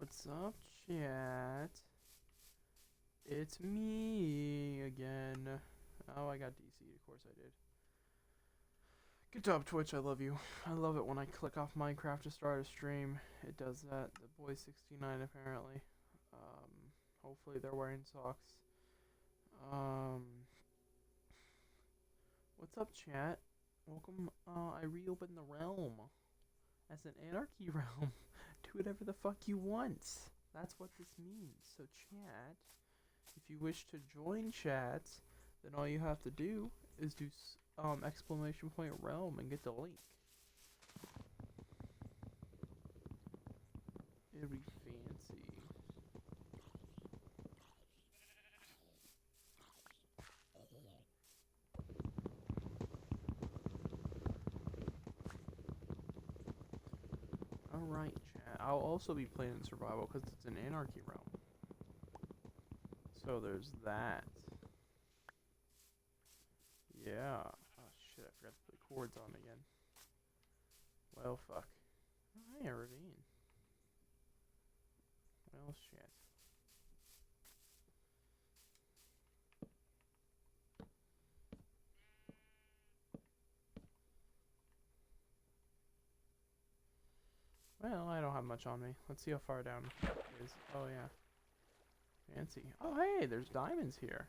What's up, chat? It's me again. Oh, I got DC. Of course I did. Good job, Twitch. I love you. I love it when I click off Minecraft to start a stream. It does that. The boy 69 apparently. Hopefully they're wearing socks. Um, what's up, chat? Welcome. I reopened the realm as an anarchy realm. Do whatever the fuck you want. That's what this means. So, chat, if you wish to join chat, then all you have to do is do exclamation point realm and get the link. It'll be fancy. Alright, chat. I'll also be playing in survival because it's an anarchy realm. So there's that. Yeah. Oh shit, I forgot to put the cords on again. Well, fuck. Oh, hey, Ravine. Well, shit. Well, I don't have much on me. Let's see how far down it is. Oh, yeah. Fancy. Oh, hey, there's diamonds here.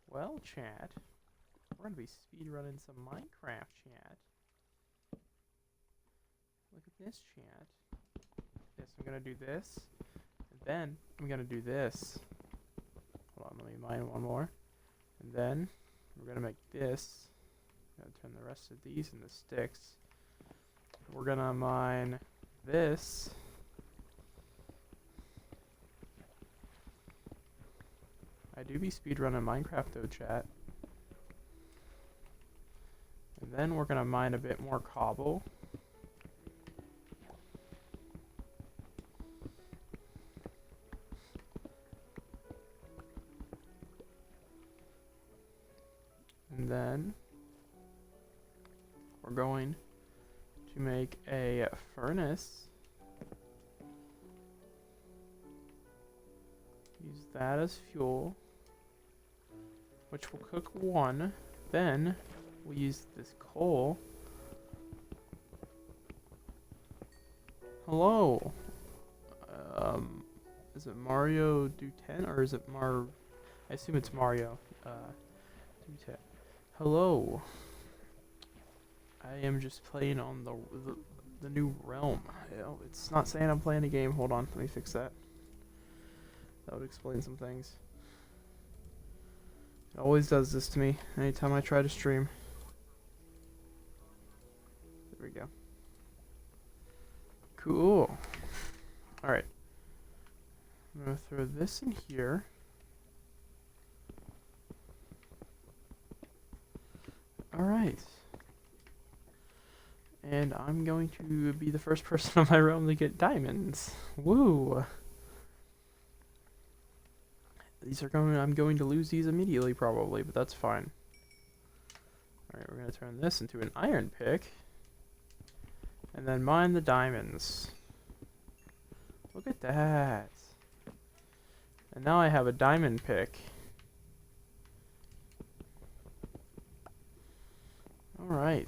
Well, chat. We're going to be speedrunning some Minecraft, chat. Look at this, chat. Yes, I'm going to do this. And then I'm going to do this. Hold on, let me mine one more. And then we're going to make this. I'm going to turn the rest of these into sticks. We're going to mine this. I do be speedrunning Minecraft though, chat. And then we're going to mine a bit more cobble. And then we're going to make a furnace. Use that as fuel, which will cook one. Then we'll use this coal. Hello. Is it Mario do 10 or is it I assume it's Mario do 10. Hello. I am just playing on the new realm. You know, it's not saying I'm playing a game. Hold on, let me fix that. That would explain some things. It always does this to me anytime I try to stream. There we go. Cool. Alright. I'm going to throw this in here. Alright. And I'm going to be the first person on my realm to get diamonds. Woo! I'm going to lose these immediately probably, but that's fine. Alright, we're going to turn this into an iron pick. And then mine the diamonds. Look at that. And now I have a diamond pick. Alright.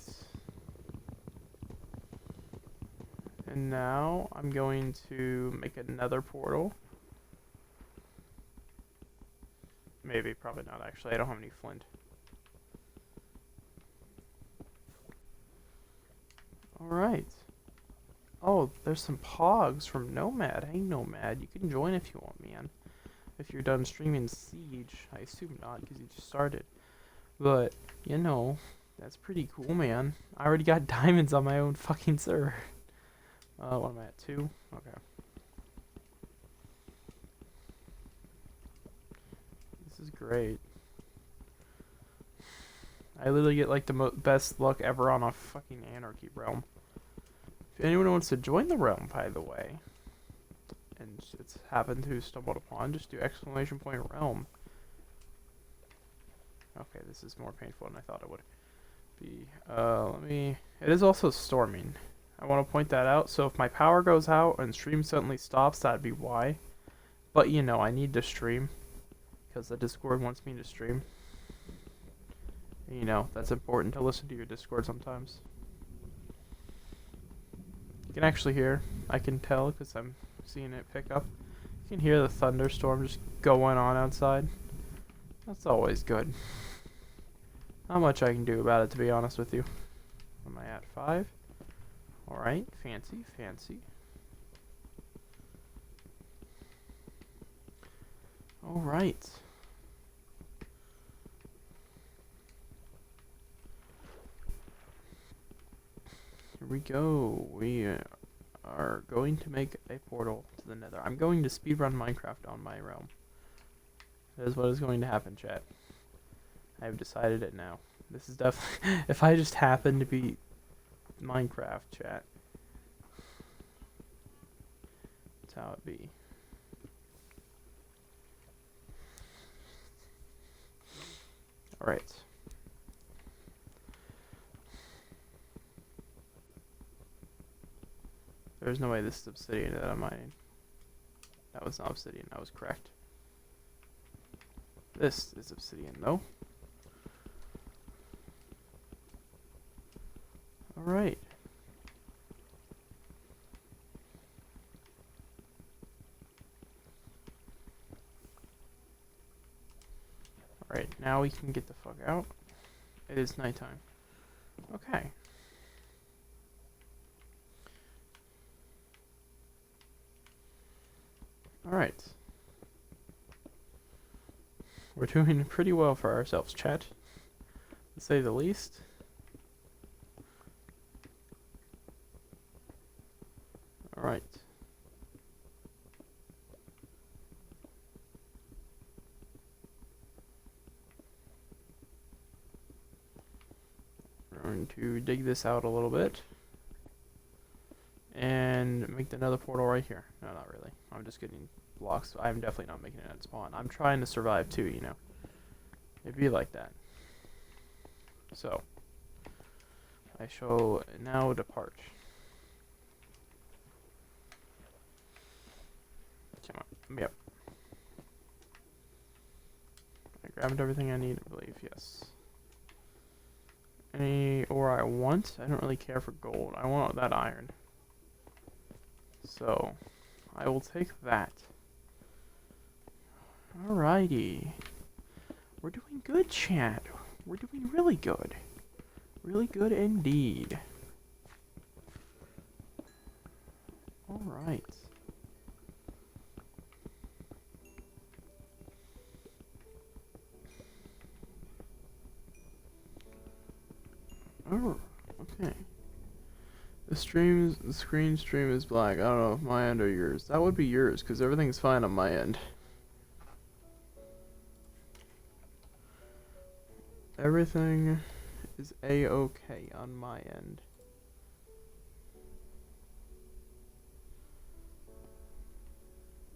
And now I'm going to make another portal. Maybe, probably not actually. I don't have any flint. Alright. Oh, there's some pogs from Nomad. Hey Nomad, you can join if you want, man. If you're done streaming Siege. I assume not, because you just started. But, you know, that's pretty cool, man. I already got diamonds on my own fucking server. What am I at? 2? Okay. This is great. I literally get like the best luck ever on a fucking anarchy realm. If anyone wants to join the realm, by the way, and it's happened to stumbled upon, just do exclamation point realm. Okay, this is more painful than I thought it would be. It is also storming. I want to point that out. So if my power goes out and stream suddenly stops, that'd be why. But you know, I need to stream because the Discord wants me to stream. You know, that's important to listen to your Discord sometimes. You can actually hear, I can tell because I'm seeing it pick up. You can hear the thunderstorm just going on outside. That's always good. Not much I can do about it, to be honest with you. Am I at 5? Alright, fancy, fancy. Alright. Here we go. We are going to make a portal to the nether. I'm going to speedrun Minecraft on my realm. That is what is going to happen, chat. I have decided it now. This is definitely... if I just happen to be Minecraft, chat. That's how it be. Alright. There's no way this is obsidian that I'm mining. That was not obsidian, I was correct. This is obsidian, though. Alright. Alright, now we can get the fuck out. It is nighttime. Okay. Alright. We're doing pretty well for ourselves, chat. To say the least. Alright. We're going to dig this out a little bit. And make another portal right here. No, not really. I'm just getting blocks. I'm definitely not making it at spawn. I'm trying to survive too, you know. It'd be like that. So, I shall now depart. Come on, yep. I grabbed everything I need, I believe, yes. Any ore I want? I don't really care for gold. I want that iron. So, I will take that. Alrighty. We're doing good, chat. We're doing really good. Really good indeed. Alright. Oh, okay. The screen stream is black. I don't know if my end or yours. That would be yours, because everything's fine on my end. Everything is a-okay on my end.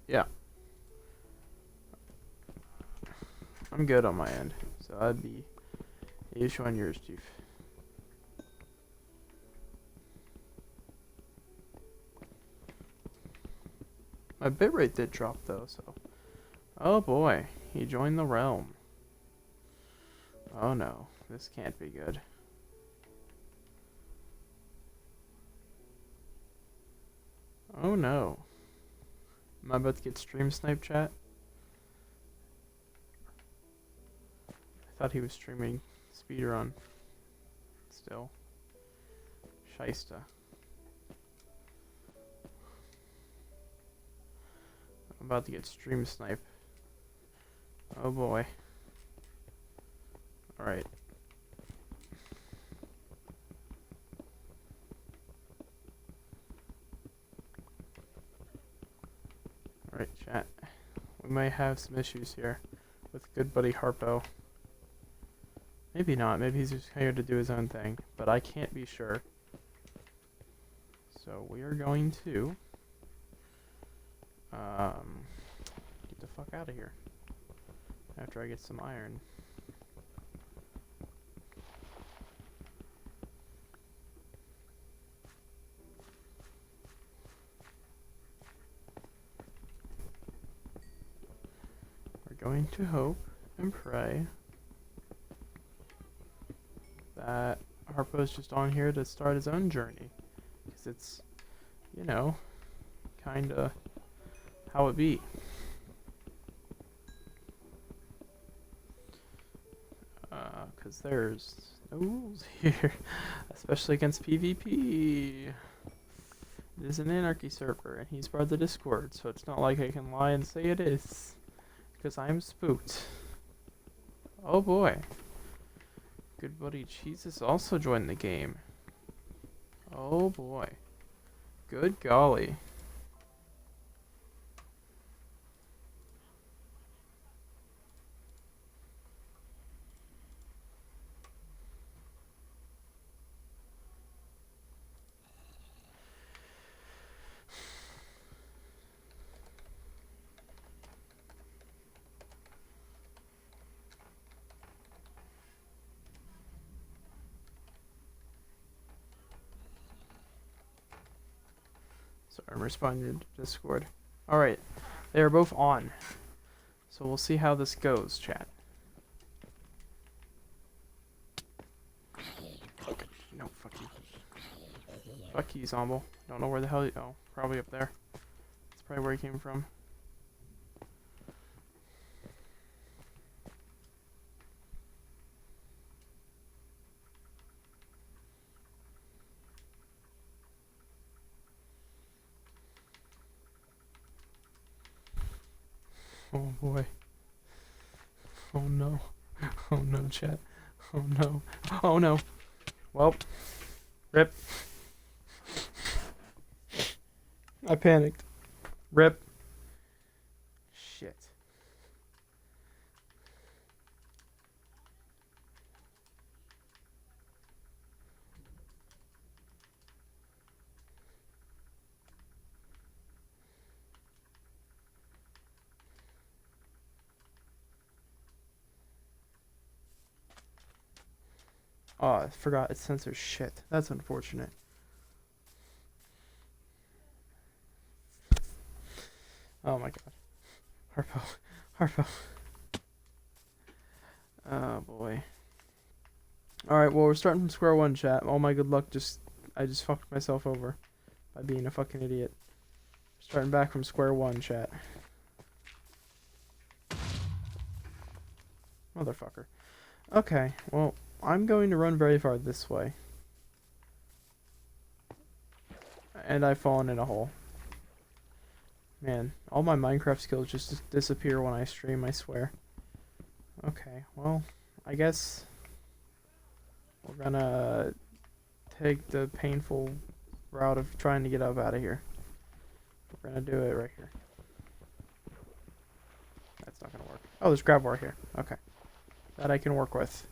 Yeah. I'm good on my end. So that'd be the issue on yours, Chief. My bitrate did drop though, so. Oh boy, he joined the realm. Oh no, this can't be good. Oh no. Am I about to get stream snipe, chat? I thought he was streaming speedrun. Still. Shysta. I'm about to get stream snipe. Oh boy. Alright. Alright, chat. We may have some issues here with good buddy Harpo. Maybe not. Maybe he's just here to do his own thing. But I can't be sure. So we are going to get the fuck out of here after I get some iron. going to hope and pray that Harpo's just on here to start his own journey. Because it's, you know, kinda how it be. Because there's no rules here, especially against PvP. It is an Anarchy server, and he's part of the Discord, so it's not like I can lie and say it is. Because I'm spooked. Oh boy. Good buddy Jesus also joined the game. Oh boy. Good golly. Sorry, I'm responding to Discord. Alright, they are both on. So we'll see how this goes, chat. No, fuck you. Fuck you, Zombo. Don't know where the hell you... Oh, probably up there. That's probably where he came from. Oh boy. Oh no. Oh no, chat. Oh no. Oh no. Well. Rip. I panicked. Rip. Shit. Oh, I forgot it censors shit. That's unfortunate. Oh my god. Harpo. Harpo. Oh boy. Alright, well we're starting from square one, chat. All my good luck I just fucked myself over by being a fucking idiot. Starting back from square one, chat. Motherfucker. Okay, well, I'm going to run very far this way. And I've fallen in a hole. Man, all my Minecraft skills just disappear when I stream, I swear. Okay, well, I guess we're gonna take the painful route of trying to get up out of here. We're gonna do it right here. That's not gonna work. Oh, there's grab bar here. Okay. That I can work with.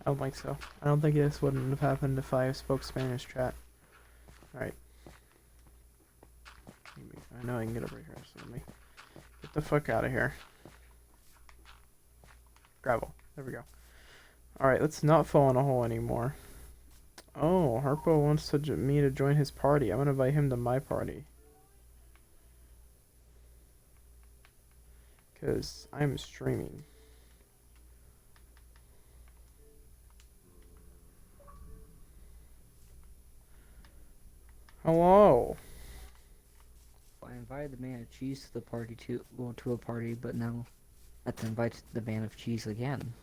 I don't think so. I don't think this wouldn't have happened if I spoke Spanish, chat. Alright. I know I can get over here, so let me get the fuck out of here. Gravel. There we go. Alright, let's not fall in a hole anymore. Oh, Harpo wants me to join his party. I'm gonna invite him to my party. Because I'm streaming. Hello. I invited the man of cheese to the party to a party, but now I have to invite the man of cheese again.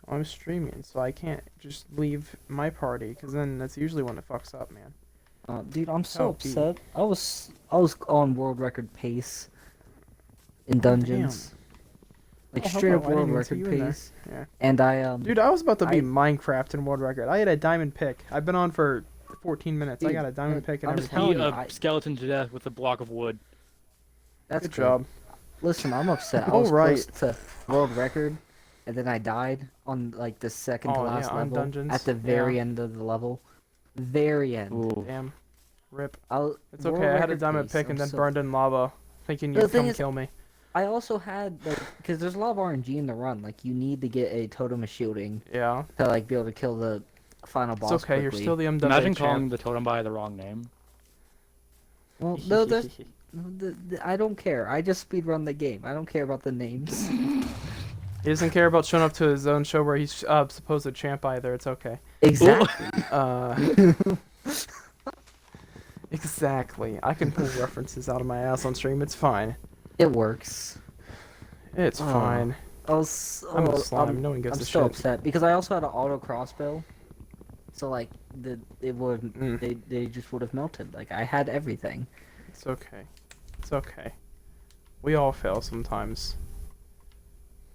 I'm streaming, so I can't just leave my party, because then that's usually when it fucks up, man. Dude, I'm so Oh, beat. upset. I was on world record pace in Oh, dungeons. Like Oh, straight up hello, I world didn't even see record you in there. pace. Yeah. And I Dude, I was about to beat I- Minecraft in world record. I had a diamond pick. I've been on for 14 minutes. I Dude, got a diamond pick and I'm just everything. telling Beat you, a skeleton to death with a block of wood. that's Good good. job. Listen, I'm upset. I All was right. close to world record, and then I died on like the second to Oh, yeah, last on level dungeons. at the very end of the level. Very end. Ooh. Damn. Rip. I'll. It's world okay. I had a record diamond pace, pick I'm and then so- burned in lava, thinking The you'd thing come is- kill me. I also had because there's a lot of RNG in the run. Like you need to get a totem of shielding Yeah. to like be able to kill the final It's boss okay. You're quickly. still the MW Imagine champ. calling the totem by the wrong name. Well, no, I don't care. I just speedrun the game. I don't care about the names. He doesn't care about showing up to his own show where he's supposed to champ either. It's okay. Exactly. Exactly. I can pull references out of my ass on stream. It's fine. It works. It's Oh. fine. I'm a slime. No one gives I'm a still shit. upset because I also had an auto crossbow. So like it would Mm. they just would have melted. Like I had everything. It's okay. It's okay. We all fail sometimes.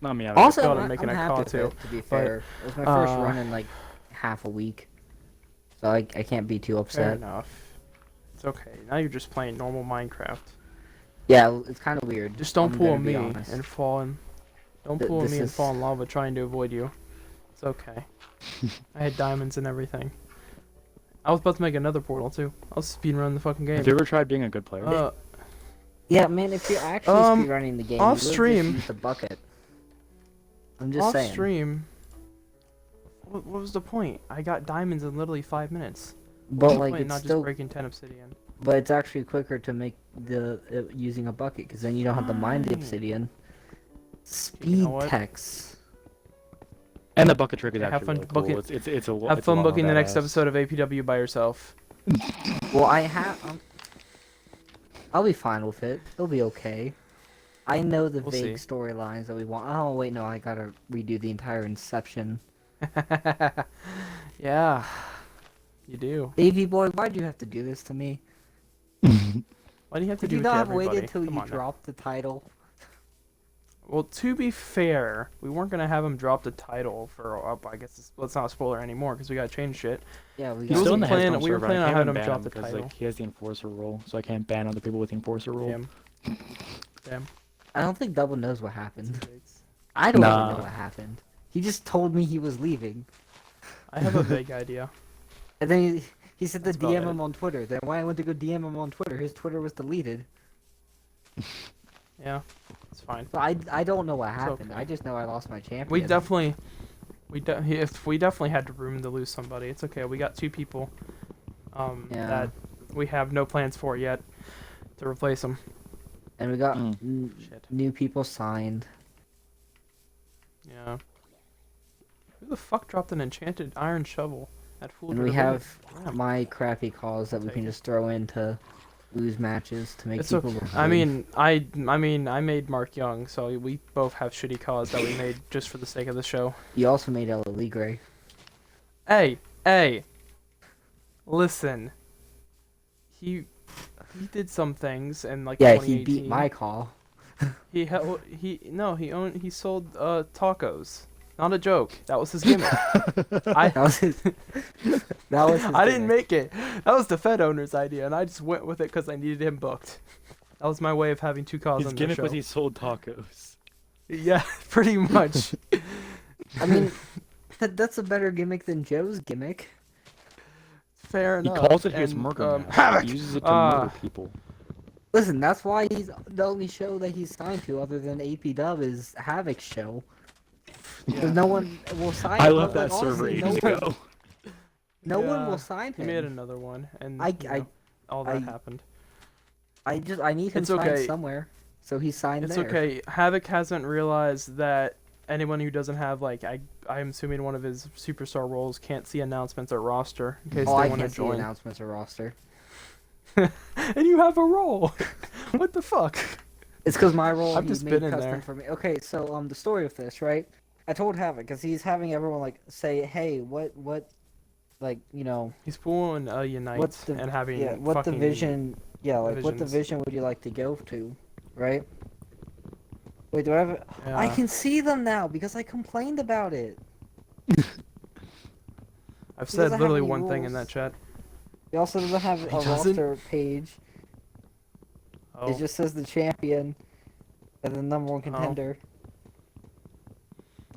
Not me. Also, failed at I'm making a happy call, with too, it, to be fair. It was my first run in like half a week. So I can't be too Fair upset. enough. It's okay. Now you're just playing normal Minecraft. Yeah, it's kind of weird. Just don't I'm pull gonna be me honest. and fall in. Don't pull This me and is- fall in lava trying to avoid you. It's okay. I had diamonds and everything. I was about to make another portal too. I'll speedrun the fucking game. Have you ever tried being a good player? Yeah, man, if you're actually speedrunning the game, off you would've stream- just used the bucket. I'm just Off saying. stream. What was the point? I got diamonds in literally 5 minutes. But What's the like point? it's Not still, just breaking 10 obsidian. but it's actually quicker to make using a bucket because then you don't have to mine the Fine. obsidian. You Speed know what? text. And the bucket trick is Have actually fun really cool. booking- It's a lo- Have it's a fun lot booking the next badass. episode of APW by yourself. Well, I have. I'll be fine with it. It'll be okay. I know the We'll vague see. storylines that we want. Oh wait, no, I gotta redo the entire Inception. Yeah. You do. Davey boy, why'd you have to do this to me? Why do you have to Could do you it to not have everybody? waited till Come you on now. dropped the title? Well, to be fair, we weren't gonna have him drop the title for. I guess let's not spoiler anymore because we gotta change shit. Yeah, we He He's got still in wasn't the planning- Headstone we were server. planning I on can't having even him ban drop him the because title. like he has the enforcer role, so I can't ban other people with the enforcer role. Damn. Damn. I don't think Double knows what happened. Yikes. I don't Nah. even know what happened. He just told me he was leaving. I have a vague idea. And then he said to That's about DM it. him on Twitter. Then when I went to go DM him on Twitter, his Twitter was deleted. Yeah, it's fine. So I don't know what happened. okay. I just know I lost my champion. We definitely, if we definitely had room to lose somebody. It's okay. We got 2 people, Yeah. that we have no plans for yet to replace them. And we got Shit. new people signed. Yeah. Who the fuck dropped an enchanted iron shovel at full And we durability? have Damn. my crappy calls that we Take can it. just throw into lose matches to make It's people okay. look I good. mean, I made Mark Young, so we both have shitty cause that we made just for the sake of the show. You also made Ella Gray. Hey, listen. He did some things and like Yeah, 2018. he beat my call. He sold tacos. Not a joke. That was his gimmick. That was his. That was. His I didn't gimmick. make it. That was the Fed owner's idea, and I just went with it because I needed him booked. That was my way of having 2 cause His on the gimmick show. was he sold tacos. Yeah, pretty much. I mean, that's a better gimmick than Joe's gimmick. Fair He enough. calls it his and, murder mask. Havoc! He uses it to murder people. Listen, that's why he's the only show that he's signed to, other than AP Dub, is Havoc's show. Because no one will sign. I left like, that server honestly, ages no one- ago. No one Yeah, will sign He him. made another one, and I- you know, all that I- happened. I need him It's signed okay. somewhere, so he's signed It's there. okay. Havoc hasn't realized that anyone who doesn't have like I'm assuming one of his superstar roles can't see announcements or roster in case Oh, they I want to can't see join. announcements or roster. And you have a role. What the fuck? It's because my role I've he just made been in custom there. for me. Okay, so the story of this, right? I told Havoc because he's having everyone like say, hey, what, like He's pulling Unite What's the- and having what fucking division? Yeah, like what divisions. division would you like to go to, right? Wait, do I have? I Yeah. can see them now because I complained about it. I've He said doesn't have literally any one thing in rules. that chat. He also doesn't have a doesn't? roster page. Oh, It just says the champion and the #1 contender.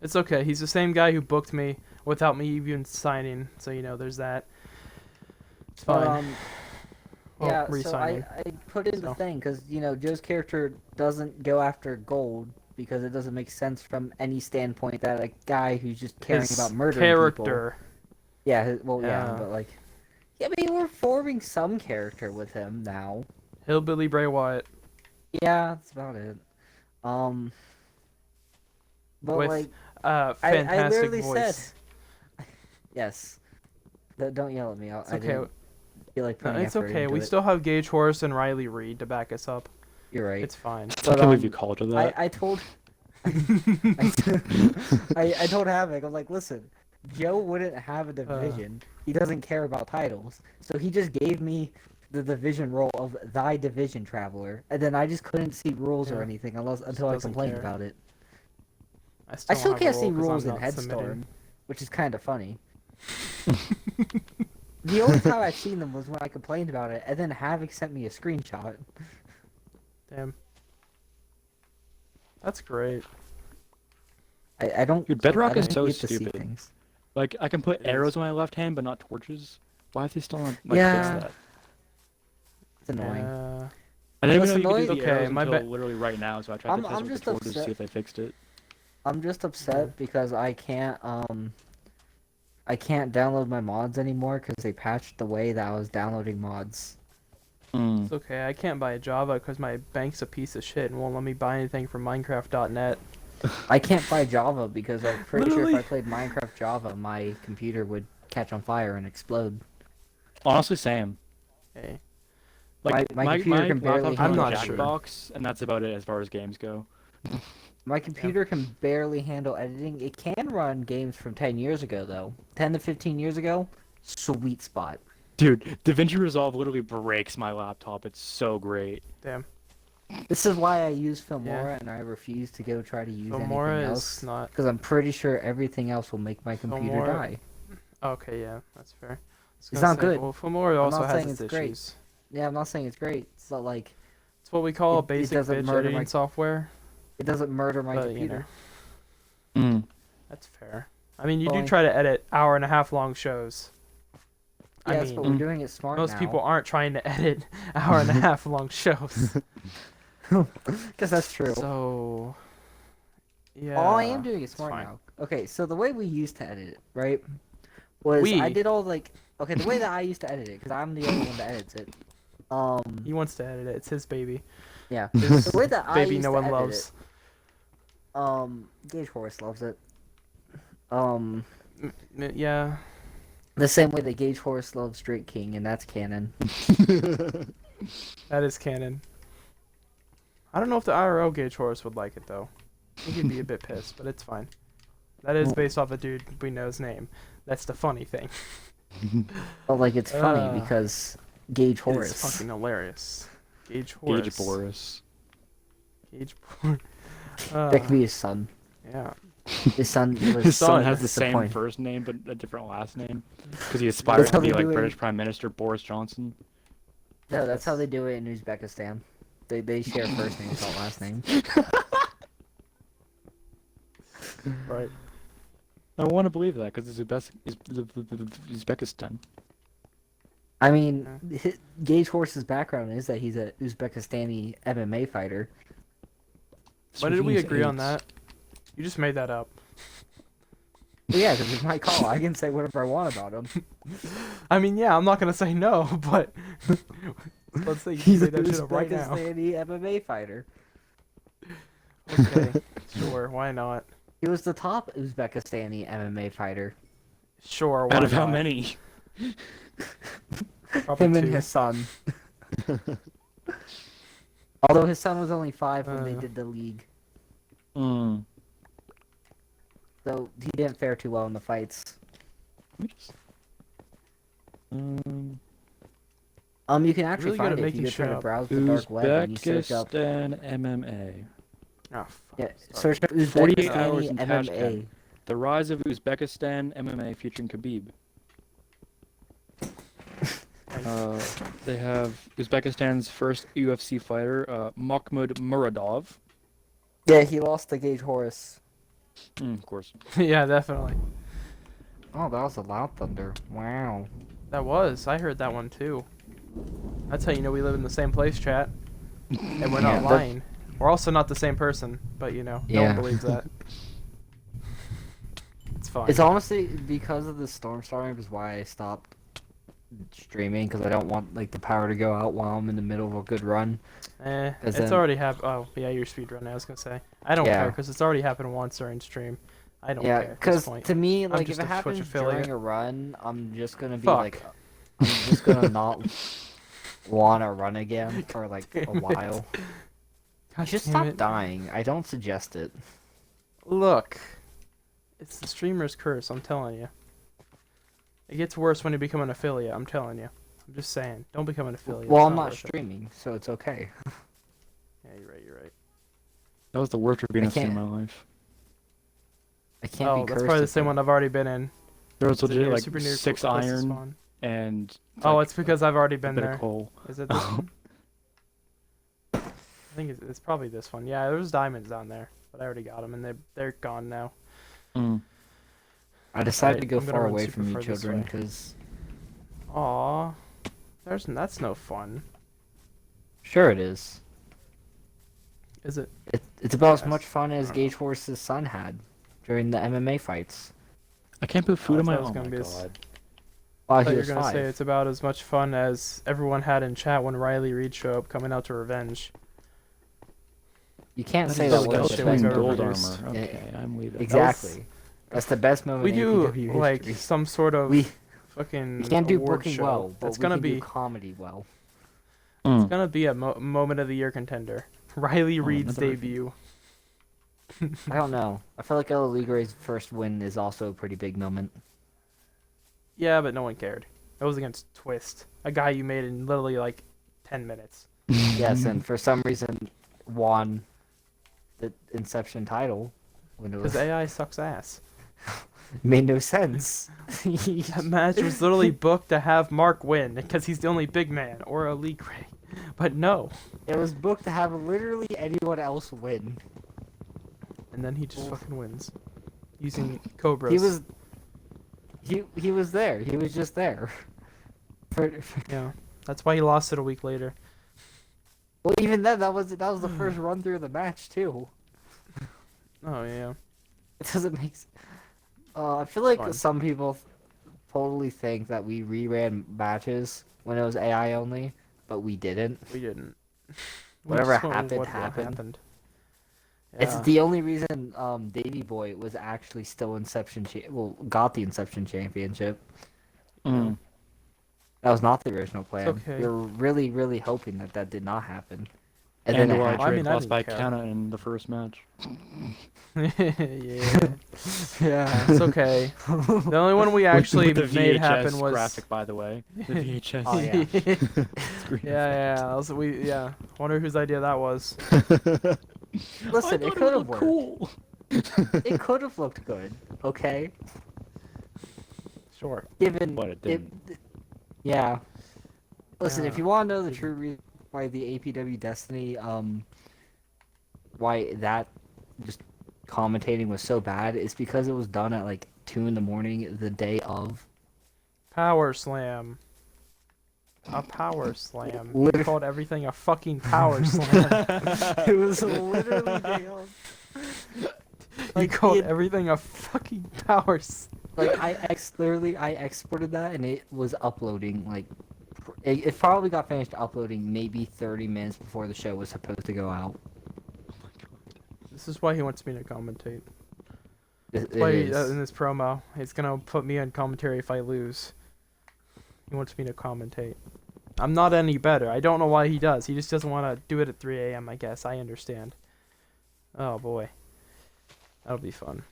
it's okay. He's the same guy who booked me without me even signing. So there's that. It's But, fine. Well, yeah, so re-signing. I put in the So. thing because Joe's character doesn't go after gold because it doesn't make sense from any standpoint that a guy who's just caring His about murdering people. character. Yeah, yeah, Yeah. but like, yeah, I mean, we're forming some character with him now. Hillbilly Bray Wyatt. Yeah, that's about it. Um, but With like, I fantastic literally voice. said, yes. Don't yell at me. It's I okay. didn't feel like No, putting it's effort okay. into We it. still have Gage Horace and Riley Reid to back us up. You're right. It's fine. I But, can't believe you called her that. I told I told Havoc, I'm like, listen, Joe wouldn't have a division. He doesn't care about titles. So he just gave me the division role of thy division traveler. And then I just couldn't see rules or Yeah. anything until I doesn't complained care. about it. I I don't still have a can't see role 'cause rules I'm in not submitting. Headstorm, which is kind of funny. The only time I've seen them was when I complained about it, and then Havoc sent me a screenshot. Damn. That's great. I don't. Dude, Bedrock I don't is so get to see stupid. things. Like, I can put It arrows is. on my left hand, but not torches. Why have they still not like Yeah. fixed that? It's annoying. I didn't What's even know you could do annoying- the Okay, arrows my until ba- literally right now, so I tried to test I'm it with just the torches to upset. see if they fixed it. I'm just upset because I can't download my mods anymore because they patched the way that I was downloading mods. It's okay. I can't buy a Java because my bank's a piece of shit and won't let me buy anything from Minecraft.net. I can't buy Java because I'm pretty sure Literally. if I played Minecraft Java, my computer would catch on fire and explode. Honestly, same. Hey. Like, My computer can barely laptop's I'm on not a sure. Jackbox, and that's about it as far as games go. My computer can barely handle editing. It can run games from 10 years ago, though. 10 to 15 years ago, sweet spot. Dude, DaVinci Resolve literally breaks my laptop. It's so great. Damn. This is why I use Filmora and I refuse to go try to use Filmora anything is else. not. Because I'm pretty sure everything else will make my computer Filmora- die. Okay, yeah, that's fair. I was It's gonna not say, good. Well, Filmora I'm also not has saying its it's great. issues. Yeah, I'm not saying it's great, but like, It's what we call a It basic doesn't bitch murder editing my- software. it doesn't murder my But, computer. That's fair. I mean, you do Fine. try to edit hour-and-a-half long shows. Yes, I but mean, we're doing it smart most now. people aren't trying to edit hour-and-a-half long shows. Guess that's true. So, yeah. All I am doing is it's smart fine. now. Okay, so the way we used to edit it, right, was I We? did all like, okay, the way that I used to edit it, because I'm the only one that edits it. He wants to edit it. It's his baby. Yeah. His The way that I baby used no to one edit loves. it, Gage Horace loves it. Yeah. The same way that Gage Horace loves Drake King, and that's canon. That is canon. I don't know if the IRL Gage Horse would like it though. I think he'd be a bit pissed, but it's fine. That is based off a dude we know's name. That's the funny thing. But like, it's funny Uh, because Gage It's Horace. fucking hilarious. Gage Horse. Gage Boris. Gage Horse. That could be his son. Yeah. His son was His son son has the same disappointed. first name but a different last name because he aspires That's how to be they like do it. British Prime Minister Boris Johnson. No, that's how they do it in Uzbekistan. They share first names, not last names. Right. I want to believe that because it's Uzbekistan. I mean, Gage Horse's background is that he's a Uzbekistani MMA fighter. When did we Sweet agree on AIDS. that? You just made that up. But yeah, because it's my call. I can say whatever I want about him. I mean, yeah, I'm not gonna say no, but let's say you He's say a that shit up right now. Uzbekistani MMA fighter. Okay, sure, why not? He was the top Uzbekistani MMA fighter. Sure, why Out of not? how many? Probably Him and two. his son. Although his son was only 5 when they Uh. did the league, Mm. so he didn't fare too well in the fights. Let me just- Um, You can actually really good find at it if making you go try shit to up. browse the dark web and you search up. Uzbekistan MMA. Oh, fuck. Yeah, Sorry. search up 48 hours Uzbekistani in MMA. Tashkent. The rise of Uzbekistan MMA featuring Khabib. They have Uzbekistan's first UFC fighter, Makhmud Muradov. Yeah, he lost to Gage Horace. Of course. Yeah, definitely. Oh, that was a loud thunder. Wow. That was. I heard that one too. That's how you know we live in the same place, chat. And we're Yeah, not lying. We're also not the same person, but you know, no Yeah. one believes that. It's fine. It's honestly because of the storm is why I stopped streaming, because I don't want like the power to go out while I'm in the middle of a good run. It's then- already happened. Oh, yeah, you're speedrunning, I was gonna say. I don't Yeah. care, because it's already happened once during stream. I don't Yeah, care at this because point. to me, like if just it a Twitch happens affiliate. during a run, I'm just gonna be Fuck. like, I'm just gonna not wanna run again for like a Damn it. while. God Just damn stop it. dying. I don't suggest it. Look. It's the streamer's curse, I'm telling you. It gets worse when you become an affiliate, I'm telling you. I'm just saying. Don't become an affiliate. Well, it's I'm not worth it. streaming, so it's okay. Yeah, you're right. That was the worst ravine I've seen in can't- my life. I can't Oh, be that's cursed. probably the if same I- one I've already been in. There was Is it legit near- like super near 6 place to iron spawn? and Oh, like, it's because I've already a been bit there. of coal. Is it this one? I think it's probably this one. Yeah, there's diamonds down there, but I already got them, and they're gone now. Mm. I decided Alright, to go I'm gonna far run away super from you far this children way. because Aw, that's no fun, sure it is. is it? It's about as Yes. much fun as I don't Gage Force's son had during the MMA fights I can't put food in my. I thought it was Oh gonna my be s- god. while I he thought you were was gonna 5. say it's about as much fun as everyone had in chat when Riley Reid showed up coming out to revenge. You can't That say is that the was best the shit best we've ever gold armor. produced. Okay, I'm leaving. Exactly. That's the best moment We in do APW like history. some sort of We fucking we can't do award booking show. well, but It's we gonna can be do comedy well. Mm. it's gonna be a moment of the year contender. Riley Oh, Reid's another- debut. I don't know. I feel like El Ligre's first win is also a pretty big moment. Yeah, but no one cared. It was against Twist, a guy you made in literally like 10 minutes. Yes, and for some reason won the Inception title when it Because was AI sucks ass. made no sense. That match was literally booked to have Mark win because he's the only big man or a League Ray. But no. It was booked to have literally anyone else win. And then he just fucking wins. Using Cobras. He was there. He was just there. Yeah. That's why he lost it a week later. Well, even then, that was the first run through of the match too. Oh, yeah. It doesn't make. I feel like Fine. some people totally think that we reran matches when it was AI only, but we didn't. We didn't. We Whatever just went with happened, what happened. Yeah. It's the only reason Davy Boy was actually still got the Inception Championship. Mm. That was not the original plan. okay. We were really, really hoping that did not happen. And then it why happened. I mean, Drake I lost by didn't care. Kana in the first match. yeah. Yeah. It's okay. The only one we actually With the made VHS happen was. graphic, by the way. The VHS. Oh, yeah. screen yeah. Also, wonder whose idea that was. effect. Listen, I it thought could have looked worked. cool. It could have looked good. Okay. Sure. Given But it didn't. yeah. Listen, if Yeah. you want to know the true reason why the APW Destiny, why that just commentating was so bad, is because it was done at like 2 in the morning the day of. Power slam. A power slam. You Liter- called everything a fucking power slam. It was literally day of. You Like, called it- everything a fucking power slam. Like I exported that and it was uploading like. It probably got finished uploading maybe 30 minutes before the show was supposed to go out. This is why he wants me to commentate. It Why is. in this promo, he's gonna put me on commentary if I lose. He wants me to commentate. I'm not any better. I don't know why he does. He just doesn't want to do it at 3 a.m. I guess. I understand. Oh boy, that'll be fun.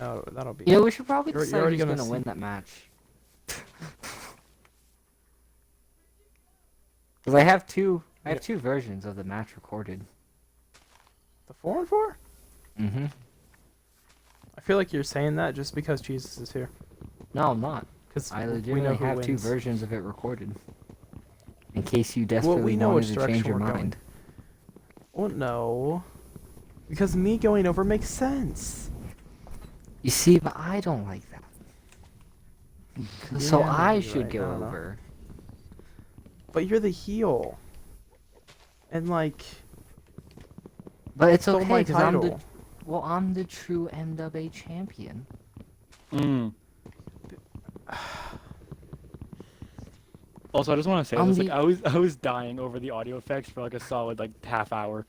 Oh, that'll be. You know, we should probably You're decide already who's gonna gonna see- win that match. Because I have two versions of the match recorded. The 4-on-4? Mm-hmm. I feel like you're saying that just because Jesus is here. No, I'm not. Because I we know legitimately who have wins. two versions of it recorded. In case you desperately we know wanted which to direction change your we're going. mind. Well, no. Because me going over makes sense. You see, but I don't like that. So Yeah, I you're should right. go I don't know. over. But you're the heel. And like, But it's stole okay my because I'm the title. I'm the true NWA champion. Mm. Also, I just want to say I'm this. the- Like, I was dying over the audio effects for like a solid like half hour.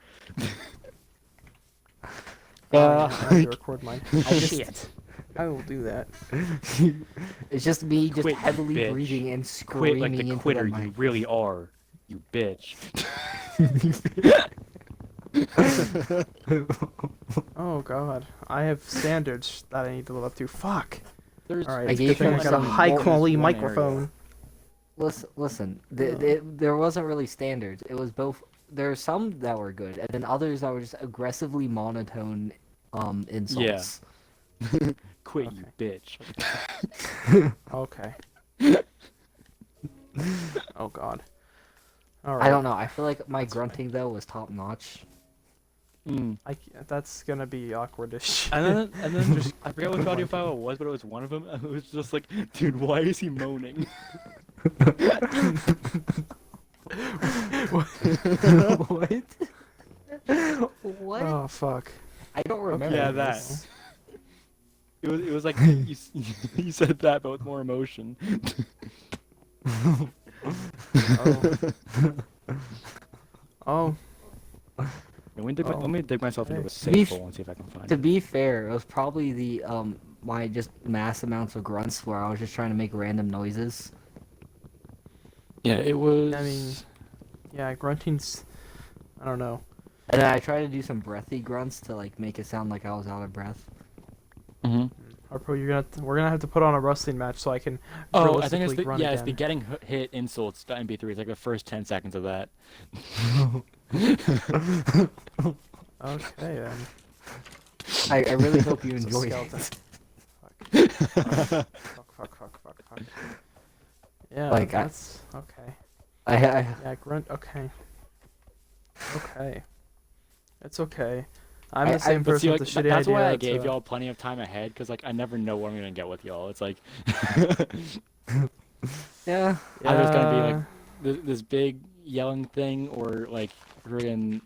I have to record mine. Shit. I will do that. It's just me just Quit, heavily bitch. breathing and Quit screaming like the into quitter the you mic. really are, you bitch. Oh god, I have standards that I need to live up to. Fuck. There's All right, I it's gave good thing him I got a some high more- quality one area. microphone. Listen. Oh. There wasn't really standards. It was both. There are some that were good, and then others that were just aggressively monotone insults. Quit, Okay. you bitch. Okay. Oh god. All right. I don't know. I feel like my grunting though was top notch. Mm. That's gonna be awkwardish. And then just I forget which audio file it was, but it was one of them. It was just like, dude, why is he moaning? What? What? Oh fuck. I don't remember. Yeah, this. It was like you said that, but with more emotion. Oh. Let me dig myself into a Be safe f- hole and see if I can find To it. be fair, it was probably the my just mass amounts of grunts where I was just trying to make random noises. Yeah, it was. I mean, yeah, grunting's. I don't know. And then I tried to do some breathy grunts to like make it sound like I was out of breath. Mm-hmm. Harpo, we're gonna have to put on a wrestling match so I can. Oh, I think it's realistically the run it's the again. getting hit insults to MP3. It's like the first 10 seconds of that. Okay then. I really hope you It's a enjoyed skeleton. it. Fuck. Yeah, Like, that's okay. I Yeah, grunt. Okay. Okay. It's okay. I'm the same But see, person like, with the shitty that's idea. why I to- gave y'all plenty of time ahead, because like I never know what I'm gonna get with y'all. It's like yeah. either it's gonna be Yeah. like this big yelling thing, or like friggin'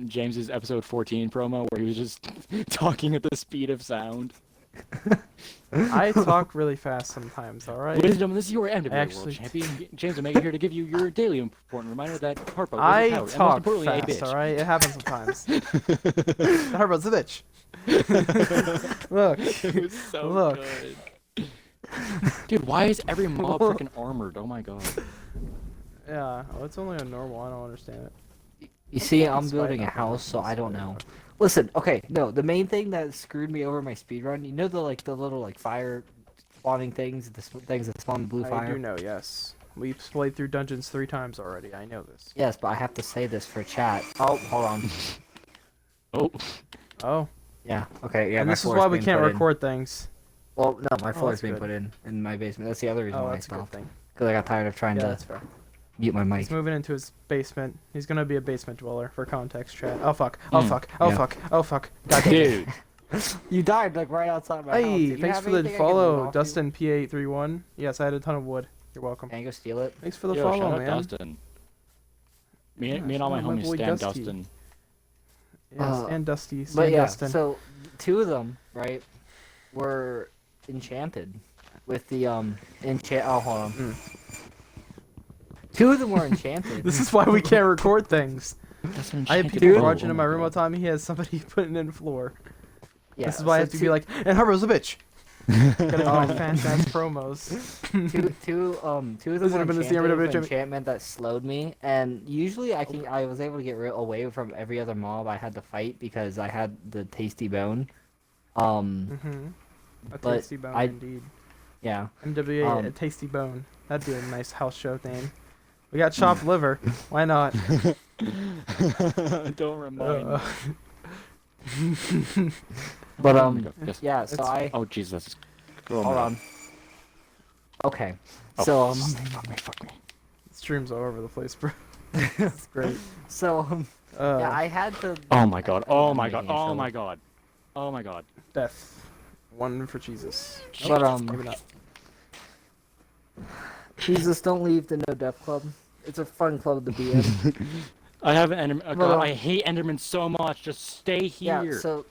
James's episode 14 promo where he was just talking at the speed of sound. I talk really fast sometimes. All right. Ladies and gentlemen, this is your NWA Actually- World Champion, James Omega, here to give you your daily important reminder that Harpo is I a coward, and most talk importantly, a fast. bitch. All right. It happens sometimes. Harpo's a bitch. Look. It was so Look. good. Dude, why is every mob freaking armored? Oh my god. Yeah. Oh, it's only a normal. I don't understand it. You see, I'm That's building a fine. house, so I don't know. Listen, okay, no, the main thing that screwed me over my speedrun, you know the little like fire spawning things, things that spawn blue I fire? do know. Yes. We've played through dungeons 3 times already. I know this. Yes, but I have to say this for chat. Oh, hold on. Oh. Oh. Yeah, okay, yeah, And my this is floor's why we being can't put in. record things. Well, no, my floor's that's being good. put in my basement. That's the other reason Oh, why I that's a good stopped. thing. Because I got tired of trying Yeah, to that's fair. mute my mic. He's moving into his basement. He's gonna be a basement dweller for context chat. Oh fuck. Oh Mm, fuck. Oh yeah. fuck. Oh fuck. God damn it. Dude. You died like right outside my house. Hey, Do you thanks have for the anything I can loot follow, off you? Dustin P831. Yes, I had a ton of wood. You're welcome. Can I go steal it? Thanks for the Yo, follow, shout out man. Dustin. Me Yeah, and all my shout out my homies boy stand Dusty. Dustin. Yes, and Dusty. But Stan yeah, Dustin. so two of them, right, were enchanted with the enchant. Oh, hold on. Mm. Two of them were enchanted. This is why we can't record things. I have people Dude. barging in my room all the time. He has somebody putting in floor. Yeah, This is why I so have to be like, and Harbo's a bitch. Gotta do my fantastic promos. two of This them would were have been the enchanted Sierra with Jimmy- enchantment that slowed me, and usually I was able to get away from every other mob I had to fight because I had the tasty bone. Mm-hmm. A But tasty bone, I- indeed. Yeah. NWA, a tasty bone. That'd be a nice house show name. We got chopped liver. Why not? Don't remind me. But Oh my God, yes. yeah. So It's- Oh Jesus. Oh, hold my on. Okay. Oh, So fuck me. Streams all over the place, bro. It's great. so yeah, I had to. Oh my God. Oh my I'm God. making it Oh so- my God. Oh my God. Death. One for Jesus. But Maybe not. Jesus, don't leave the No Death Club. It's a fun club to be in. I have an Enderman. Oh, Well, God, I hate Enderman so much. Just stay here. Yeah, so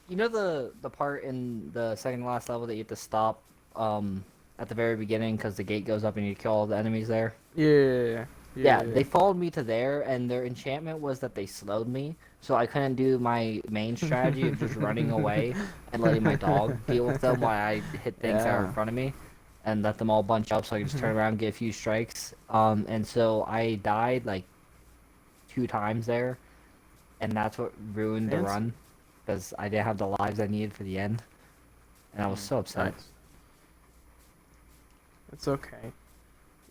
you know the part in the second to last level that you have to stop at the very beginning because the gate goes up and you kill all the enemies there? Yeah, they followed me to there, and their enchantment was that they slowed me, so I couldn't do my main strategy of just running away and letting my dog deal with them while I hit things that are in front of me, and let them all bunch up so I could just turn around and get a few strikes. And so I died like 2 times there, and that's what ruined the run, because I didn't have the lives I needed for the end, and I was so upset. Nice. It's okay.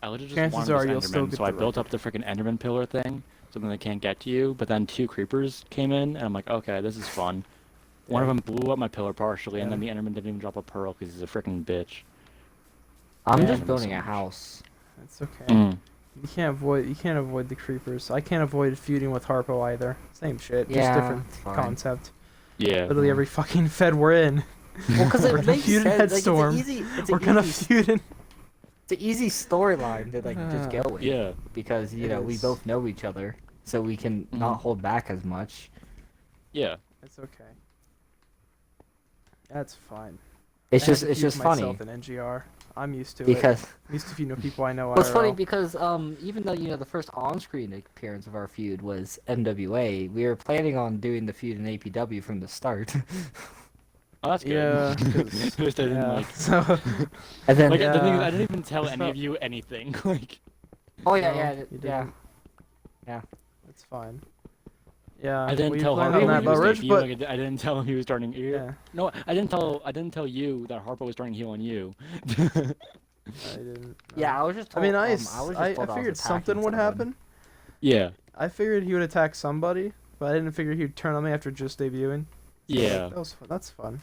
I literally just Chances wanted are this you'll still Enderman, get so I the built up the freaking Enderman pillar thing, so then they can't get to you. But then 2 creepers came in, and I'm like, okay, this is fun. One of them blew up my pillar partially, and then the Enderman didn't even drop a pearl because he's a freaking bitch. I'm Yeah, just Enderman building so a much. house. It's okay. You can't avoid the creepers. I can't avoid feuding with Harpo either. Same shit, just Yeah, different it's fine. concept. Yeah. Literally every fucking Fed we're in. Well, because We're it gonna makes feud in sense. Like, Headstorm. We're it's gonna an easy, feud in. it's an easy storyline to like just go with. Yeah. Because you It know we is. both know each other, so we can not hold back as much. Yeah. It's okay. That's fine. It's I had just to it's feud just funny myself in NGR. I'm used to it. because I'm used to feuding with people I know. well, it's funny IRL. because even though the first on-screen appearance of our feud was MWA, we were planning on doing the feud in APW from the start. Oh, that's good. Yeah, At least I didn't yeah. like. So And then Like the thing is, Yeah. I didn't even tell It's any not- of you anything. Like. oh yeah No, yeah you yeah didn't. It's fine. Yeah. I didn't we tell planned Harpo on that, when he was but Rich, debuting. but Like, I didn't tell him he was starting. yeah, No, I didn't tell you that Harpo was starting heal on you. I didn't. yeah. I was just I told, mean, I was just told I I was figured attacking something would someone. happen. Yeah. I figured he would attack somebody, but I didn't figure he'd turn on me after just debuting. Yeah. That's fun.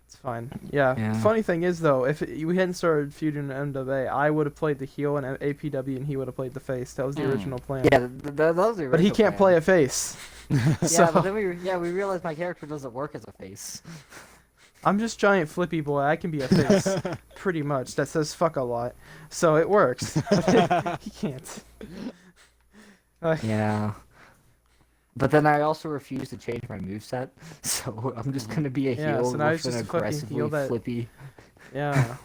It's fine. Yeah. Yeah. Funny thing is though, if we hadn't started feuding in MWA, I would have played the heel in APW and he would have played the face. That was the original plan. Yeah, that was the But he original can't plan. play a face. Yeah, So but then we realized my character doesn't work as a face. I'm just giant flippy boy. I can be a face, pretty much. That says fuck a lot, so it works. He can't. Yeah. But then I also refuse to change my moveset, so I'm just gonna be a Yeah, heel so now he's with an just a fucking aggressively heel that- flippy. Yeah.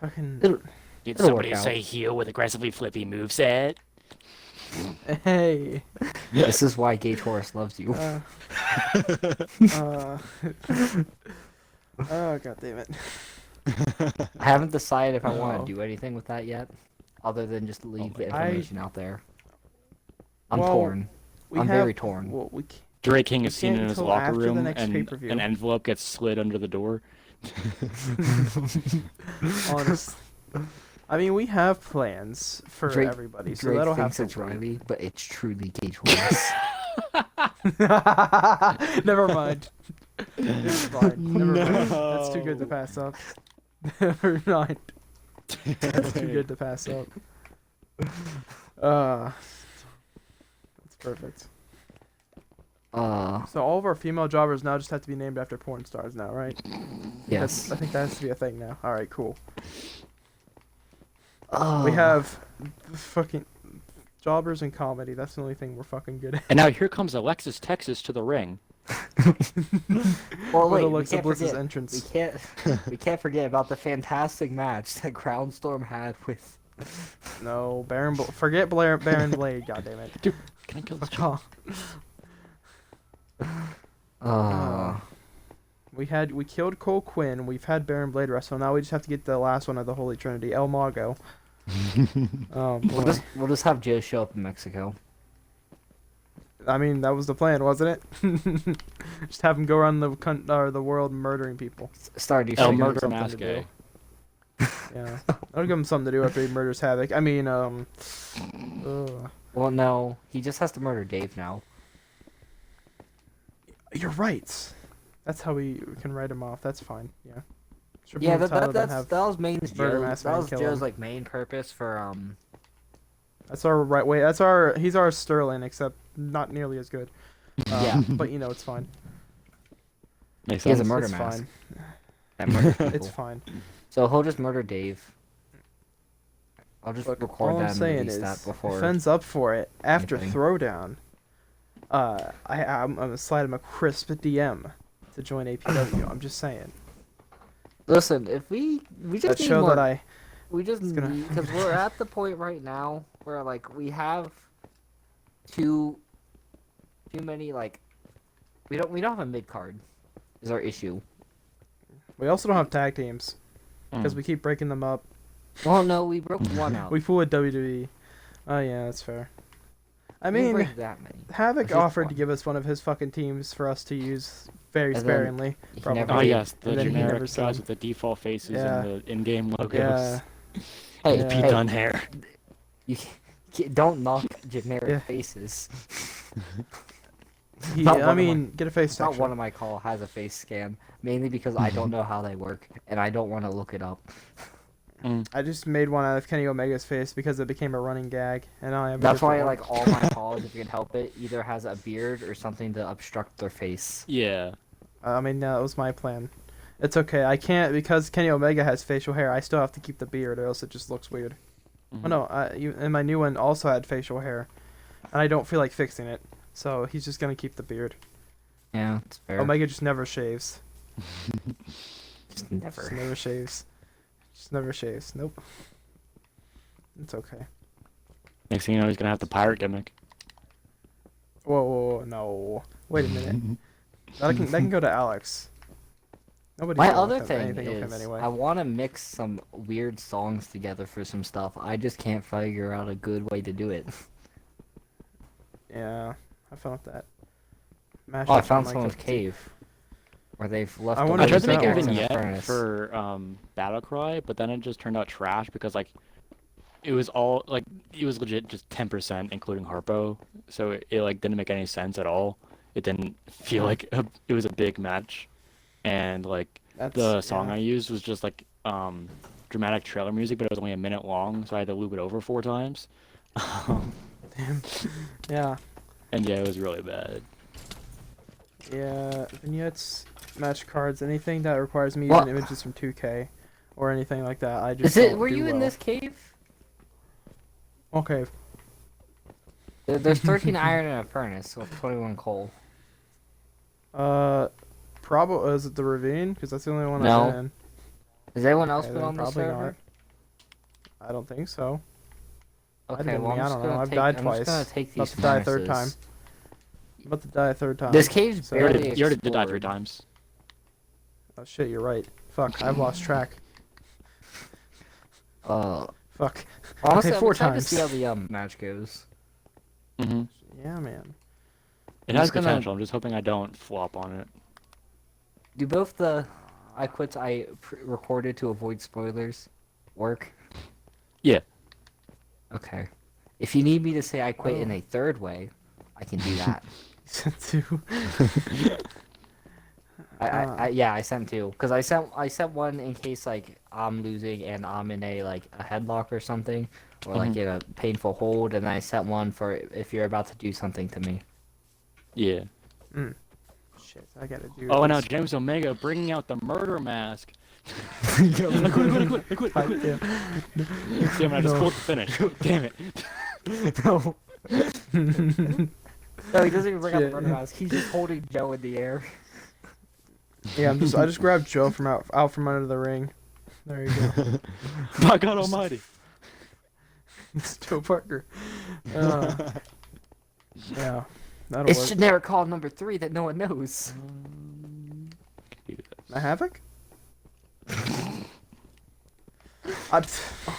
Fucking. It'll- Did It'll somebody work out. say heal with aggressively flippy moveset? Hey. This is why Gay Taurus loves you. Uh, oh god damn it. I haven't decided if I want No. to do anything with that yet, other than just leave the I- information out there. I'm Well, torn. We I'm have, very torn. Well, Drake King is We seen can't in his until locker after the room, next and pay-per-view. an envelope gets slid under the door. honest. I mean, we have plans for Drake- everybody, so Drake that'll thinks have it's to wait. Riley, but it's truly Gay Taurus. Never mind. It's fine. Never mind. That's too good to No. pass up. Never mind. That's too good to pass up. That's perfect. So all of our female jobbers now just have to be named after porn stars now, right? Yes. I think that has to be a thing now. All right, cool. Oh. We have fucking jobbers and comedy. That's the only thing we're fucking good at. And now here comes Alexis Texas to the ring. Well, With wait, we Alexa can't Bliss's forget. entrance. We can't forget about the fantastic match that Groundstorm had with. No, forget Baron Blade. God damn it. Dude, can I kill this Fuck Uh, off. We killed Cole Quinn. We've had Baron Blade wrestle. Now we just have to get the last one of the Holy Trinity, El Mago. Oh boy. we'll just have Joe show up in Mexico. I mean, that was the plan, wasn't it? Just have him go around the world murdering people. Start El give him Murder something Mask to Gay. Yeah, I'll give him something to do after he murders Havoc. I mean, ugh. Well, no, he just has to murder Dave now. You're right. That's how we can write him off. That's fine. Yeah. Strip Yeah, him of the title, then that have- was main Murder Joe. Mask That Man was kill Joe's him. like main purpose for That's our right way. He's our Sterling, except not nearly as good. Yeah. But you know, it's fine. Makes He has a sense. murder It's mask. fine. that murders people. It's fine. So he'll just murder Dave. I'll just Look, record all that I'm and saying release is, that before. if Fenn's up for it after anything. Throwdown, I'm gonna slide him a crisp DM to join APW. I'm just saying. Listen, if we just That need show more, that we just it's gonna- need because we're at the point right now where like we have too many like we don't have a mid card is our issue. we also don't have tag teams because we keep breaking them up. Well, no, we broke one out. We pull a WWE. Oh yeah, that's fair. I We didn't mean, break that many. Havoc Just offered to one. give us one of his fucking teams for us to use very And then sparingly. he Probably. never Oh did. yes, the And then he generic never guys said- with the default faces Yeah. and the in-game logos. Yeah. Hey, Yeah. Pete hey, Dunne hair. you don't knock generic Yeah. faces. He, Not one I of my- mean, get a face Not texture. one of my call has a face scan, mainly because I don't know how they work and I don't want to look it up. I just made one out of Kenny Omega's face because it became a running gag, and I have. a That's why different like all my calls, if you can help it, either has a beard or something to obstruct their face. Yeah. one. I mean, that was my plan. It's okay. I can't because Kenny Omega has facial hair. I still have to keep the beard, or else it just looks weird. Oh no, and my new one also had facial hair, and I don't feel like fixing it. So he's just gonna keep the beard. Yeah, it's fair. Omega just never shaves. Just never. Just never shaves. Just never shaves. Nope. It's okay. Next thing you know, he's gonna have the pirate gimmick. Whoa, no. Wait a minute. that can go to Alex. Nobody. My can other look at thing anything of him is, anyway. I want to mix some weird songs together for some stuff. I just can't figure out a good way to do it. Yeah, I found that. Mash Oh, I up found my someone's cup of tea. cave. Where they've left I the wonder I if tried it's to make a that one. in the vignette furnace. for Battle Cry, but then it just turned out trash because like it was all like it was legit just 10%, including Harpo. So it like didn't make any sense at all. It didn't feel like it was a big match, and like That's, the song yeah. I used was just like dramatic trailer music, but it was only a minute long, so I had to loop it over 4 times. Damn. Yeah. And yeah, it was really bad. Yeah. Vignettes, match cards, anything that requires me What? using images from 2K, or anything like that. I just. Is it? don't Were do you in well. this cave? Okay. There's 13 iron in a furnace with 21 coal. Probably is it the ravine? Because that's the only one No. I'm in. Has anyone else Okay, been then on the probably server? I don't think so. Might have Okay, been well me, I I'm just don't know. gonna I've take. died I'm just twice. gonna take About these to die a third furnaces. I'm about to die a third time. This cave's So- You already, barely you already did die 3 explored. times. Oh shit, you're right. Fuck, I've lost track. Fuck. Honestly, Okay, I'm 4 excited times. to see how the match goes. Mm-hmm. Yeah, man. It I'm has just gonna- potential. I'm just hoping I don't flop on it. Do both the I quits I recorded to avoid spoilers work? Yeah. Okay. If you need me to say I quit in Oh. a third way, I can do that. Two. I sent two because I sent one in case like I'm losing and I'm in a like a headlock or something, or like in a painful hold, and I sent one for if you're about to do something to me. Yeah. Shit, I gotta do Oh, and now this. James Omega bringing out the murder mask. Pipe, I quit. yeah. Damn it, I just No. pulled the finish. Damn it. No. No, he doesn't even bring out the Shit. murder mask. He's just holding Joe in the air. Yeah, I just grabbed Joe from out from under the ring. There you go. My God Almighty. It's Joe Parker. Yeah, that'll It's work. generic call number 3 that no one knows. A Havoc?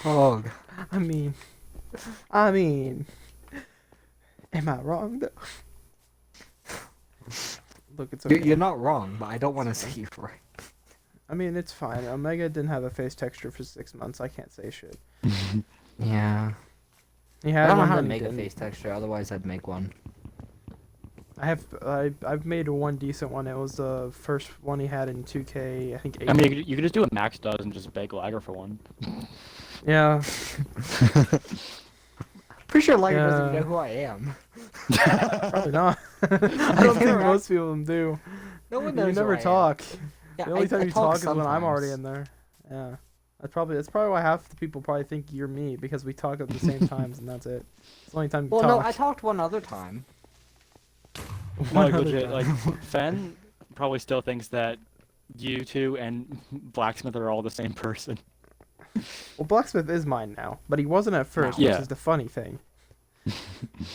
Oh. I mean, am I wrong though? Look, it's okay. You're not wrong, but I don't want to say you're right. I mean, it's fine. Omega didn't have a face texture for 6 months. I can't say shit. Yeah. He I had don't know one, how to then he make a didn't. face texture, otherwise I'd make one. I've made one decent one. It was the first one he had in 2K. I think 8. I mean, you could just do what Max does and just beg Liger for one. Yeah. Pretty sure Liger doesn't even Yeah. know who I am. Probably not. I don't think interact- most people do. No one You knows who never I am. talk. Yeah, The only time I you talk is when I'm sometimes. already in there. Yeah. That's probably why half the people probably think you're me because we talk at the same times and that's it. It's the only time you Well, talk. no, I talked one other time. Like Another legit, time. like Fen probably still thinks that you two and Blacksmith are all the same person. Well, Blacksmith is mine now, but he wasn't at first, Yeah. which is the funny thing.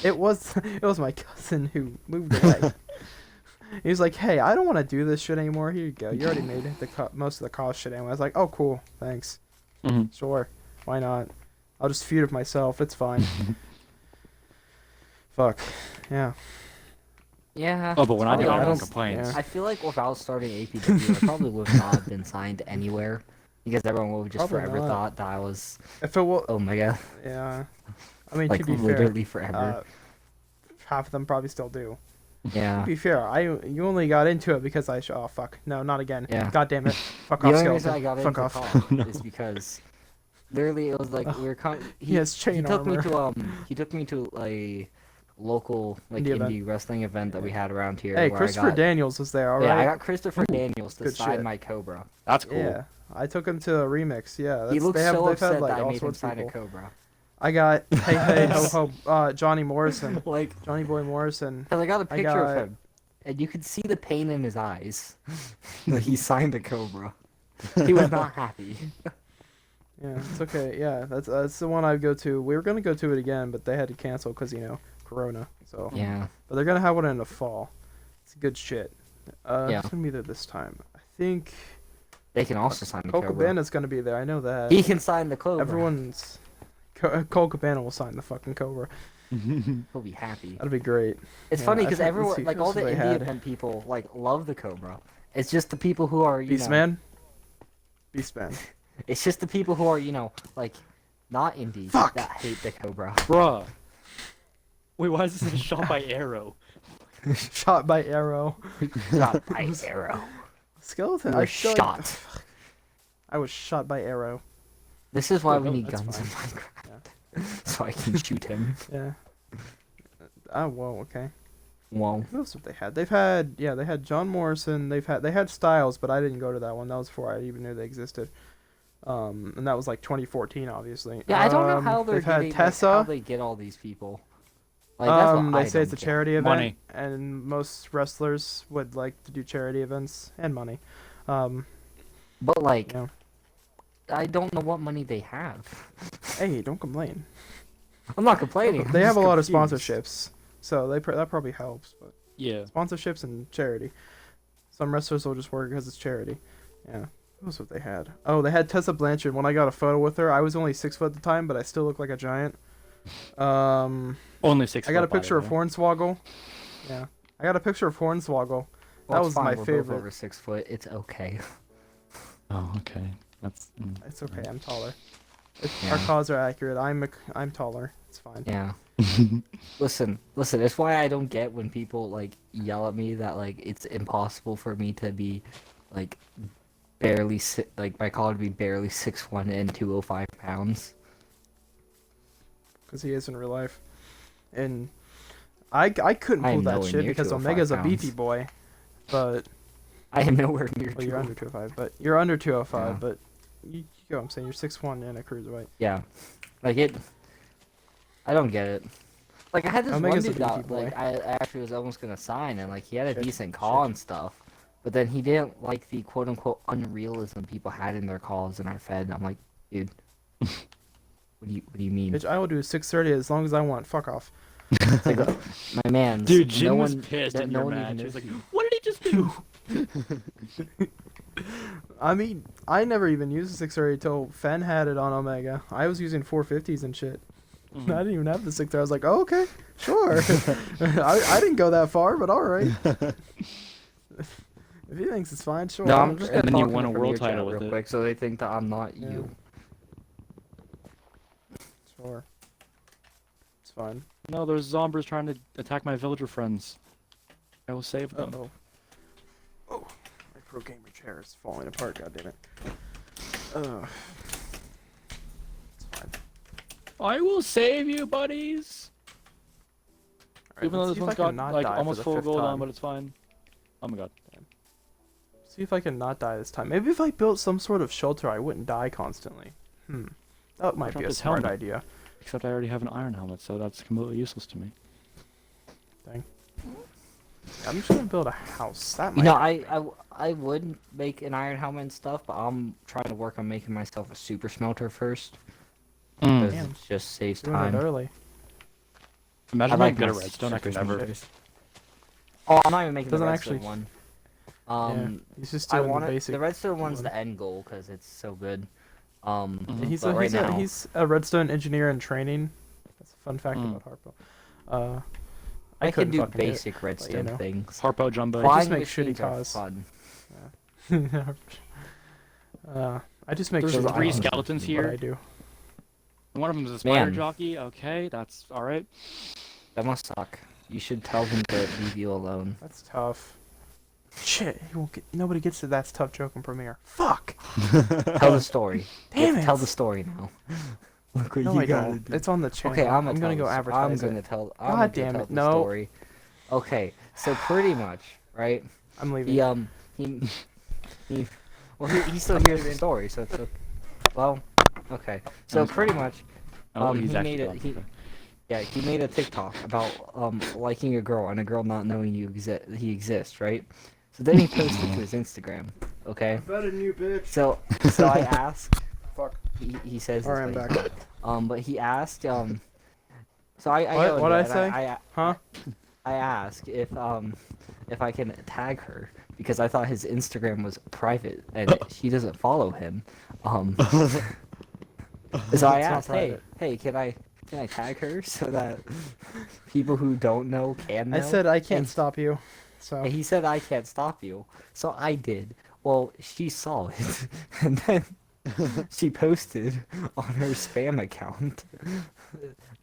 It was my cousin who moved away. He was like, "Hey, I don't want to do this shit anymore. Here you go. You already made most of the cost shit anyway." I was like, "Oh, cool. Thanks. Mhm. Sure. Why not? I'll just feud with myself. It's fine." Fuck. Yeah. Yeah. Oh, but when I I'll do, be I don't honest, complain. yeah. I feel like without starting APW, I probably would not have been signed anywhere because everyone would have just Probably forever not. thought that I was If it will, Omega, yeah. I mean, like to be fair, literally forever. half of them probably still do. Yeah. To be fair, you only got into it because oh fuck, no, not again. Yeah. God damn it. Fuck The off, only reason I skeleton. got Fuck into off. COD is because literally it was like we were He has chain took me armor. to he took me to a local like Indie indie event. wrestling event that we had around here. Hey, where Christopher I got, Daniels was there, alright? Yeah, I got Christopher Daniels to good sign shit. my Cobra. That's cool. Yeah, I took him to a remix. Yeah, He looks they've so had upset like that I all made him sorts of sign a people. Cobra. I got hey ho ho Johnny Morrison, Like, Johnny Boy Morrison. cause I got a I picture got- of him, and you could see the pain in his eyes that he signed a Cobra. He was not happy. Yeah, it's okay. Yeah, that's the one I go to. We were gonna go to it again, but they had to cancel because Corona. So, Yeah. but they're gonna have one in the fall. It's good shit. Yeah. It's gonna be there this time. I think They can also sign the Cole Cobra. Cabana's gonna be there. I know that. He can sign the Cobra. Everyone's Cole Cabana will sign the fucking Cobra. He'll be happy. That'd be great. It's Yeah, funny I because think- let's everyone, see, like who all else the have they indie had? event people, like love the Cobra. It's just the people who are, you know, Beastman. Beastman. it's just the people who are, like not indie Fuck! that hate the Cobra. Bruh. Wait, why is this a shot by arrow? Shot by arrow. Not by arrow. Skeleton. You were I feel like- shot. I was shot by arrow. This is why Oh, we no, need that's guns in fine. Minecraft, so I can shoot him. Yeah. Oh whoa. Okay. Whoa. Who else have they had? They had John Morrison. They had Styles, but I didn't go to that one. That was before I even knew they existed. And that was like 2014, obviously. Yeah, I don't know how they're they've had getting, Tessa. like, how they get all these people. Like, that's what They I say it's a don't get. charity event, Money. and most wrestlers would like to do charity events and money. But like, Yeah. I don't know what money they have. Hey, don't complain. I'm not complaining. I'm They have a just lot of confused. sponsorships, so that probably helps. But Yeah. sponsorships and charity. Some wrestlers will just work because it's charity. Yeah. What else have they had? Oh, they had Tessa Blanchard. When I got a photo with her, I was only 6 foot at the time, but I still look like a giant. Only 6 I got a foot, by picture the of way. Hornswoggle. Yeah. I got a picture of Hornswoggle. Well, it's was fine, my we're both favorite. over 6 foot. It's okay. Oh, okay. That's. It's okay. I'm taller. Our Yeah. cause are accurate. I'm taller. It's fine. Yeah. Listen. It's why I don't get when people like yell at me that like it's impossible for me to be like barely like my collar to be barely 6'1" and 205 pounds. Because he is in real life. And I couldn't I pull am that nowhere shit near because 205 Omega's a pounds. beefy boy. But I am nowhere near. well, you're under 205. But you're under 205. Yeah. But you go. I'm saying you're 6'1" and a cruiserweight. Yeah, like it. I don't get it. Like I had this Omega's a one dude beefy that boy. like I actually was almost gonna sign, and like he had a Shit, decent call shit. and stuff, but then he didn't like the quote unquote unrealism people had in their calls in our Fed. And I'm like, dude, what do you mean? Bitch, I will do 6:30 as long as I want. Fuck off. It's like, my man, Dude, Jim no was one, pissed that in no your one match. even He was knows like, you. "What did he just do?" I mean, I never even used the 6:30 till Fen had it on Omega. I was using 450s and shit. Mm-hmm. I didn't even have the 6:30. I was like, oh, okay, sure. I didn't go that far, but all right. If he thinks it's fine, sure. No, I'm just And gonna then you talk in won the a world Premier title chat with real it. quick, so they think that I'm not Yeah. you. Sure. It's fine. No, there's zombies trying to attack my villager friends. I will save them. Uh-oh. Oh, my pro gamer chair is falling apart, goddammit. Ugh. It's fine. I will save you, buddies. Alright, Even though let's this see if one's I can got not like die for almost the full fifth gold time. on, but it's fine. Oh my god. See if I can not die this time. Maybe if I built some sort of shelter, I wouldn't die constantly. That might Drop be a this smart helmet. idea. Except I already have an iron helmet, so that's completely useless to me. I'm just gonna build a house. That might. You know, help me. I would make an iron helmet and stuff, but I'm trying to work on making myself a super smelter first. Because Damn. it just saves Doing it time. early. Imagine I like making my good at redstone. I could super never. smelters. Oh, I'm not even making Doesn't the redstone actually- one. Yeah. He's just I doing want the it. basic. The redstone one's one. the end goal because it's so good. Mhm. He's but right now, he's a redstone engineer in training. That's a fun fact Mm. about Harpo. I can couldn't do fucking hit it, basic but, redstone know. things. Harpo Jumbo. Why- Flying make shitty machines are cause. fun. I just make There's sure Those that three I know skeletons what here. I do. One of them's a spider Man. jockey. Okay, that's all right. That must suck. You should tell them to leave you alone. That's tough. Shit, he won't get. Nobody gets to that's tough joke in Premiere. Fuck. Tell the story. You Damn have to it. Tell the story now. Look what No, you I gotta don't. do. It's on the channel. Okay, I'm gonna tell go this- advertise I'm it. gonna tell. God I'm gonna damn tell it, the no. story. Okay, so pretty much, right? I'm leaving. He well, he still hears the story, so it's okay. Well, okay. So That's pretty fine. much, Oh, he's he actually made it. gone. He, Okay. yeah, he made a TikTok about liking a girl and a girl not knowing he exists, right? So then he posted to his Instagram. Okay. bet a new bitch. So I asked. Fuck. He says. Alright, I'm this back. way. But he asked. So I What- go what'd into I it, and say? Huh? I ask if I can tag her because I thought his Instagram was private and she doesn't follow him. So I It's not asked, hey, private. can I tag her so that people who don't know can know? I said I can't And- stop you. So And he said I can't stop you. So I did. Well, she saw it, and then she posted on her spam account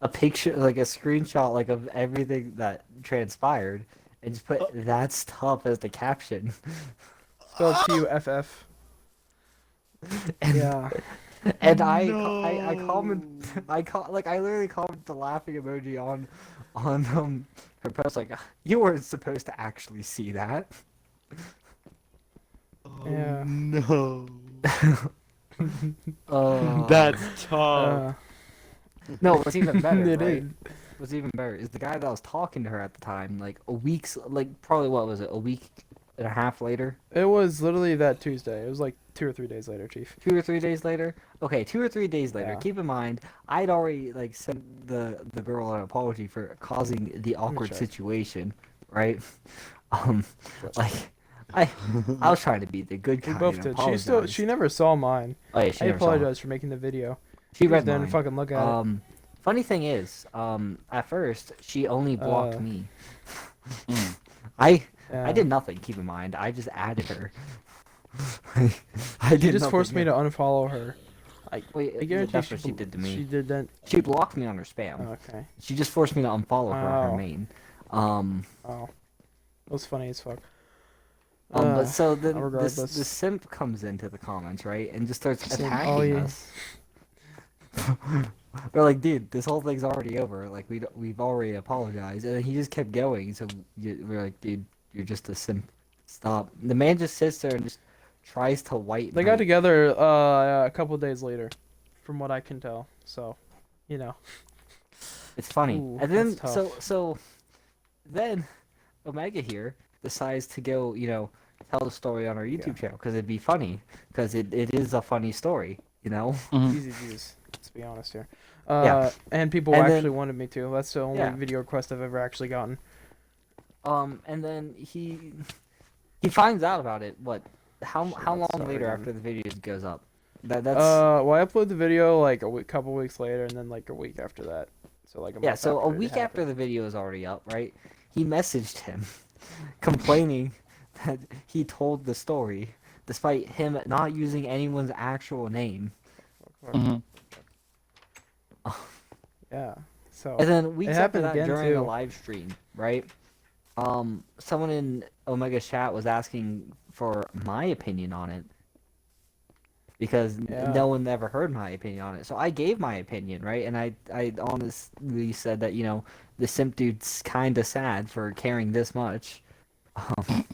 a picture, like a screenshot, like of everything that transpired, and just put "That's tough" as the caption. spelled TUFF. And, Yeah. and I literally commented the laughing emoji on her post, like, you weren't supposed to actually see that. Yeah. No. Uh, That's tough. Uh, no, what's even better, It right? is. What's even better is the guy that was talking to her at the time, like probably what was it, a week and a half later? It was literally that Tuesday. It was like 2 or 3 days later, Chief. 2 or 3 days later? Okay, 2 or 3 days later. Yeah. Keep in mind, I'd already like sent the girl an apology for causing the awkward check. situation, right? Like I was trying to be the good We guy. both and did. apologize. She never saw mine. Oh yeah, she I never saw it. apologize for making the video. She read Then mine. fucking look at it. Funny thing is, at first she only blocked me. Mm. I Yeah. did nothing. Keep in mind, I just added her. I She did just forced me nothing. to unfollow her. Wait, I guarantee that's what she bl- did to me. She did that. She blocked me on her spam. Okay. She just forced me to unfollow her on her Oh. main. Oh. It was funny as fuck. But so then regardless. the simp comes into the comments, right, and just starts Simp, attacking oh, yeah. us. We're like, dude, this whole thing's already over. Like, we've already apologized, and then he just kept going. So we're like, dude, you're just a simp. Stop. The man just sits there and just tries to white. They got together a couple days later, from what I can tell. So, you know. It's funny. Ooh, And then that's so then Omega here decides to go, tell the story on our YouTube channel because it'd be funny because it is a funny story, Mhm. Easy G's. Let's be honest here. Yeah. And people And actually then- wanted me to. That's the only Yeah. video request I've ever actually gotten. And then he finds out about it. What? How Shit, long sorry, later man. after the video goes up? That's Well, I uploaded the video like couple weeks later, and then like a week after that. So like a yeah. month So a after it week after happened. the video is already up, right? He messaged him, complaining that he told the story despite him not using anyone's actual name. Mhm. Yeah. So And then weeks after happened that, again, during a too. live stream, right? Someone in Omega's chat was asking for my opinion on it because Yeah. no one ever heard my opinion on it. So I gave my opinion, right? And I honestly said that the simp dude's kind of sad for caring this much. Um,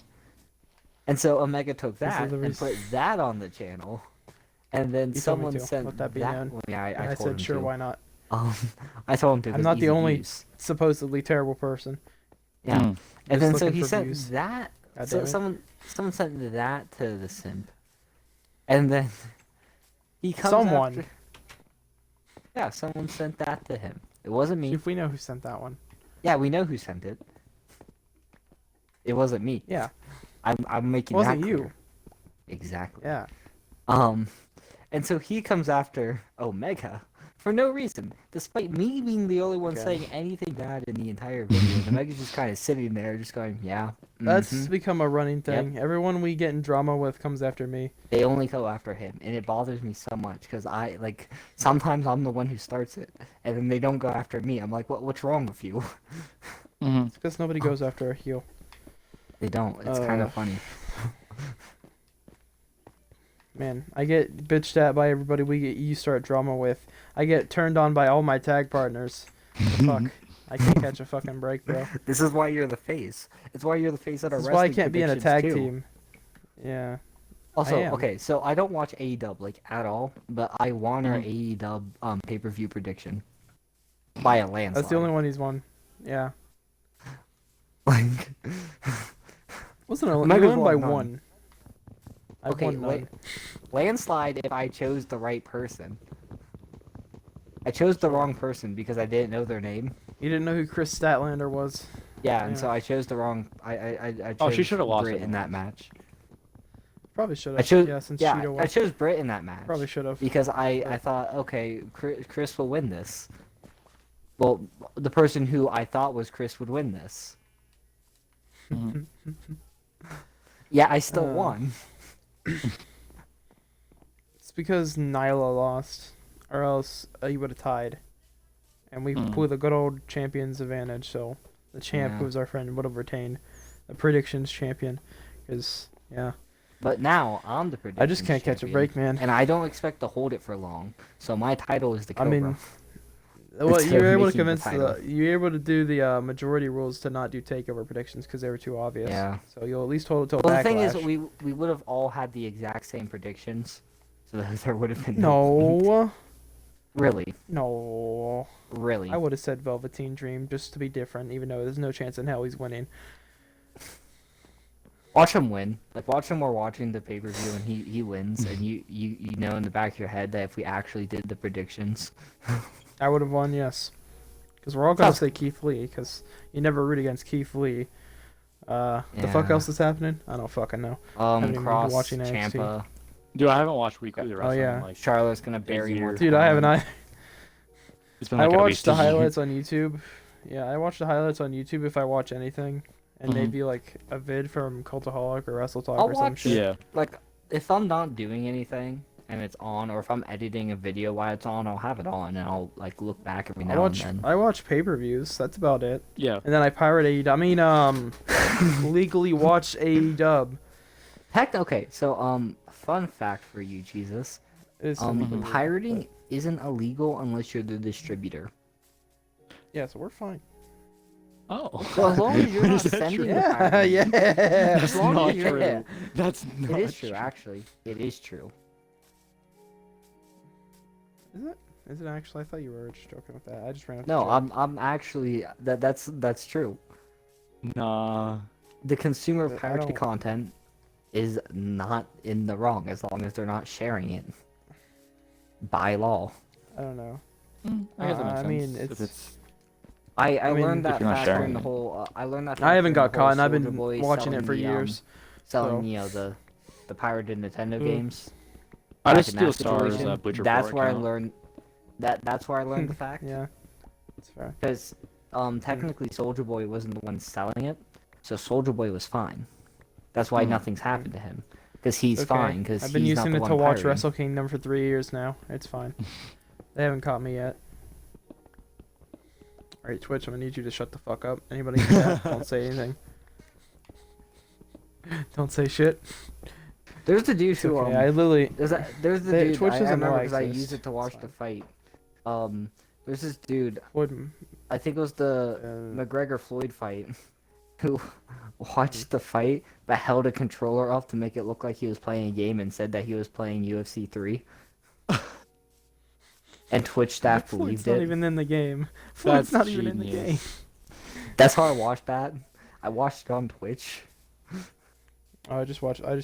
And so Omega took This is that the and reason- put that on the channel, and then You told me someone to. sent Let that be known. Well, yeah, And I I told said, him sure, to. why not? Um, I told him to. I'm 'cause not the easy only views. supposedly terrible person. Yeah. Mm. And Just then so looking he for sent views. that. God So damn it. someone sent that to the simp, and then he comes Someone. after. Yeah, someone sent that to him. It wasn't See me. if we know who sent that one. Yeah, we know who sent it. It wasn't me. Yeah. I'm making It wasn't that you. clear. Exactly. Yeah. And so he comes after Omega for no reason, despite me being the only one Okay. saying anything bad in the entire video. And Omega's just kind of sitting there, just going, "Yeah." That's mhm." become a running thing. Everyone we get in drama with comes after me. They only go after him, and it bothers me so much because sometimes I'm the one who starts it, and then they don't go after me. I'm like, what's wrong with you? Mhm. It's because nobody goes after a heel. They don't. It's kind Uh, of funny. Man, I get bitched at by everybody you start drama with. I get turned on by all my tag partners. The fuck. I can't catch a fucking break, bro. This is why you're the face. It's why you're the face at our That's why I wrestling can't be in a predictions, tag too. team. Yeah. Also, am. okay, so I don't watch AEW like at all, but I won our Mhm. AEW pay-per-view prediction by a landslide. That's the only one he's won. Yeah. Like, Wasn't a Omega's won by won none. one. I okay, won none. landslide if I chose the right person. I chose the wrong person because I didn't know their name. You didn't know who Chris Statlander was. Yeah, and Yeah. so I chose the wrong. I chose Oh, she should've lost Britt it in then. that match. Probably should I have. chose. Yeah, since Yeah, Cheetah I won. chose Britt in that match. Probably should have. Because I thought, okay, Chris will win this. Well, the person who I thought was Chris would win this. Mhm. Yeah, I still Uh, won. It's because Nyla lost, or else you would have tied. And we Mm. pulled the good old champion's advantage, so the champ, Yeah. who was our friend, would have retained the predictions champion. Because, yeah. But now I'm the prediction. I just can't catch a break, man. And I don't expect to hold it for long. So my title is the I Cobra. mean, Well, Instead you were of able to making the convince title. you were able to do the majority rules to not do takeover predictions because they were too obvious. Yeah. So you'll at least hold it till Well, backlash. the thing is, we would have all had the exact same predictions, so that there would have been point. No, Really, no. really. I would have said Velveteen Dream just to be different, even though there's no chance in hell he's winning. Watch him win. Like, watch him while watching the pay-per-view, and he wins, and you know in the back of your head that if we actually did the predictions, I would have won, yes. Because we're all gonna Sounds- say Keith Lee, because you never root against Keith Lee. The fuck Yeah. else is happening? I don't fucking know. haven't even been Cross, watching NXT. Ciampa, Dude, I haven't watched weekly wrestling yeah. in like Charlotte's gonna bury more. years. Dude, I haven't. it's been I like at watched least the a year. highlights on YouTube. Yeah, I watch the highlights on YouTube if I watch anything, and Mhm. maybe like a vid from Cultaholic or Wrestle Talk I'll or some watch- shit. Yeah. Like, if I'm not doing anything and it's on, or if I'm editing a video while it's on, I'll have it on and I'll like look back every now and then. I watch pay-per-views. That's about it. Yeah. And then I pirate AEW. I mean, legally watch AEW. Okay, so fun fact for you, Jesus. It's illegal, Pirating isn't illegal unless you're the distributor. but- Yeah, so we're fine. Oh. So as long as you're not Is that sending true? the Yeah, pirate- yeah. That's As long not as you're- true. yeah. That's not It is true, actually. It is true. Is it actually? I thought you were just joking with that. I just ran up. No, the joke. I'm actually that's true. Nah. The consumer But I piracy don't- content is not in the wrong as long as they're not sharing it by law. I don't know. I guess that makes I sense. mean, If it's- I mean, learned if that you're not fact sharing during the it. whole. I learned that. I haven't fact got during caught, and the I've whole been Soulja Boy watching it selling for the, years. selling so- the pirated Nintendo Mm. games. I Back just in that steal Stars situation, Bleacher That's Report where I account. learned. That's where I learned the fact. Yeah, that's fair. Because technically Soldier Boy wasn't the one selling it, so Soldier Boy was fine. That's why Hmm. nothing's happened to him, because he's Okay. fine. Because I've been he's not using the it one to watch pirating. Wrestle Kingdom for 3 years now. It's fine. They haven't caught me yet. Alright, Twitch, I'm gonna need you to shut the fuck up. Anybody in chat, don't say anything. Don't say shit. There's the dude It's who okay. I literally. there's the They- dude. Twitch I doesn't know remember I because I exist. used it to watch It's the fight. There's this dude. Would I think it was the uh, McGregor Floyd fight, who watched the fight but held a controller up to make it look like he was playing a game and said that he was playing UFC 3. And Twitch staff Floyd's believed not it. even in the game. Floyd's That's not even in the game. genius. That's how I watched that. I watched it on Twitch. Oh, I just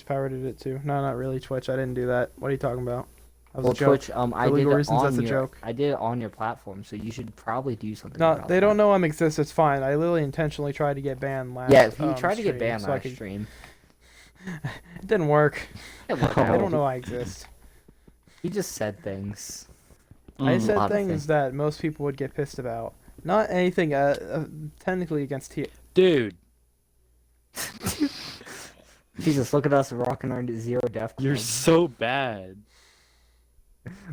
pirated it too. No, not really Twitch. I didn't do that. What are you talking about? That was Well, a joke. Twitch, I did legal it reasons, on that's a your, joke. I did it on your platform, so you should probably do something No, about they that. don't know I'm exist. It's fine. I literally intentionally tried to get banned last. Yeah, he tried to get stream, banned so I last could- stream. It didn't work. It worked They out. don't know I exist. He just said things. I a said lot of things things. that most people would get pissed about. Not anything technically against T. Dude, Jesus, look at us rocking our zero death. you're club. so bad.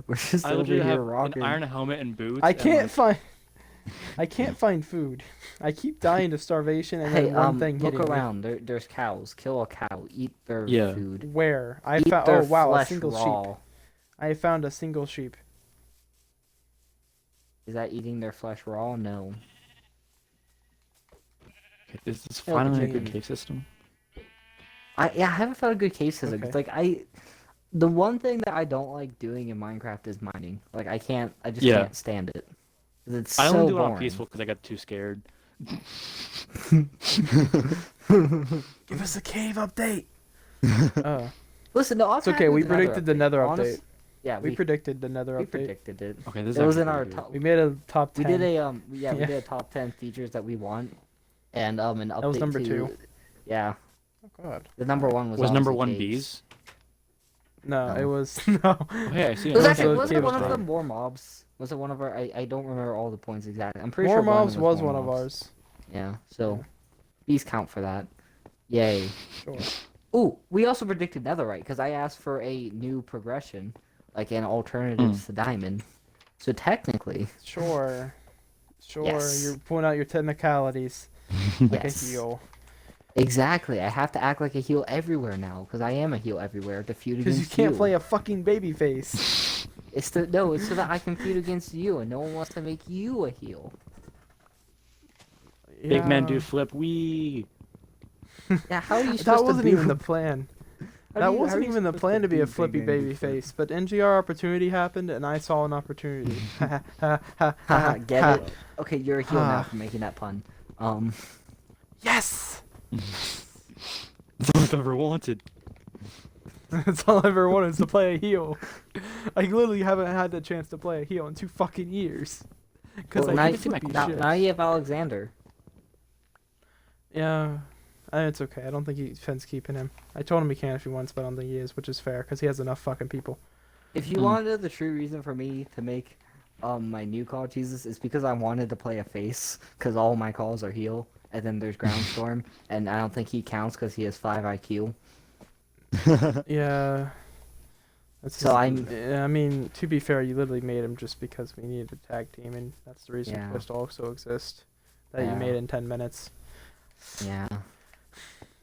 We're just I over literally here have rocking. an iron helmet and boots. I and, can't like, find. I can't find food. I keep dying to starvation and Hey, then one thing look hitting me. around. There's cows. Kill a cow. Eat their Yeah. food. Where? I Eat found. their Oh wow, a flesh single raw. sheep. I found a single sheep. Is that eating their flesh raw? No. Okay, this is Yeah, finally a but good you- cave system. I haven't found a good cave system. Okay. It's like the one thing that I don't like doing in Minecraft is mining. Like I just Yeah. can't stand it. 'Cause it's I so only do it boring. on peaceful because I got too scared. Give us a cave update. Listen, no, It's okay. We predicted the Nether update. Honest- Yeah, We predicted the Nether we update. predicted it. Okay, this is It was actually in our pretty good. top. We made a top We 10. did a we Yeah. did a top 10 features that we want, and an update was number to, 2. Yeah, Oh god. the number one was Was number obviously one caves. bees? No, No. it was no. Oh, hey, I see. It was Those actually are wasn't cave one of update. them more mobs? Was it one of our? I don't remember all the points exactly. I'm pretty More sure one mobs of them was more one of mobs. ours. Yeah, so these count for that. Yay. Sure. Ooh, we also predicted Netherite because I asked for a new progression, like an alternative to Diamond. So technically, Sure. Sure. Yes. You're pulling out your technicalities like yes, a heel. exactly. I have to act like a heel everywhere now because I am a heel everywhere to feud Because against you can't play a fucking baby face. It's so that I can feud against you, and no one wants to make you a heel. Big man Yeah. do flip. Wee. Yeah, how are you supposed That to wasn't be? even the plan. How That do you- how wasn't are you even the supposed plan to be a Big flippy Man Do baby Flip? face, but NGR opportunity happened and I saw an opportunity. Haha, get it? Okay, you're a heel now Ha. for making that pun. Yes! That's all I've ever wanted. That's all I ever wanted is to play a heel. I literally haven't had the chance to play a heel in 2 fucking years. Because Well, I now, hate flippy shit. now you have Alexander. Yeah, it's okay. I don't think Finn's keeping him. I told him he can if he wants, but I don't think he is, which is fair because he has enough fucking people. If you want to know the true reason for me to make my new call Jesus, it's because I wanted to play a face because all my calls are heel, and then there's Groundstorm, and I don't think he counts because he has 5 IQ. Yeah. That's So I'm- I mean, to be fair, you literally made him just because we needed a tag team, and that's the reason Yeah. Twist also exists. That you Yeah. made in 10 minutes. Yeah.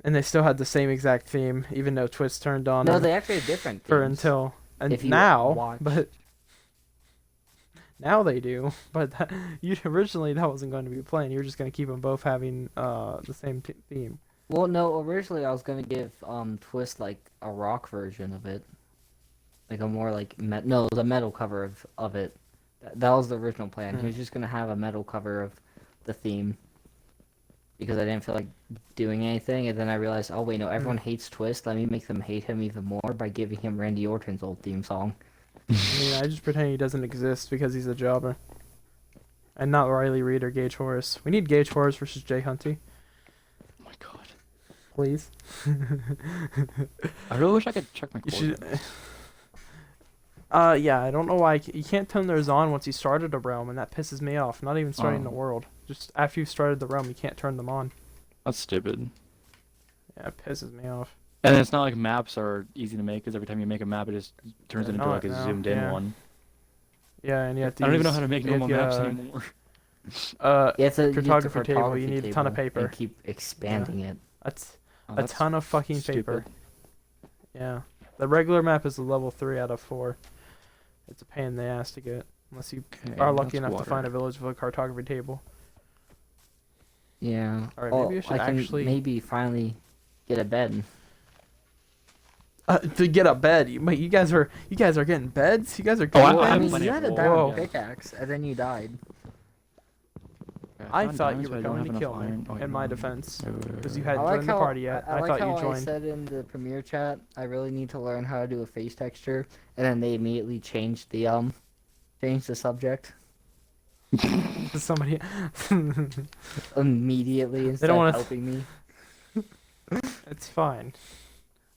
And they still had the same exact theme, even though Twist turned on No, him they actually have different for themes. until and If you now, watch- but now they do. But originally that wasn't going to be the plan. You were just going to keep them both having the same theme. Well, no, originally I was gonna give Twist like a rock version of it, like a more like the metal cover of it. That was the original plan. He was just gonna have a metal cover of the theme because I didn't feel like doing anything, and then I realized, oh wait, no, everyone hates Twist. Let me make them hate him even more by giving him Randy Orton's old theme song. I mean, I just pretend he doesn't exist because he's a jobber. And not Riley Reid or Gage Horace. We need Gage Horace versus Jay Hunty, Oh my god. please. I really wish I could check my You cord. should. Yeah, I don't know why you can't turn those on once you started a realm, and that pisses me off. Not even starting the Oh. world, just after you've started the realm, you can't turn them on. That's stupid. Yeah, it pisses me off. And it's not like maps are easy to make because every time you make a map, it just turns They're it into like not a now, zoomed in yeah. one. Yeah, and you have to. I don't even know use- how to make you have normal maps to, anymore. Yeah, it's a Cartography table, you need a ton of table paper. and keep expanding it. That's Oh, a that's ton of fucking stupid. paper. Yeah, the regular map is a level 3 out of 4. It's a pain in the ass to get unless you Okay, are lucky that's enough water. to find a village with a cartography table. Yeah. Alright, Oh, maybe I should can actually- maybe finally get a bed. To get a bed. You guys are getting beds. You guys are Oh, getting I I have mean, beds? plenty you of had a wool. diamond Whoa. pickaxe, and then you died. I found thought diamonds, you were but I don't going have to enough kill me. iron. Oh, In my no. defense, Wait, wait, because wait, you wait. hadn't I like joined the how party yet. I I like thought how you I joined. said in the premiere chat, I really need to learn how to do a face texture, and then they immediately changed the subject Somebody. immediately instead don't of wanna- helping me. It's fine.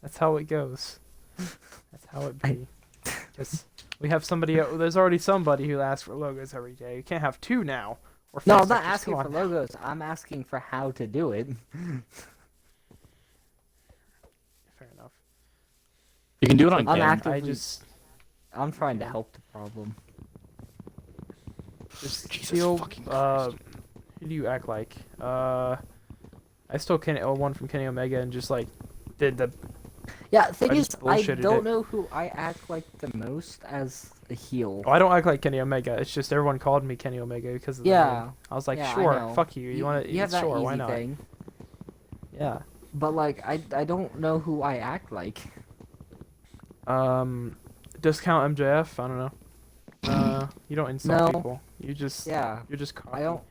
That's how it goes. That's how it be. Because we have somebody. There's already somebody who asks for logos every day. You can't have two now. Or No, face I'm not textures, asking come for on. logos. I'm asking for how to do it. Fair enough. You can do it on I'm game. actively- I just I'm trying to help the problem. Jesus feel. fucking Who Christ. do you act like? I stole Kenny one from Kenny Omega and just like did the. Yeah, the thing I is, just I bullshitted don't it. know who I act like the most as a heel. Oh, I don't act like Kenny Omega. It's just everyone called me Kenny Omega because of the Yeah. name. I was like, Yeah, I sure, know. fuck you. You want to? You have that Sure, easy why not? thing. Yeah. But like, I don't know who I act like. Discount MJF. I don't know. You don't insult No. people. You just. Yeah, You're just. Cocky. I don't.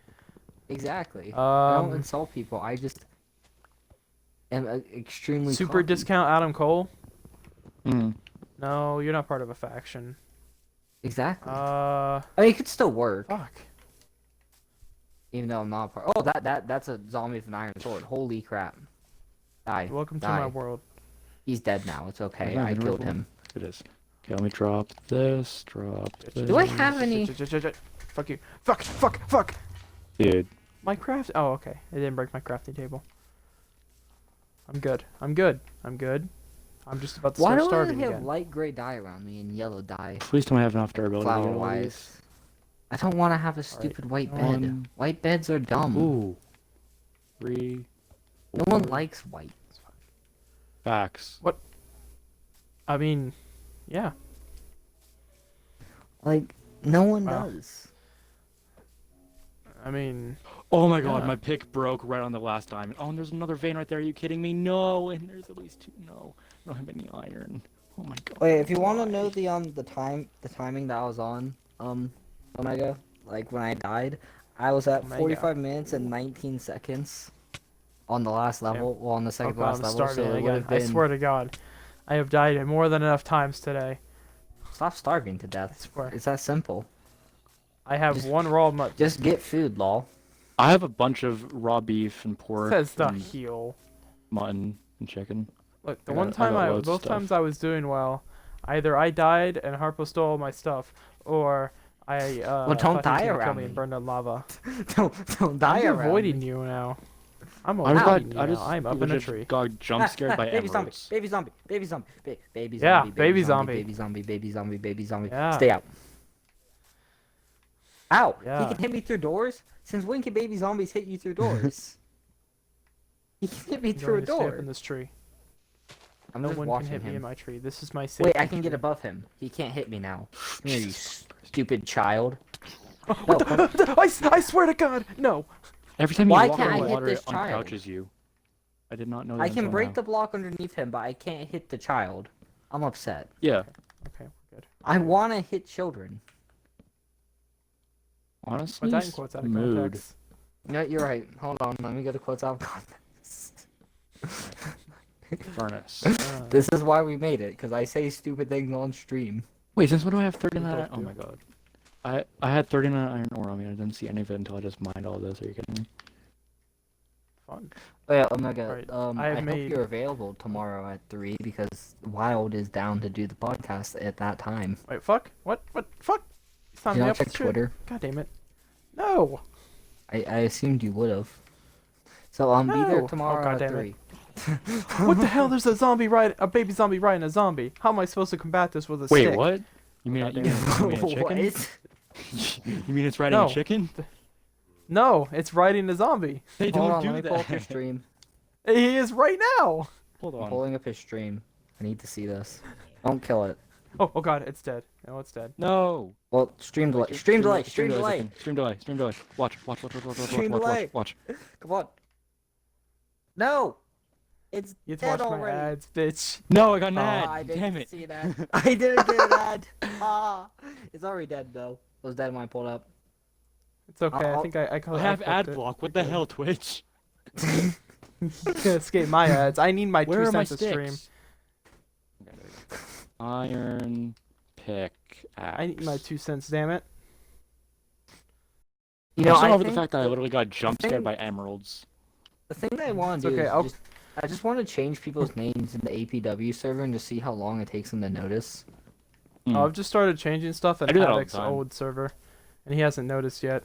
Exactly. I don't Um. insult people. I just am extremely Super cocky. discount Adam Cole. Mm. No, you're not part of a faction. Exactly. Uh. I mean, it could still work, Fuck. even though I'm not part. Oh, that's a zombie with an iron sword. Holy crap! Die. Welcome to Die. my world. He's dead now. It's okay. Yeah, I no killed problem. him. It is. Okay, let me drop this. Drop this. Do I have any? Fuck you. Fuck. Dude, My craft. Oh, okay. It didn't break my crafting table. I'm good. I'm just about to Why start do I starving have again. light gray dye around me and yellow dye? please don't have enough durability. to Flower get all wise. these. I don't want to have a stupid white bed. One. White beds are dumb. Ooh. 3. No one 4. likes white. Facts. I mean, yeah. Like, no one Wow. does. I mean, Oh my god, Yeah. my pick broke right on the last diamond. Oh, and there's another vein right there. Are you kidding me? No, and there's at least 2. No, I don't have any iron. Oh my god. Wait, if you want to why? know the timing that I was on, Omega, like when I died, I was at Omega. 45 minutes and 19 seconds on the last level, well, on the oh second to god, last I'm level, starving so it would again. have I been... swear to God, I have died more than enough times today. Stop starving to I death. swear. It's that simple. I have Just- one raw mut. Just get food, lol. I have a bunch of raw beef and pork Says the and heel. mutton and chicken. Look, the I one got- I time got loads of both stuff. times I was doing well, either I died and Harpo stole all my stuff, or I Well, don't thought he was die gonna kill around me and me. burned in lava. don't die I'm around avoiding me. you now. I'm I just avoiding got, you I now. just I'm up in a legit tree. got jump scared by baby zombie, emeralds. baby zombie, baby zombie, baby Yeah, zombie, baby baby zombie. baby zombie, baby zombie, baby zombie. Yeah. Stay out. Ow! Yeah. He can hit me through doors. Since when can baby zombies hit you through doors? He can hit me I'm through a going to stay up door. in this tree. I'm No just one can watching hit me in him. my tree. This is my safe. Wait, I can get above him. He can't hit me now. Come here, you Jesus. stupid child. What the? I swear to God, no. Every time you Why walk can't on I hit water, this it child? uncrouches you. I did not know that I can until break now. the block underneath him, but I can't hit the child. I'm upset. Yeah, Okay, we're good. I want to hit children. honestly, Put that in quotes out of mood. context. No, you're right. Hold on, let me get the quotes out of context. Furnace. This is why we made it, because I say stupid things on stream. Wait, since when do I have 39? both Oh do. my god. I had 39 iron ore on me. I didn't see any of it until I just mined all this. Are you kidding me? Fun. Oh yeah, Omega, Alright, I I hope made- you're available tomorrow at 3, because Wild is down to do the podcast at that time. Wait, fuck? What? Fuck? You signed Did you me not up for check shit? Twitter? God damn it. No. I assumed you would have. So, be there No. tomorrow Oh, God at damn it. 3. What the hell? There's a baby zombie riding a zombie. How am I supposed to combat this with a Wait, stick? what? You mean, God you damn mean, you mean a chicken? What? You mean it's riding No. a chicken? No, it's riding a zombie. They Hold don't on, do let me pull up your that. stream. He is right now. Hold I'm on. pulling up his stream. I need to see this. Don't kill it. Oh God, it's dead. No, it's dead. No. Well, stream delay. Stream delay. Stream delay. Stream delay. Stream delay. Watch. Stream delay. Come on. No. It's You have to dead watch my already. ads, bitch. No, I got an Oh, ad. I didn't Damn it. see that. I didn't get an ad. Ah, it's already dead though. It was dead when I pulled up. It's okay. I I'll- think I I have ad clipped it. block. What the hell, Twitch? You can't escape my ads. I need my Where 2 are my cents a stream. sticks? Iron pick. I need my 2 cents. Damn it. You know, I'm still I over the think fact that I literally got jump thing- scared by emeralds. the thing that I want to It's do okay, is I just want to change people's names in the APW server and just see how long it takes them to notice. Oh, I've just started changing stuff in I do that all the Havoc's time. old server, and he hasn't noticed yet.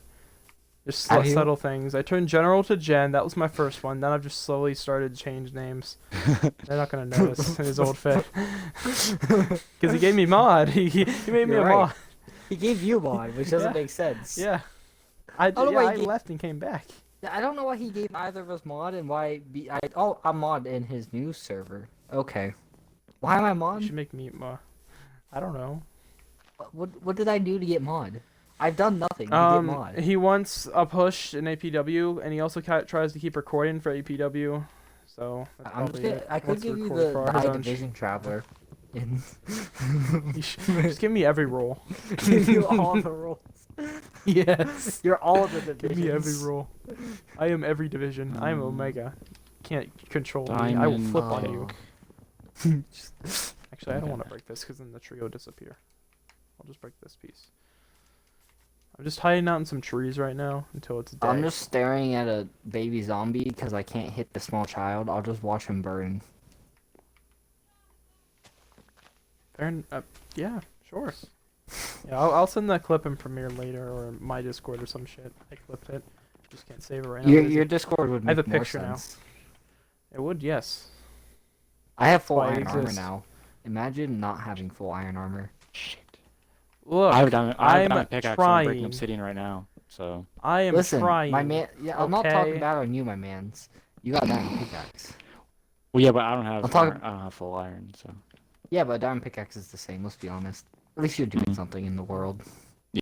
Just Have you? subtle things. I turned general to gen. That was my first one. Then I've just slowly started to change names. They're not gonna notice in his old fit, because he gave me mod. He made me You're a right. mod. He gave you mod, which doesn't Yeah. make sense. Yeah. I don't know yeah, why I he gave- left and came back. I don't know why he gave either of us mod and why I'm mod in his new server. Okay. Why am I You mod? should make me mod. I don't know. What did I do to get mod? I've done nothing to get mod. He wants a push in APW, and he also tries to keep recording for APW. So that's I'm just probably gonna, it. I He could wants to give you record the for his High own Division Traveler. Just give me every role. Give you all the roles. Yes. You're all the divisions. Give me every role. I am every division. I am Omega. Can't control me. I will Diamond flip on you. pick. Actually, I don't want to break this because then the trio disappear. I'll just break this piece. I'm just hiding out in some trees right now until it's day. I'm just staring at a baby zombie because I can't hit the small child. I'll just watch him burn. Yeah, sure. Yeah, I'll send that clip in Premiere later or my Discord or some shit. I clipped it. Just can't save it right now. Your Discord would I have make a more picture now. sense. It would, yes. I have full Why it iron armor exists. now. Imagine not having full iron armor. Shit. Look, I have a diamond I'm pickaxe. I'm breaking trying. obsidian right now. So. I am Listen, trying. my man. Yeah, I'm not talking okay? bad on you, my mans. You got diamond pickaxe. Well, yeah, but I don't have. I'm talking- I don't have full iron, so. Yeah, but diamond pickaxe is the same. Let's be honest. At least you're doing Mhm. something in the world.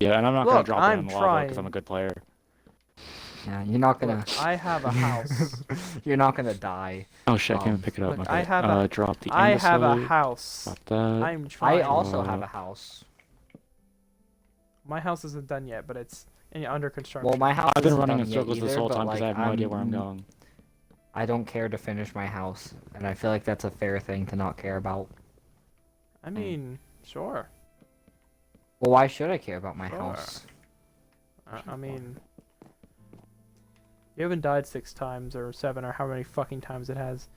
Yeah, and I'm not gonna Look, drop it I'm in the lava because I'm a trying. good player. Yeah, you're not gonna. Look, I have a house. You're not gonna die. Oh shit! I can't even pick it up. look, my I bad. have a- drop the. I have a andesite, house. Drop that. I'm trying. I also have a house. My house isn't done yet, but it's under construction. Well, my house. I've been isn't running done in yet circles this either, whole but, time because I like, have no idea where I'm I'm- going. I don't care to finish my house, and I feel like that's a fair thing to not care about. I mean, sure. Well, why should I care about my Sure. house? I mean, you haven't died 6 times or 7 or how many fucking times it has.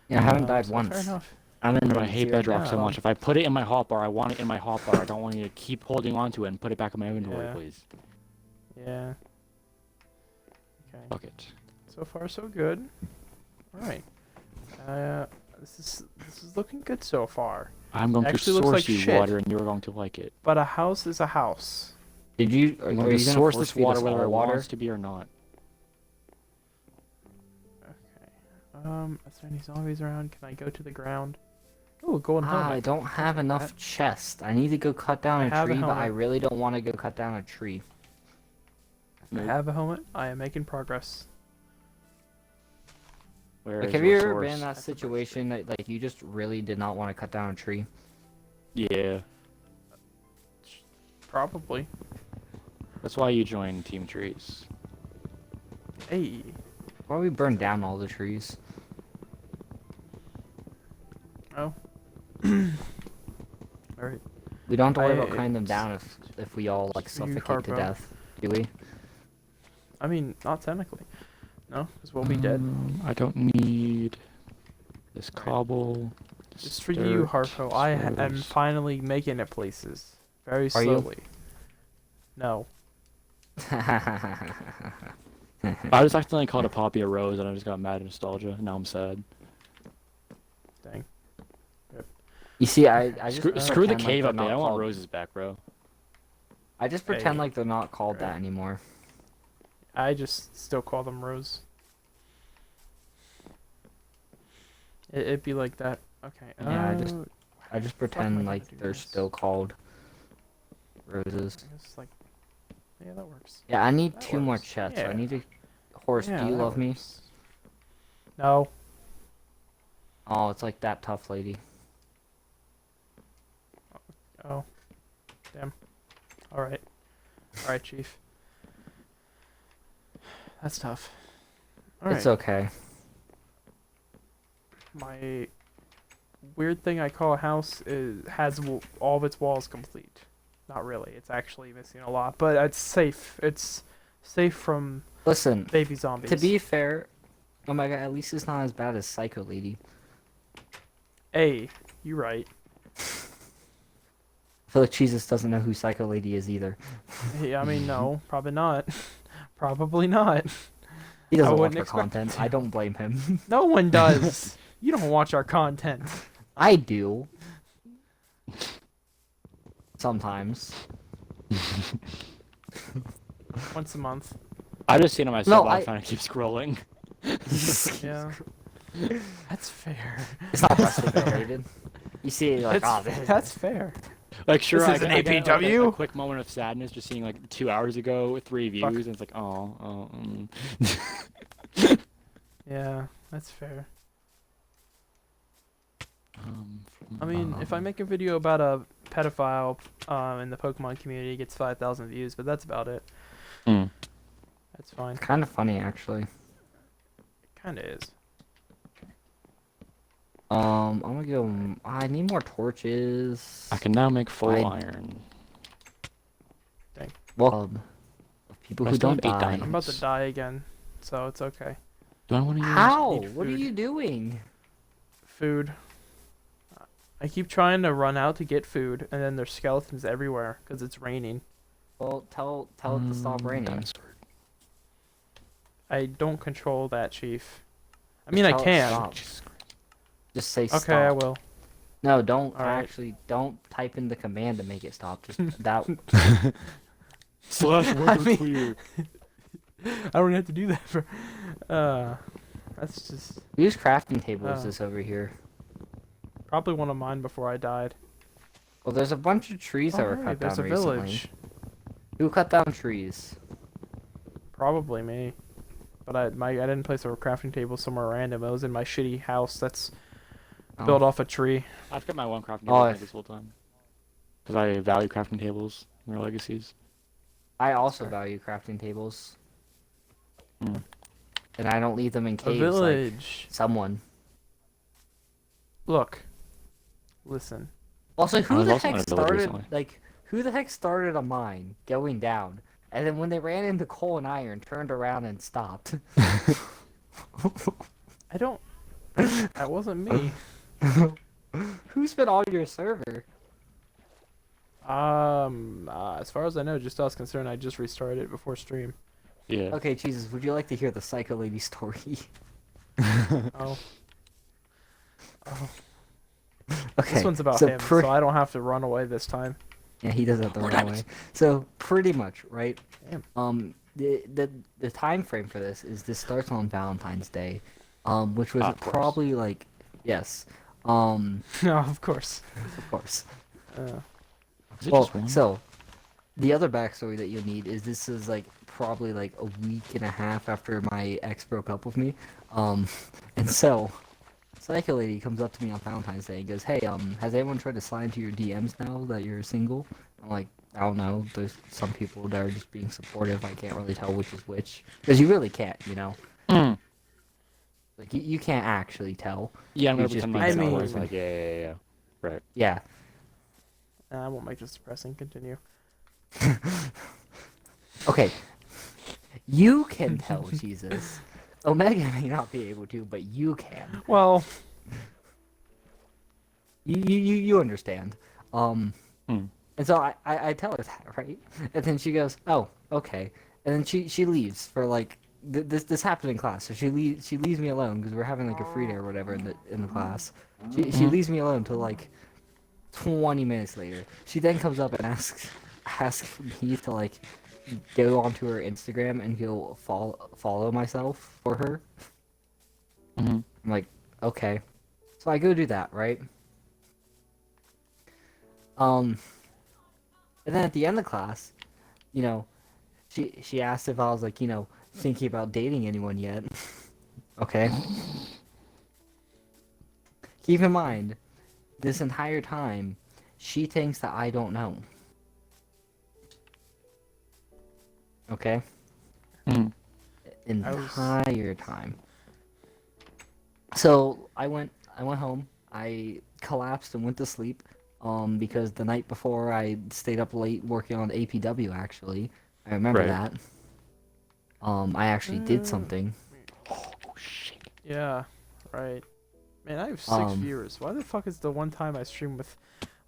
Yeah, I haven't So died fair once. enough. I'm in But I hate zero bedrock now. so much. If I put it in my hotbar, I want it in my hotbar. I don't want you to keep holding on to it and put it back in my inventory, Yeah. please. Yeah. Okay. Fuck it. So far, so good. All right. This is looking good so far. I'm going Actually to looks source like you shit. water, and you're going to like it. But a house is a house. Did you? Are, I'm are going you to gonna source force this feed water us whether all it water? wants to be or not. Okay. Is there any zombies around? Can I go to the ground? Oh, golden I helmet. don't have take enough that. chest. I need to go cut down I a have a tree, but I helmet. really don't want to go cut down a tree. I have a helmet. I am making progress. Where Like, is have your you ever source? been in that situation that like you just really did not want to cut down a tree? Yeah. Probably. That's why you join Team Trees. Hey. Why don't we burn down all the trees? Oh. Alright. We don't have to worry about I- cutting them down if we all like For you, suffocate to Harpo. death, do we? I mean, not technically. No, because we'll be dead. I don't need this cobble. this Just for you, dirt, Harpo. I am spruce. finally making it places. Very Are you? slowly. No. I just accidentally called a poppy a rose, and I just got mad at nostalgia. Now I'm sad. Dang. You see, I just Screw the pretend like cave they're up there. not I want called- roses back, bro. I just pretend Hey. like they're not called that Right. anymore. I just still call them Rose. It'd be like that. Okay. Yeah, I just how I just the fuck am I pretend gonna like do they're this? still called. roses. I guess like, yeah, that works. Yeah, I need That 2 more works. chests. So I Yeah. need a horse. Yeah, Do you that love me? works. No. Oh, it's like that tough lady. Oh. Damn. All right. All right, Chief. That's tough. All right. It's okay. My weird thing I call a house has all of its walls complete. Not really. It's actually missing a lot, but it's safe. It's safe from Listen, baby zombies. to be fair, oh my god, at least it's not as bad as Psycho Lady. Hey, you right. I feel like Jesus doesn't know who Psycho Lady is either. Hey, I mean, no, probably not. Probably not. He doesn't watch wouldn't our expect content. to. I don't blame him. No one does. You don't watch our content. I do. Sometimes. Once a month. I just seen it myself. No, I I- trying to keep scrolling. Yeah. That's fair. It's not wrestling related. You see, you're like, That's, oh, that's fair. Like, sure, This I is an I get, like, APW? a quick moment of sadness just seeing like 2 hours ago 3 views, Fuck. and it's like, oh. Yeah, that's fair. Um, I mean, if I make a video about a pedophile in the Pokemon community, it gets 5,000 views, but that's about it. Mm. That's fine. it's kind of funny actually. It kind of is. I'm gonna go. I need more torches. I can now make full I- iron. Well, people I who still don't have 8 die. diamonds. I'm about to die again, so it's okay. Do I want to use? How? need What are food. you doing? Food. I keep trying to run out to get food, and then there's skeletons everywhere because it's raining. Well, tell it to stop raining. diamond sword. I don't control that, Chief. I mean, I Tell it can. stop. Just say Okay, stop. I will. No, don't Alright. actually. Don't type in the command to make it stop. Just that. Slash I word mean- clear. I don't have to do that for. That's just Whose crafting table is Oh. this over here? probably one of mine before I died. Well, there's a bunch of trees that were hey, cut there's down a recently. village. Who cut down trees? Probably me. But I didn't place a crafting table somewhere random. It was in my shitty house that's built off a tree. I've got my one crafting Oh, table if- this whole time. Because I value crafting tables and their legacies. I also Sorry. value crafting tables, Hmm. and I don't leave them in A caves like village. someone. Look. Listen. Also, I who was the also in heck a village started recently. like who the heck started a mine going down, and then when they ran into coal and iron, turned around and stopped? I don't. That wasn't me. Who's been on your server? As far as I know, just us concerned, I just restarted it before stream. Yeah. Okay, Jesus, would you like to hear the Psycho Lady story? Oh. Oh. Okay, This one's about so him, pre- so I don't have to run away this time. Yeah, he doesn't have to More run away. diamonds. So pretty much, right? Damn. The time frame for this is this starts on Valentine's Day, which was Of course. probably like, yes, No, of course. of course. Is it Well, just one? so the other backstory that you'll need is this is like probably like a week and a half after my ex broke up with me, and so Psycho Lady comes up to me on Valentine's Day and goes, "Hey, has anyone tried to slide into your DMs now that you're single?" I'm like, "I don't know. There's some people that are just being supportive. I can't really tell which is which because you really can't, you know. Mm. Like you can't actually tell. Yeah, I'm You gonna just pretend be like I I mean- was like, yeah. Right. Yeah. I won't make this depressing. Continue. Okay. You can tell, Jesus. Omega may not be able to, but you can. Well, You understand. Hmm. And so I tell her that, right? And then she goes, "Oh, okay." And then she leaves for like this happened in class. So she leaves me alone because we're having like a free day or whatever in the class. She leaves me alone till like 20 minutes later. She then comes up and asks me to like go onto her Instagram and go follow myself for her. Mhm. I'm like, okay. So I go do that, right? And then at the end of class, you know, she asked if I was like, thinking about dating anyone yet. Okay. Keep in mind, this entire time, she thinks that I don't know. Okay? Mhm. Entire time. So I went home. I collapsed and went to sleep. Because the night before I stayed up late working on APW. Actually, I remember Right. that. I actually did something. Oh shit. Yeah, right. Man, I have 6 Um, viewers. Why the fuck is the one time I stream with,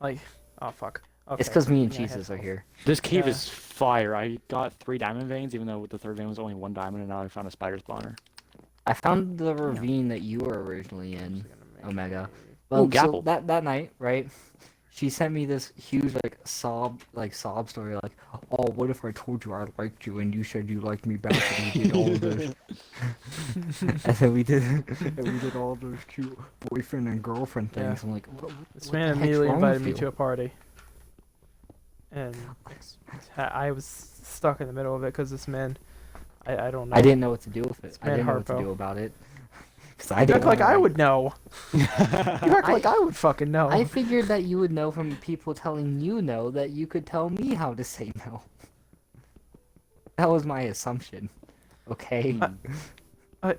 like, oh fuck. Okay. It's because me and yeah, I had Jesus are to- here. This cave Yeah. is fire. I got 3 diamond veins, even though with the 3rd vein was only 1 diamond, and now I found a spider spawner. I found the ravine that you were originally in, Actually gonna make Omega. a- Ooh, So Gapple. that night, right? She sent me this huge sob story like, oh, what if I told you I liked you and you said you liked me back and we did all of those and then we did all those cute boyfriend and girlfriend Yeah. things. I'm like, This what man the heck's immediately wrong invited with me you? to a party, and I was stuck in the middle of it because this man, I don't know. I didn't know what to do with it. It's I didn't know what to Harpo. do about it. Cause I You didn't act like wanna, I would know. You act like I would fucking know. I figured that you would know from people telling you no that you could tell me how to say no. That was my assumption. Okay. I-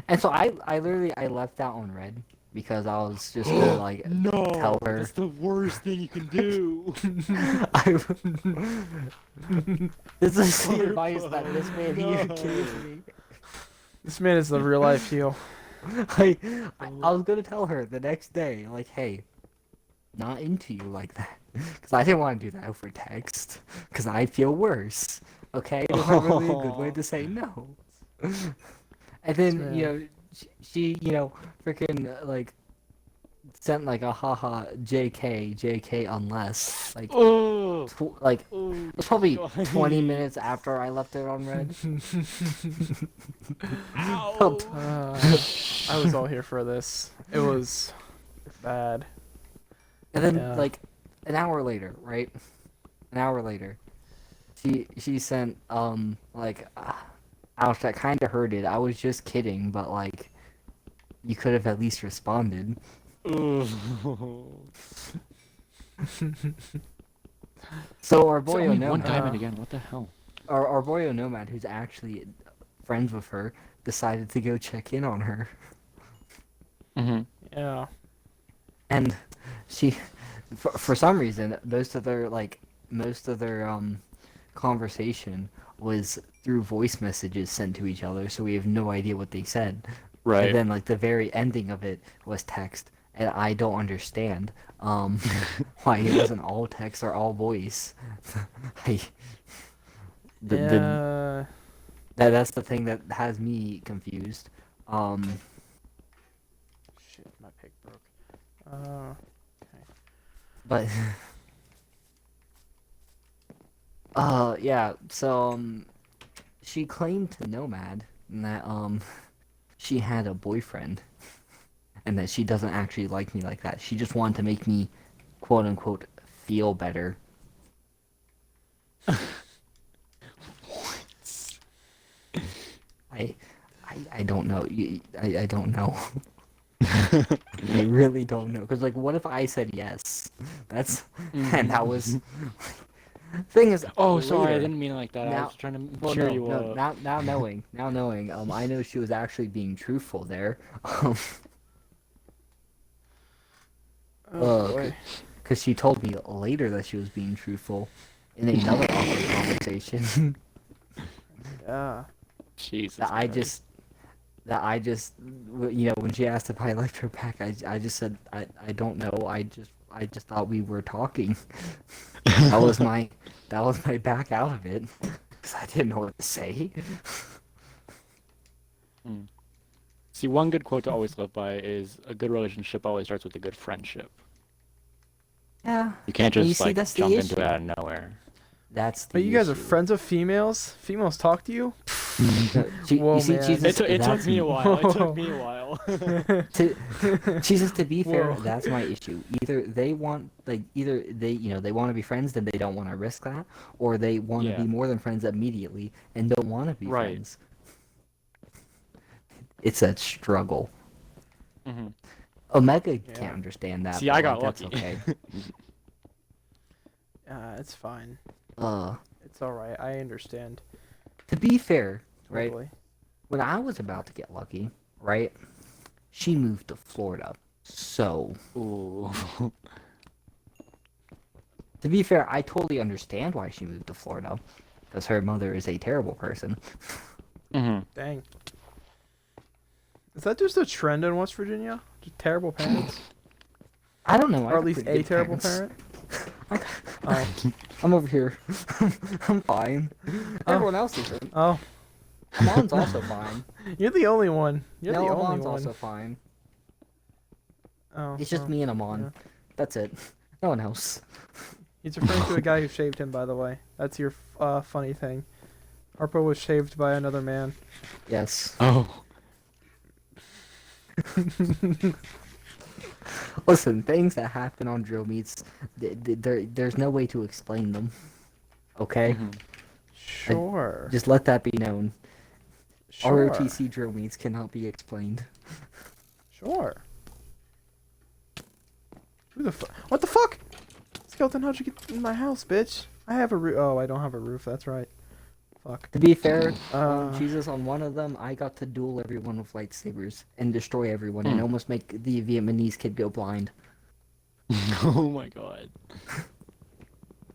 And so I literally left that on red because I was just gonna like No, tell her. that's the worst thing you can do. I, this is the Harpo, advice that this man here no. gave me. This man is the real life heel. I was gonna tell her the next day, like, hey, not into you like that, because I didn't want to do that over text, because I feel worse. Okay, it's not really a good way to say no. And then Man. she freaking like sent like a haha JK unless like Oh, it was probably God. 20 minutes after I left it on red. Ow. I was all here for this. It was bad. And then Yeah. like an hour later, right? An hour later, she sent like ouch, that kind of hurted. I was just kidding, but like you could have at least responded. So our It's boy only 1 Onomad, diamond again. What the hell? our boy Onomad, who's actually friends with her, decided to go check in on her, Mm-hmm. Yeah. and she, for some reason, most of their conversation was through voice messages sent to each other, so we have no idea what they said. Right. And then like the very ending of it was text, and I don't understand why it wasn't all text or all voice. I, Yeah. that's the thing that has me confused. Shit, my pick broke. But yeah, so she claimed to Nomad that she had a boyfriend and that she doesn't actually like me like that. She just wanted to make me quote unquote feel better. I don't know. I don't know. I really don't know. Because, like, what if I said yes? That's... And that was... Thing is... Oh, sorry, I later- didn't mean it like that. I Now- was trying to Well, cheer no, you no, up. now knowing, I know she was actually being truthful there. Oh boy. Because she told me later that she was being truthful in another awkward conversation. Yeah. Jesus. that I Christ. just, when she asked if I liked her back, I just said, I don't know. I just thought we were talking. That was my back out of it. Because I didn't know what to say. See, one good quote to always live by is a good relationship always starts with a good friendship. Yeah. You can't And you just see, like that's the jump into issue. it out of nowhere. That's the But you guys are issue. friends of females? Females talk to you? Whoa, You see, man. Jesus, It took that's- me a while. It took me a while. Jesus, to be fair, Whoa. that's my issue. Either they want, either they want to be friends, then they don't want to risk that, or they want to Yeah. be more than friends immediately and don't want to be Right. friends. It's a struggle. hmm Omega Yeah. can't understand that. See, but, I got that's lucky. okay. It's fine. Uh, It's alright. I understand. to be fair, right? Totally. When I was about to get lucky, right? She moved to Florida. So, Ooh. to be fair, I totally understand why she moved to Florida. Because her mother is a terrible person. hmm Dang. Is that just a trend in West Virginia? Just terrible parents? I don't know. I Or at got least pretty a good terrible parents. parent? Oh. I'm over here. I'm fine. Everyone else is. Oh. Amon's also fine. You're the only one. You're no, the only Amon's one. also fine. Oh, It's just well, me and Amon. yeah. That's it. No one else. He's referring to a guy who shaved him, by the way. That's your funny thing. Harpo was shaved by another man. Yes. Oh. Listen, things that happen on drill meets, there's no way to explain them. Okay? Mhm. Sure. Just let that be known. Sure. ROTC drill meets cannot be explained. Sure. Who the fuck? What the fuck? Skeleton, how'd you get in my house, bitch? I have a roof. Oh, I don't have a roof. That's right. Fuck. To be fair, Uh. Jesus, on one of them, I got to duel everyone with lightsabers and destroy everyone and Hmm. almost make the Vietnamese kid go blind. Oh my god.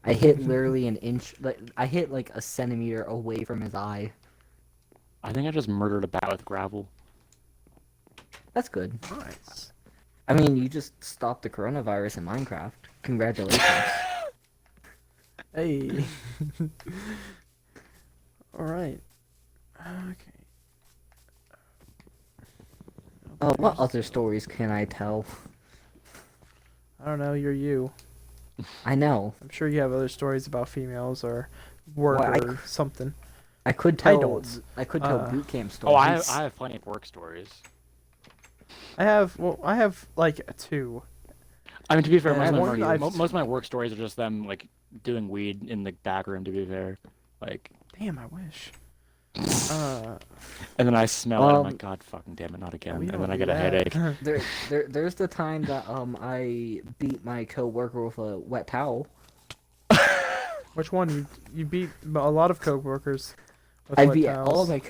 I hit literally an inch, I hit like a centimeter away from his eye. I think I just murdered a bat with gravel. That's good. Nice. I mean, you just stopped the coronavirus in Minecraft. Congratulations. Hey. All right. Okay. What other stories can I tell? I don't know. You're you. I know. I'm sure you have other stories about females or work Well, or something. I could I tell. don't. I could tell Uh, boot camp Oh, stories. I have plenty of work stories. I have like two. I mean, to be fair, Yeah, most, of one my, I've- most of my work stories are just them like doing weed in the back room. To be fair, like, Damn, I wish. and then I smell it. I'm like, Um, God, fucking damn it, not again. we And don't then I do get a that. headache. There's the time that I beat my coworker with a wet towel. Which one? You beat a lot of coworkers. With I wet beat towels. all my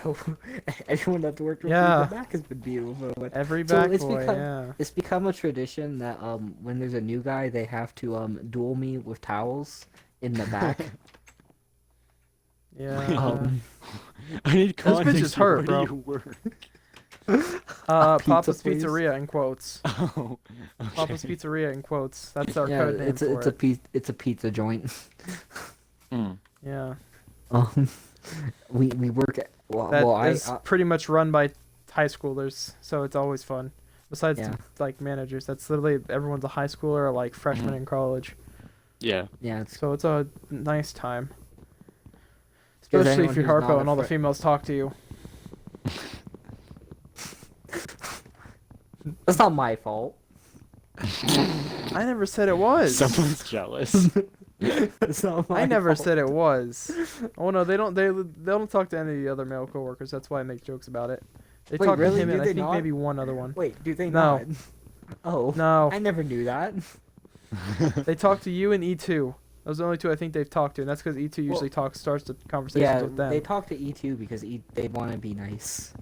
everyone that's worked with Yeah. me. The back has been beat with a wet. Every So back it's boy, become- yeah. It's become a tradition that when there's a new guy, they have to duel me with towels in the back. Yeah. um, I need This bitch context. is hurt, Where bro. do you work? Papa's please. Pizzeria in quotes. Oh, Papa's okay. Pizzeria in quotes. That's our yeah, code name it's for a it. it's a pizza joint. Mm. Yeah. Um, we work at That well is I pretty much run by high schoolers, so it's always fun. Besides, Yeah. like managers, that's literally everyone's a high schooler or like freshman Mhm. in college. Yeah. yeah it's So it's a nice time. 'Cause Especially anyone if you're who's not Harpo a and all the fre- females talk to you. that's not my fault. I never said it was. Someone's jealous. It's not my I never fault. said it was. Oh no, they don't talk to any of the other male coworkers. That's why I make jokes about it. They Wait, talk really? to him Do and I they think not? maybe one other one. Wait, do they No. not? Oh, No, I never knew that. they talk to you and E2. Those are the only two I think they've talked to, and that's because E2 usually starts the conversations Yeah, with them. they talk to E2 because they want to be nice.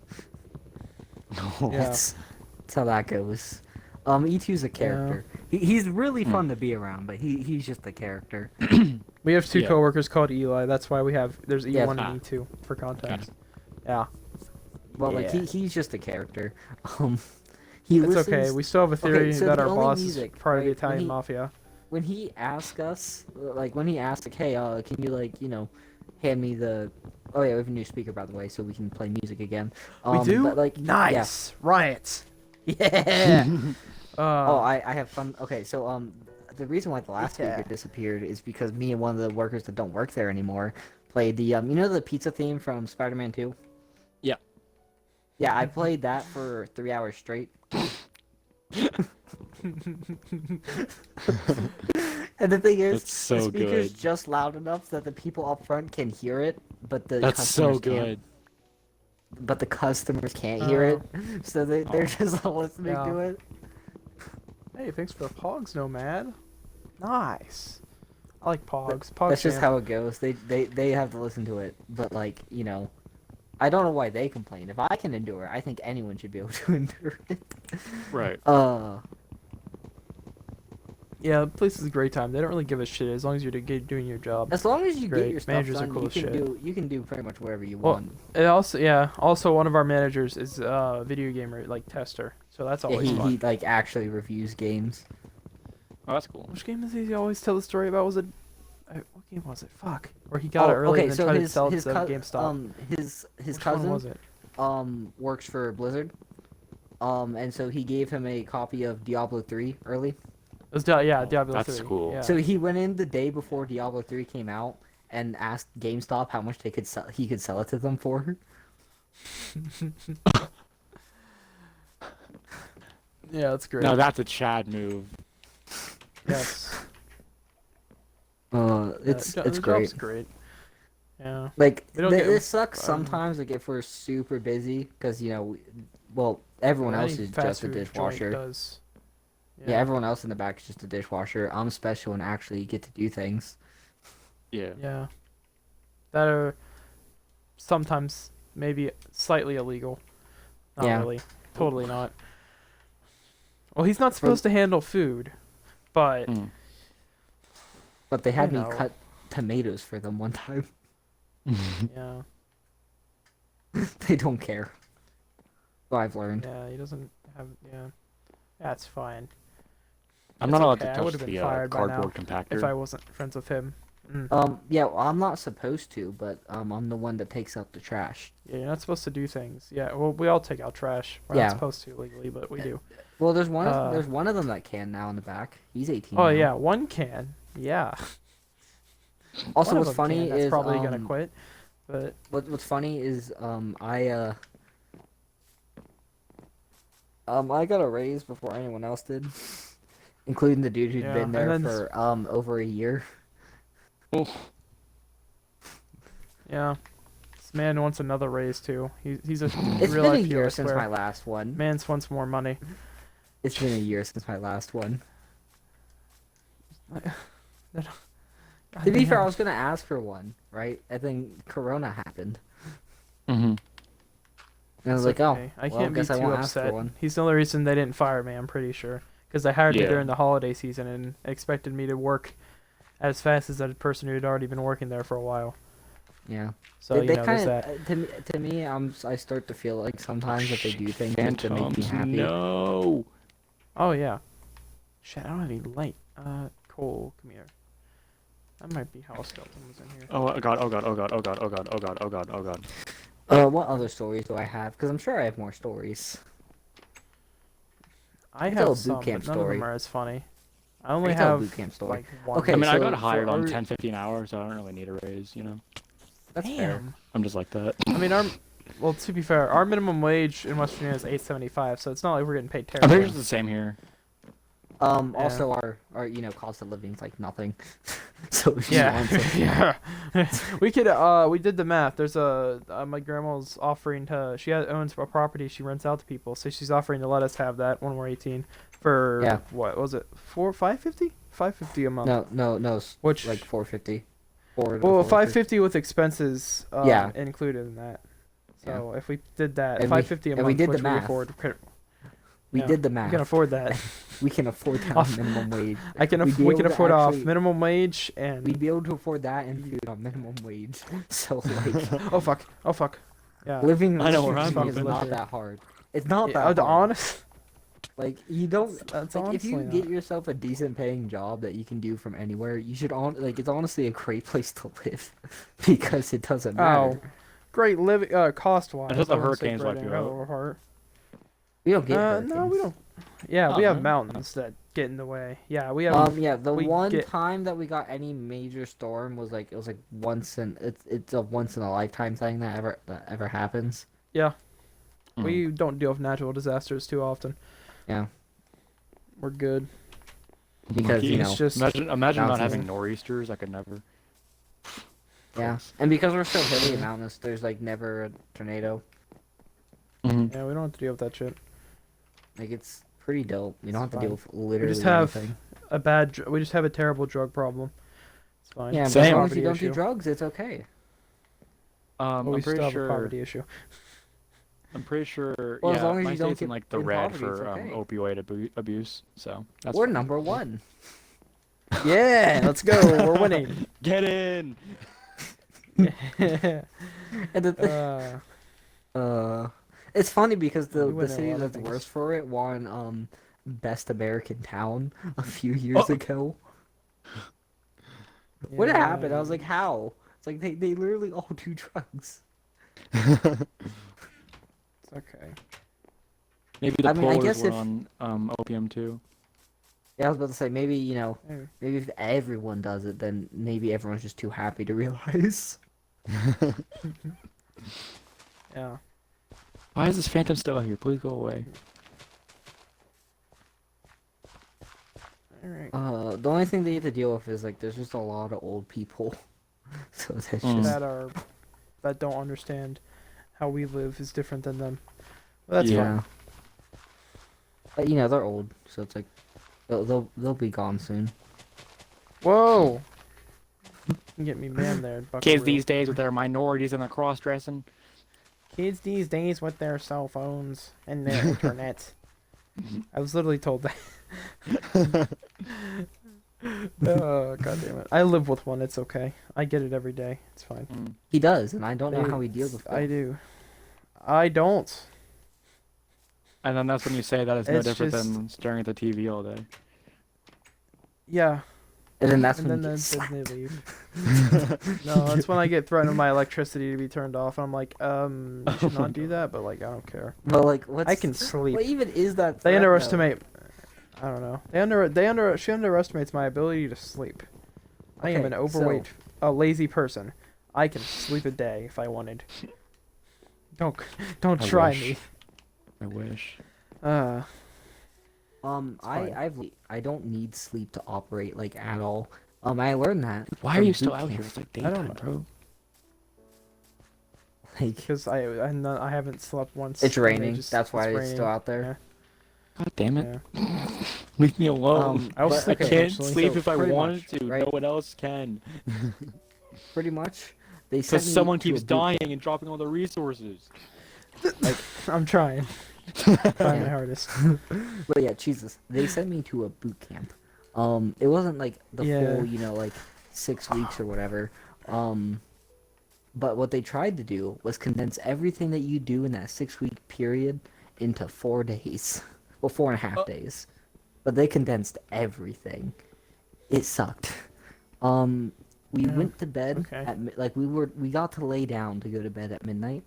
No. Yeah. That's how that goes. E2's a character. He's really fun to be around, but he's just a character. We have two Yeah. coworkers called Eli. That's why there's E1 Yes. and E2 for context. Yeah, Well, like Yeah. he's just a character. He it's listens, okay. We still have a theory so that the our only boss music, is part of the right, when Italian he- mafia. when he asks us, when he asks, like, hey, can you, like, hand me the... Oh, yeah, we have a new speaker, by the way, so we can play music again. We do? But, like, Nice. Riot. Yeah. Oh, Uh, I have fun. Okay, so, the reason why the last Yeah. speaker disappeared is because me and one of the workers that don't work there anymore played the you know the pizza theme from Spider-Man 2? Yeah. Yeah, I played that for 3 hours straight. And the thing is, That's so the speaker's good. just loud enough that the people up front can hear it, but the That's customers so good. can't. But the customers can't hear it, so they're just listening Yeah. to it. Hey, thanks for the Pogs, Nomad. Nice. I like Pogs. Pogs. That's just jam. how it goes. They have to listen to it, but like I don't know why they complain. If I can endure it, I think anyone should be able to endure it. Right. Yeah, the place is a great time. They don't really give a shit as long as you're doing your job. As long as you Great. get your stuff Managers are done, cool you as can shit. you can do pretty much whatever you Well, want. And also one of our managers is a video gamer, like tester. So that's Yeah, always fun. he like actually reviews games. Oh, that's cool. Which game does he always tell the story about? Was it what game was it? Fuck. Where he got it early and then tried to sell it to GameStop. His Which cousin one was it? works for Blizzard. And so he gave him a copy of Diablo 3 early. It was Diablo 3. That's cool. Yeah. So he went in the day before Diablo 3 came out and asked GameStop how much he could sell it to them for. Yeah, that's great. No, that's a Chad move. Yes. It's the it's job's great. great. Yeah. Like We don't get- it sucks sometimes, like if we're super busy, because everyone Any else is fast just a food joint dishwasher. does. Yeah, everyone else in the back is just a dishwasher. I'm special and actually get to do things. Yeah. Yeah. That are sometimes maybe slightly illegal. Not Yeah. really. Totally not. Well, he's not supposed to handle food, but Mm. But they had You me know. cut tomatoes for them one time. yeah, They don't care. Well, I've learned. yeah, he doesn't have. Yeah, that's fine. I'm It's not allowed okay, I to would've touch been the fired by now cardboard compactor. If I wasn't friends with him. Yeah, well, I'm not supposed to, but I'm the one that takes out the trash. Yeah, you're not supposed to do things. Yeah, well, we all take out trash. We're Yeah. not supposed to legally, but we do. Well, there's one. Uh, There's one of them that can now in the back. He's 18. Oh now. yeah, one can. Yeah. Also, One of what's them funny can. That's is probably gonna quit. But what's funny is I got a raise before anyone else did, including the dude who'd Yeah, been and there then for over a year. Oh, yeah, this man wants another raise too. He's a It's real been a life hero, year I since swear. my last one. Man wants more money. It's been a year since my last one. To be fair, I was gonna ask for one, right? And then Corona happened, mm-hmm. and I was It's like, okay. oh, I well, can't be guess I too won't ask for upset. one. He's the only reason they didn't fire me. I'm pretty sure because they hired me Yeah. during the holiday season and expected me to work as fast as that person who had already been working there for a while. Yeah. So they you know, there's kind that. of to me, I start to feel like sometimes that they do things just to make me Phantoms, happy. no. Oh yeah. Shit, I don't have any light. Cole, come here. That might be how a skeleton was in here. Oh god, oh god, oh god, oh god, oh god, oh god, oh god, oh god. What other stories do I have? Because I'm sure I have more stories. I tell a have boot some, but camp none of story. them are as funny. I I only can tell a have boot camp story. like one. Okay, I mean, I so got hired for on our- 10-15 hours, so I don't really need a raise, you know? That's fair. Damn. I'm just like that. I mean, well, to be fair, our minimum wage in West Virginia is $8.75, so it's not like we're getting paid I think terribly. it's the same here. Also our cost of living is like nothing. So if you want something- Yeah. We could we did the math. There's my grandma's offering to owns a property she rents out to people, so she's offering to let us have that when we're 18 for Yeah. what was it? $550 a month. No, Which like 450. well, 550 with expenses Yeah. included in that. So if we did that, And 550 a and month, we did the which we math. afford. We Yeah, did the We math. can afford that. We can afford that Off- on minimum wage. We We'd be can able to afford off actually- minimum wage and We'd be able to afford that and food on minimum wage. So like oh fuck. Yeah. living I know in where I'm Virginia is moving. not that hard. It's not Yeah, that hard. honest. Like you don't That's like if you honestly get yourself a decent paying job that you can do from anywhere, you should like it's honestly a great place to live because it doesn't matter. Great living cost wise. Until the hurricanes wipe you out. We don't get No, hurricanes. we don't. Yeah, we Oh, have no. mountains that get in the way. Yeah, we have. Yeah, the we one get- time that we got any major storm was like it's a once in a lifetime thing that ever happens. Yeah, Mhm. we don't deal with natural disasters too often. Yeah, We're good. because you Lucky. know It's just Imagine not mountains. having nor'easters. I could never. yeah, Gross. and because we're so hilly and mountainous, there's like never a tornado. Mhm. yeah, we don't have to deal with that shit. Like it's pretty dope. You don't It's have to deal fine. with literally have- anything. We just have a terrible drug problem. It's fine. Yeah, but as Same. long as you Poverty don't issue. do drugs, it's okay. But we I'm still pretty have a sure. poverty issue. I'm pretty sure. Well, as yeah, long as my you don't state's in get like the in red poverty, it's for okay. opioid abuse. So that's We're fine. number one. Yeah, let's go. We're winning. Get in. And the it's funny because We the win a city lot of that's things. worse for it won Best American Town a few years ago. What happened? I was like, how? It's like they literally all do drugs. It's okay. Maybe the I mean, I polars guess were if- on opium too. Yeah, I was about to say maybe Maybe. maybe if everyone does it, then maybe everyone's just too happy to realize. Yeah. Why is this phantom still here? Please go away. All right. The only thing they have to deal with is like there's just a lot of old people, so that's Mm. just That don't understand how we live is different than them. But that's Yeah. fine. But you know they're old, so it's like they'll be gone soon. Whoa. You can get me man there. Kids Buckaroo. these days with their minorities and their cross dressing. Kids these days with their cell phones and their internet. I was literally told that. Oh, god damn it. I live with one, it's okay. I get it every day. It's fine. Mm. He does, and I don't know how he deals with it. I do. I don't. And then that's when you say that it's no It's different just- than staring at the TV all day. Yeah. And then that's And when then you they get then they slapped. leave. No, that's when I get threatened with my electricity to be turned off. And I'm like, you should Oh my not do that, but like I don't care. But like, what's I can sleep. what even is that? They threat, though? underestimate. I don't know. She underestimates my ability to sleep. I am Okay, an overweight, a lazy person. I can sleep a day if I wanted. Don't I try wish. me. I wish. Fine. I don't need sleep to operate like at all. I learned that. Why are from you still boot out camp. here? It's like I don't daytime, know. bro. Like Because I haven't slept once. it's and they raining. just- That's why it's raining. still out there. God damn it. Yeah. Leave me alone. I was but- I sleeping, can't actually. sleep So if I pretty wanted much, to. right? No one else can. Pretty much, they sent Because me someone to a keeps boot dying camp. and dropping all the resources. I'm trying. Trying my Yeah. hardest. But yeah, Jesus, they sent me to a boot camp. It wasn't like the Yeah. full, like 6 weeks or whatever. But what they tried to do was condense everything that you do in that 6-week period into 4 days. Well, 4.5 days. But they condensed everything. It sucked. We Yeah, went to bed okay. at we got to lay down to go to bed at midnight,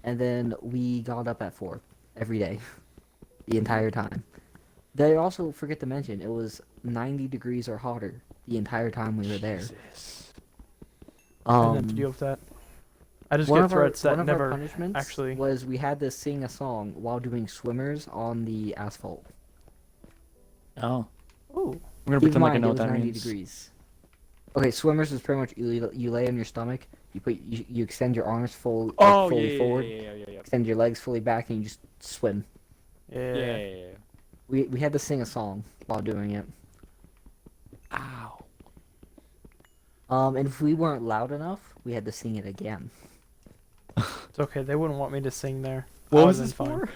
and then we got up at 4 every day, the entire time. They also forget to mention it was 90 degrees or hotter the entire time we were there. Jesus. I didn't have to deal with that. I just get threats that one of our never punishments actually. was we had to sing a song while doing swimmers on the asphalt. Oh. Ooh. I'm gonna Keep in pretend like I mind, know it what was that 90 means. degrees. Okay, swimmers is pretty much you lay on your stomach, you extend your arms fully Oh, fully forward, yeah. extend your legs fully back, and you just swim. Yeah. Yeah. We had to sing a song while doing it. Ow. And if we weren't loud enough, we had to sing it again. It's okay. They wouldn't want me to sing there. What I was would've this been fine. for?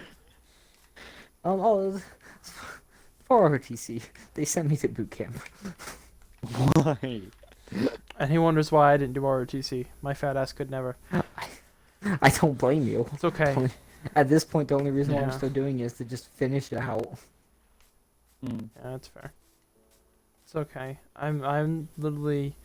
It was for ROTC. They sent me to boot camp. Why? And he wonders why I didn't do ROTC. My fat ass could never. I don't blame you. It's okay. At this point, the only reason why I'm Yeah. still doing it is to just finish it out. Hmm. Yeah, that's fair. It's okay. I'm literally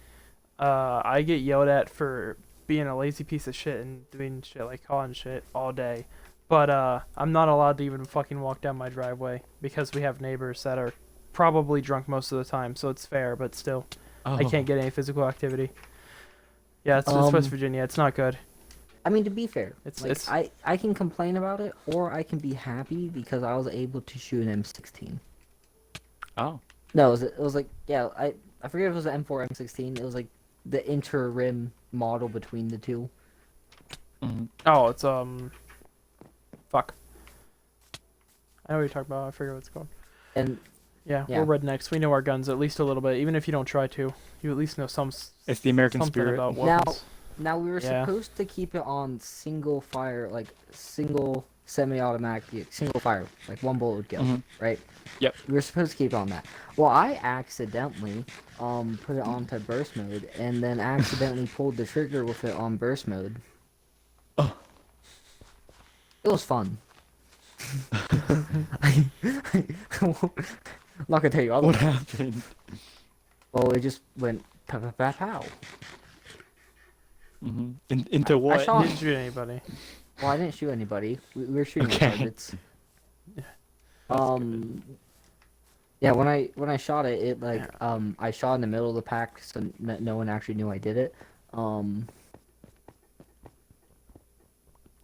I get yelled at for being a lazy piece of shit and doing shit like calling shit all day. But I'm not allowed to even fucking walk down my driveway because we have neighbors that are probably drunk most of the time, so it's fair, but still, I Oh. can't get any physical activity. Yeah, it's West Virginia. It's not good. I mean, to be fair, It's I can complain about it, or I can be happy because I was able to shoot an M16. Oh. No, it was like, yeah, I forget if it was an M4 M16. It was like the interim model between the two. Mhm. oh, it's fuck. I know what you're talking about. I forget what it's called. And Yeah, Yeah. we're rednecks. We know our guns at least a little bit, even if you don't try to. You at least know It's the American something spirit. about Now- weapons. now we were Yeah. supposed to keep it on single fire, like single semi-automatic, single fire, like one bullet would kill, Mhm. right? Yep. We were supposed to keep it on that. Well, I accidentally put it onto burst mode, and then accidentally pulled the trigger with it on burst mode. Oh. It was fun. I'm not gonna tell you all. What happened? Well, it just went pow pow pow pow. Mm-hmm. Into what? shot- Didn't shoot anybody. Well, I didn't shoot anybody. We were shooting Okay. targets. Yeah. Yeah. When I shot it, I shot in the middle of the pack, so no one actually knew I did it.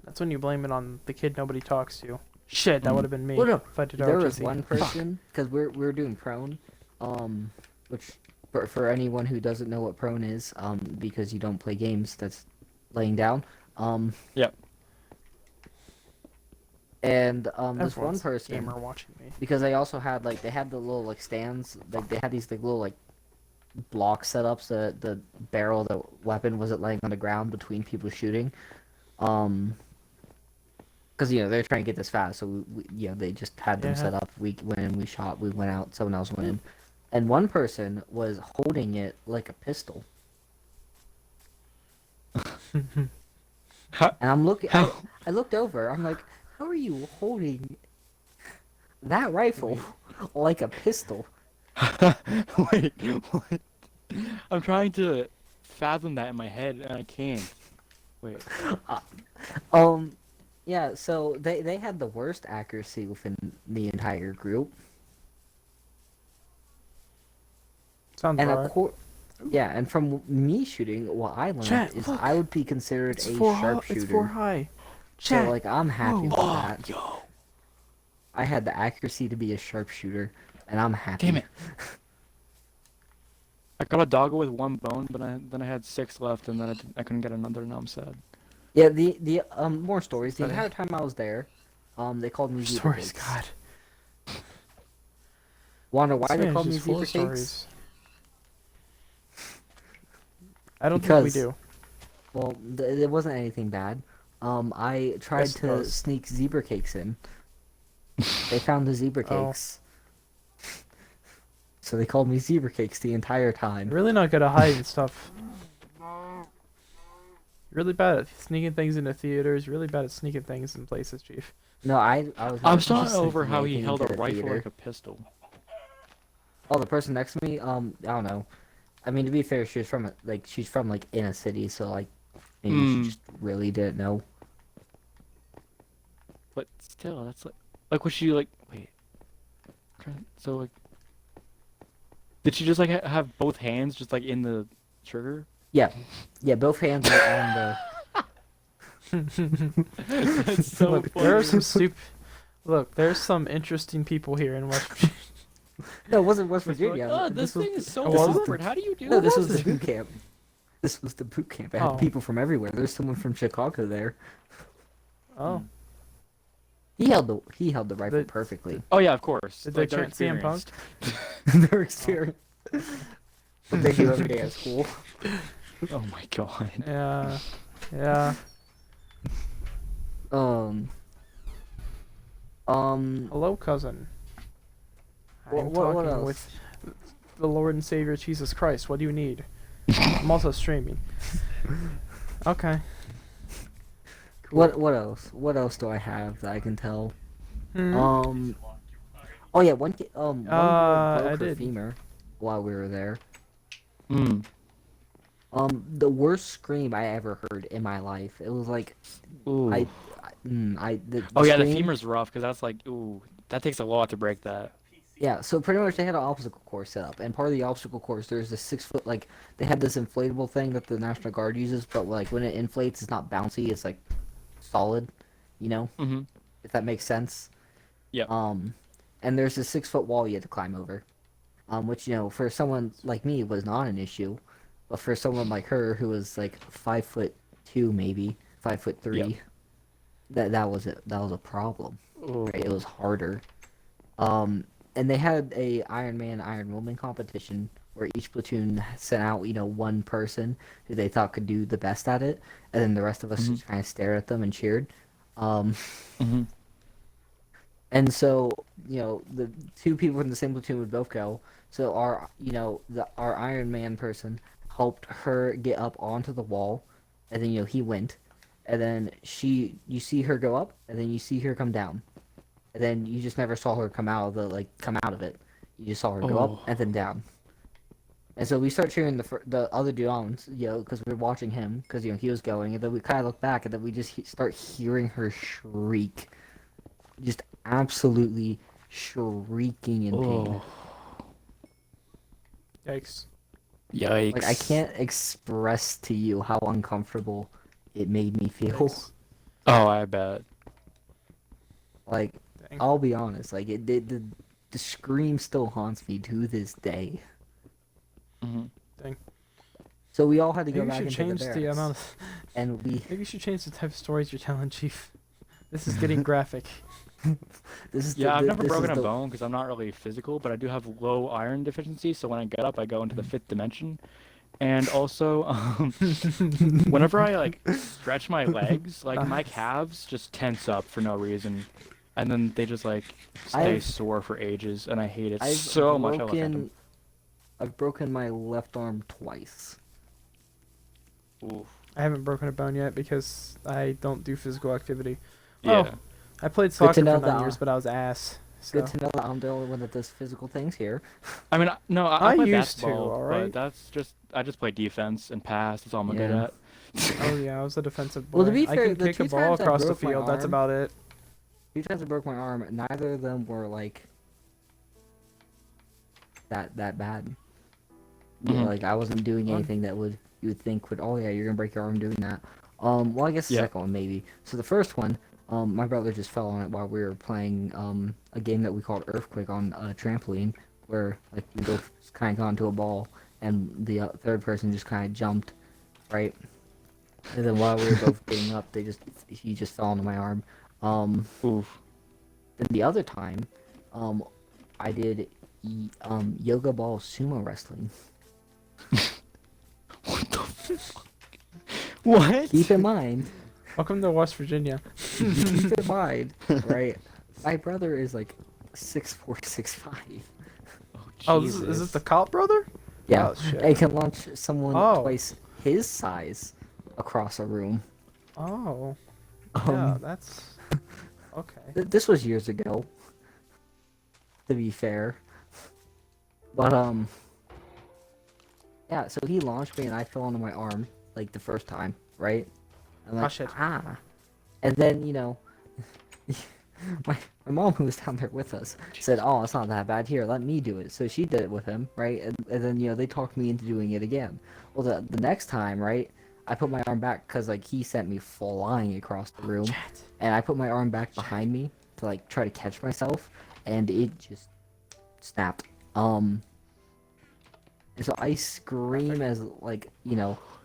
That's when you blame it on the kid nobody talks to. Shit, that would have been me Well, no, if I did there was ROTC. one person because we're doing prone, which for anyone who doesn't know what prone is, because you don't play games, that's laying down. Yep. And this one Everyone's a person, gamer watching me. because they also had they had the little stands, they had these little block setups. The barrel of the weapon wasn't laying on the ground between people shooting, because they're trying to get this fast, so they just had them Yeah. set up. We went in, we shot, we went out, someone else went in, and one person was holding it like a pistol. How? And I'm looking. How? I looked over. I'm like, how are you holding that rifle like a pistol? Wait, what? I'm trying to fathom that in my head, and I can't. Wait. Yeah. So they had the worst accuracy within the entire group, Sounds and alright. yeah. And from me shooting, what I learned Chat, is look. I would be considered It's a four sharpshooter. high. So Chat. I'm happy with Oh, that. yo. I had the accuracy to be a sharpshooter, and I'm happy. Damn it. I got a doggo with one bone, but then I had 6 left, and then I couldn't get another. Now I'm sad. Yeah. The more stories. The Funny. entire time I was there, they called me zebra Stories, cakes. God. Wanna know why This they man called is me just full zebra of cakes? stories. I don't think we Because- do. Well, it wasn't anything bad. I tried Yes, it to was. sneak zebra cakes in. They found the zebra Oh. cakes. So they called me zebra cakes the entire You're time. really not good at hiding stuff. You're really bad at sneaking things into theaters. You're really bad at sneaking things in places, Chief. No, I was. I'm not still not sneaking over how he anything held a into the rifle theater. like a pistol. Oh, the person next to me. I don't know. I mean, to be fair, she's from in a city, so maybe Hmm. she just really didn't know. But still, that's like was she like wait? So did she just have both hands just in the trigger? Yeah, both hands were on the. That's so Look, funny. there are some Look, there's some interesting people here in West Virginia. No, it wasn't West It's like, Virginia. oh, this was thing is so this was the- awkward. How do you do No, this? this was the boot camp. This was the boot camp. It had Oh. people from everywhere. There's someone from Chicago there. Oh, He held the rifle The- perfectly. Oh yeah, of course. Did they they're chant CM Punk? experienced. Their experience. What they do every day at school. Oh my god. yeah, yeah. Hello, cousin. I'm What talking else? with the Lord and Savior Jesus Christ. What do you need? I'm also streaming. Okay. What else? What else do I have that I can tell? Hmm. Oh yeah, one girl I broke her did. femur while we were there. Hmm. The worst scream I ever heard in my life. It was like Ooh. The Oh yeah, the screen. femur's rough because that's like, ooh, that takes a lot to break that. Yeah, so pretty much they had an obstacle course set up, and part of the obstacle course there's this 6 foot like they had this inflatable thing that the National Guard uses, but like when it inflates, it's not bouncy, it's like solid, you know, Mm-hmm. if that makes sense. Yep. And there's this 6 foot wall you had to climb over, which for someone like me was not an issue, but for someone like her who was like 5'2", maybe 5'3", Yep. that was a problem. Ooh. Right? It was harder. Um, and they had a Iron Man, Iron Woman competition where each platoon sent out, one person who they thought could do the best at it, and then the rest of us Mm-hmm. just kind of stared at them and cheered. Um, Mm-hmm. and so, the two people in the same platoon would both go. So our Iron Man person helped her get up onto the wall, and then he went, and then you see her go up, and then you see her come down. And then you just never saw her come out of it. You just saw her go Oh. up and then down. And so we start cheering the other dude on, because we were watching him, because he was going, and then we kind of look back, and then we just start hearing her shriek, just absolutely shrieking in pain. Oh. Yikes. Yikes. Like I can't express to you how uncomfortable it made me feel. Yikes. Oh, I bet. Like Dang. I'll be honest, like the scream still haunts me to this day. Mm-hmm. Dang. So we all had to Maybe go you back should into change the the barracks, amount of... and we Maybe you should change the type of stories you're telling, Chief. This is getting graphic. this is Yeah, I've never this broken is a bone because I'm not really physical, but I do have low iron deficiency, so when I get up, I go into the fifth dimension. And also, whenever I like stretch my legs, like my calves just tense up for no reason, and then they just like stay I've- sore for ages, and I hate it I've so much. I love Phantom. I've broken my left arm twice. Oof. I haven't broken a bone yet because I don't do physical activity. Yeah. Oh, I played soccer for know 9 that, years, but I was ass. So. Good to know that I'm the only one that does physical things here. I mean, no, I I play used to, basketball, alright? but I just play defense and pass. That's all I'm good Yeah. at. Oh yeah, I was a defensive boy. Well, to be I fair, can the kick a two ball times I across the broke my field. That's arm- about it. 2 times I broke my arm. Neither of them were like that bad. Yeah, Mhm. like I wasn't doing Fun. anything that you would think would, oh yeah, you're gonna break your arm doing that. Well, I guess the Yeah. second one maybe. So the first one, my brother just fell on it while we were playing a game that we called Earthquake on a trampoline, where like we both kind of got into a ball, and the third person just kind of jumped, right? And then while we were both getting up, he just fell onto my arm. Oof. Then the other time, I did yoga ball sumo wrestling. What the fuck? What? Keep in mind, Welcome to West Virginia. keep in mind, right? My brother is like 6'4", 6'5". Oh, is this the cop brother? Yeah, Oh, shit. I can launch someone Oh. twice his size across a room. Oh, yeah, Um, that's okay. This was years ago, to be fair. But yeah. So he launched me, and I fell onto my arm like the first time, right? I'm like, Oh, shit. And then my mom, who was down there with us, said, "Oh, it's not that bad. Here, let me do it." So she did it with him, right? And then they talked me into doing it again. Well, the next time, right? I put my arm back because like he sent me flying across the room, and I put my arm back behind me to like try to catch myself, and it just snapped. And so I scream as like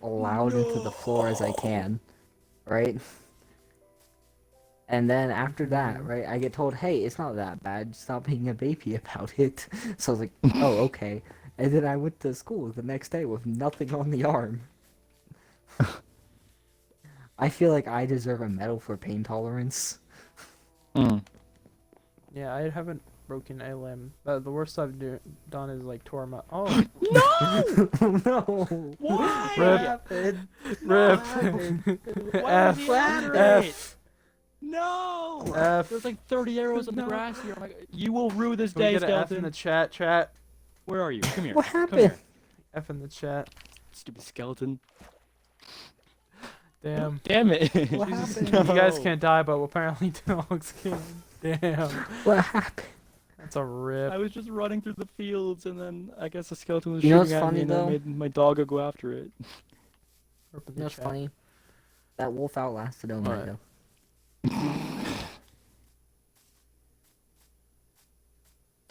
loud into the floor as I can, right? And then after that, right, I get told, "Hey, it's not that bad. Stop being a baby about it." So I was like, "Oh, okay." And then I went to school the next day with nothing on the arm. I feel like I deserve a medal for pain tolerance. Mm. Yeah, I haven't broken a limb. The worst I've done is like tore my. Oh, No! No. Why? What Rip. happened? rip. Why would F. he add F. it? No! F. There's like 30 arrows on the No. grass here. I'm like, you will rue this Can we day, get an F in skeleton. the chat? Chat. Where are you? Come here. What Come happened? here. F in the chat. Stupid skeleton. Damn. Damn it. What Jesus, happened? you guys No. can't die, but apparently dogs can. Damn. What happened? That's a rip. I was just running through the fields, and then I guess a skeleton was You know shooting what's at funny, me, and I though? made my dog go after it. Rip in You the know what's chat. funny? That wolf outlasted Omega.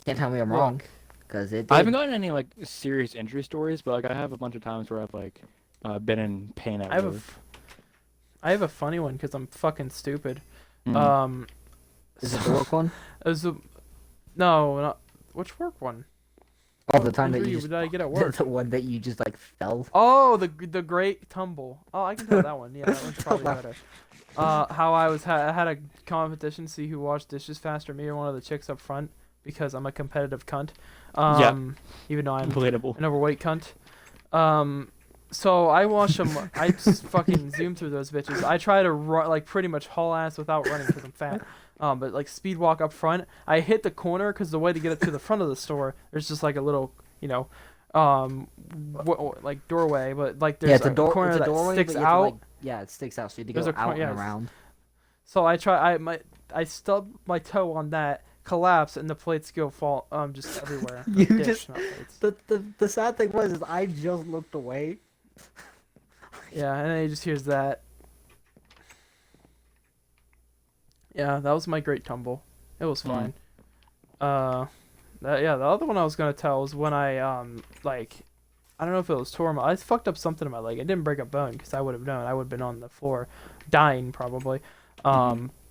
Can't tell me I'm wrong, because it did. I haven't gotten any like serious injury stories, but like I have a bunch of times where I've like been in pain at I have a, work. I have a funny one because I'm fucking stupid. Mhm. Is it the work one? It was a, no, not which work one? Oh, the time that Injury you just did I get at work? the one that you just like fell. Oh, the great tumble. Oh, I can tell that one. Yeah, that one's probably better. How I had a competition to see who washed dishes faster, me or one of the chicks up front, because I'm a competitive cunt. Even though I'm Relatable. an overweight cunt. So I wash them. I just fucking zoom through those bitches. I try to run, like pretty much haul ass without running because I'm fat. But like speed walk up front. I hit the corner because the way to get up to the front of the store, there's just like a little, like doorway, but like there's Yeah, a corner it's a that doorway, sticks but you have to, out. like, yeah, it sticks out, so you have to There's go a out and yeah, around. So I stubbed my toe on that, collapse, and the plates go fall just everywhere. You Dish, just- not plates. The sad thing was is I just looked away. Yeah, and then he just hears that. Yeah, that was my great tumble. It was fine. The other one I was gonna tell was when I I don't know if it was tore I fucked up something in my leg. I didn't break a bone because I would have known. I would have been on the floor, dying probably.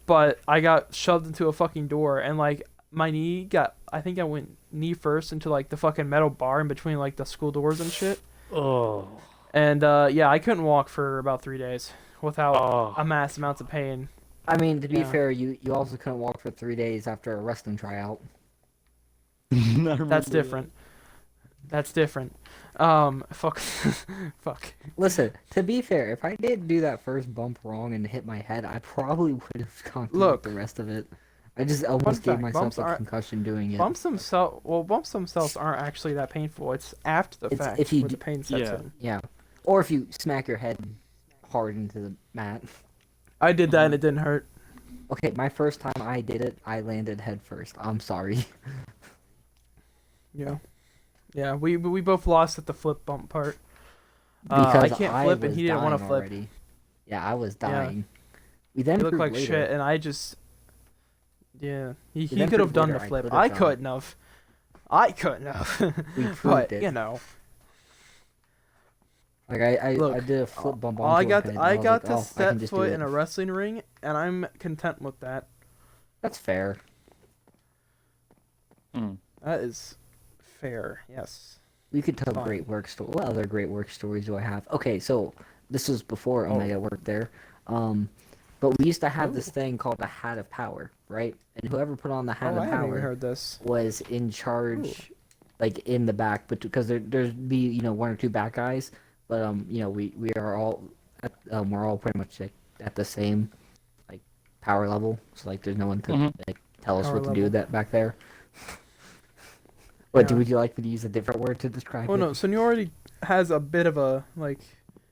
But I got shoved into a fucking door and like my knee got. I think I went knee first into like the fucking metal bar in between like the school doors and shit. Oh. And yeah, I couldn't walk for about 3 days without Oh. a mass amounts of pain. I mean, to be Yeah. fair, you also couldn't walk for 3 days after a wrestling tryout. That's different. That's different. Fuck. Fuck. Listen, to be fair, if I did do that first bump wrong and hit my head, I probably would have gone through Look. with the rest of it. I just almost gave fact, myself bumps a aren't- concussion doing it. Bumps themselves aren't actually that painful. It's after the It's fact if you where d- the pain sets Yeah. in. Yeah. Or if you smack your head hard into the mat. I did that and it didn't hurt. Okay, my first time I did it, I landed head first. I'm sorry. Yeah. Yeah, we both lost at the flip bump part. Because I can't flip and was he didn't want to dying flip. already. Yeah, I was Yeah. dying. We then He looked proved like later. shit and I just yeah, he then could have proved done later the I flip. could've I done it. couldn't have. I couldn't have. We proved But, it. you know. Like I Look, did a flip bump I onto got his head. I and got was to like, oh, I set can just do foot it. in a wrestling ring and I'm content with that. That's fair. Mm. That is fair. Yes. We could tell Fine. great work story. What other great work stories do I have? Okay, so this was before Oh. Omega worked there. But we used to have this Ooh. thing called the Hat of Power, right? And whoever put on the Hat Oh, I of haven't even Power heard this. was in charge, like in the back, but because there'd be one or two back guys, but we are all we're all pretty much like at the same like power level, so like there's no one to like tell us Power what to level. do that back there. What Yeah. would you like me to use a different word to describe Oh it? no, seniority has a bit of a like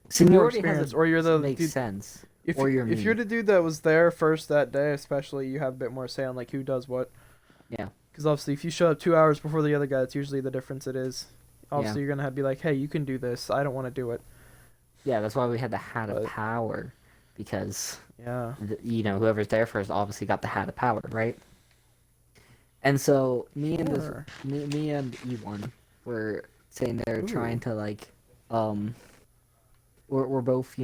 Seniority experience, has or you're the makes dude. sense. If or you're if you're me. the dude that was there first that day, especially, you have a bit more say on like who does what. Yeah. Because obviously, if you show up 2 hours before the other guy, that's usually the difference. It is. Obviously, Yeah. you're gonna have to be like, hey, you can do this. I don't want to do it. Yeah, that's why we had the Hat of But- Power, because Yeah. whoever's there first obviously got the Hat of Power, right? And so me and Sure. me and E1 were sitting there Ooh. trying to like we're both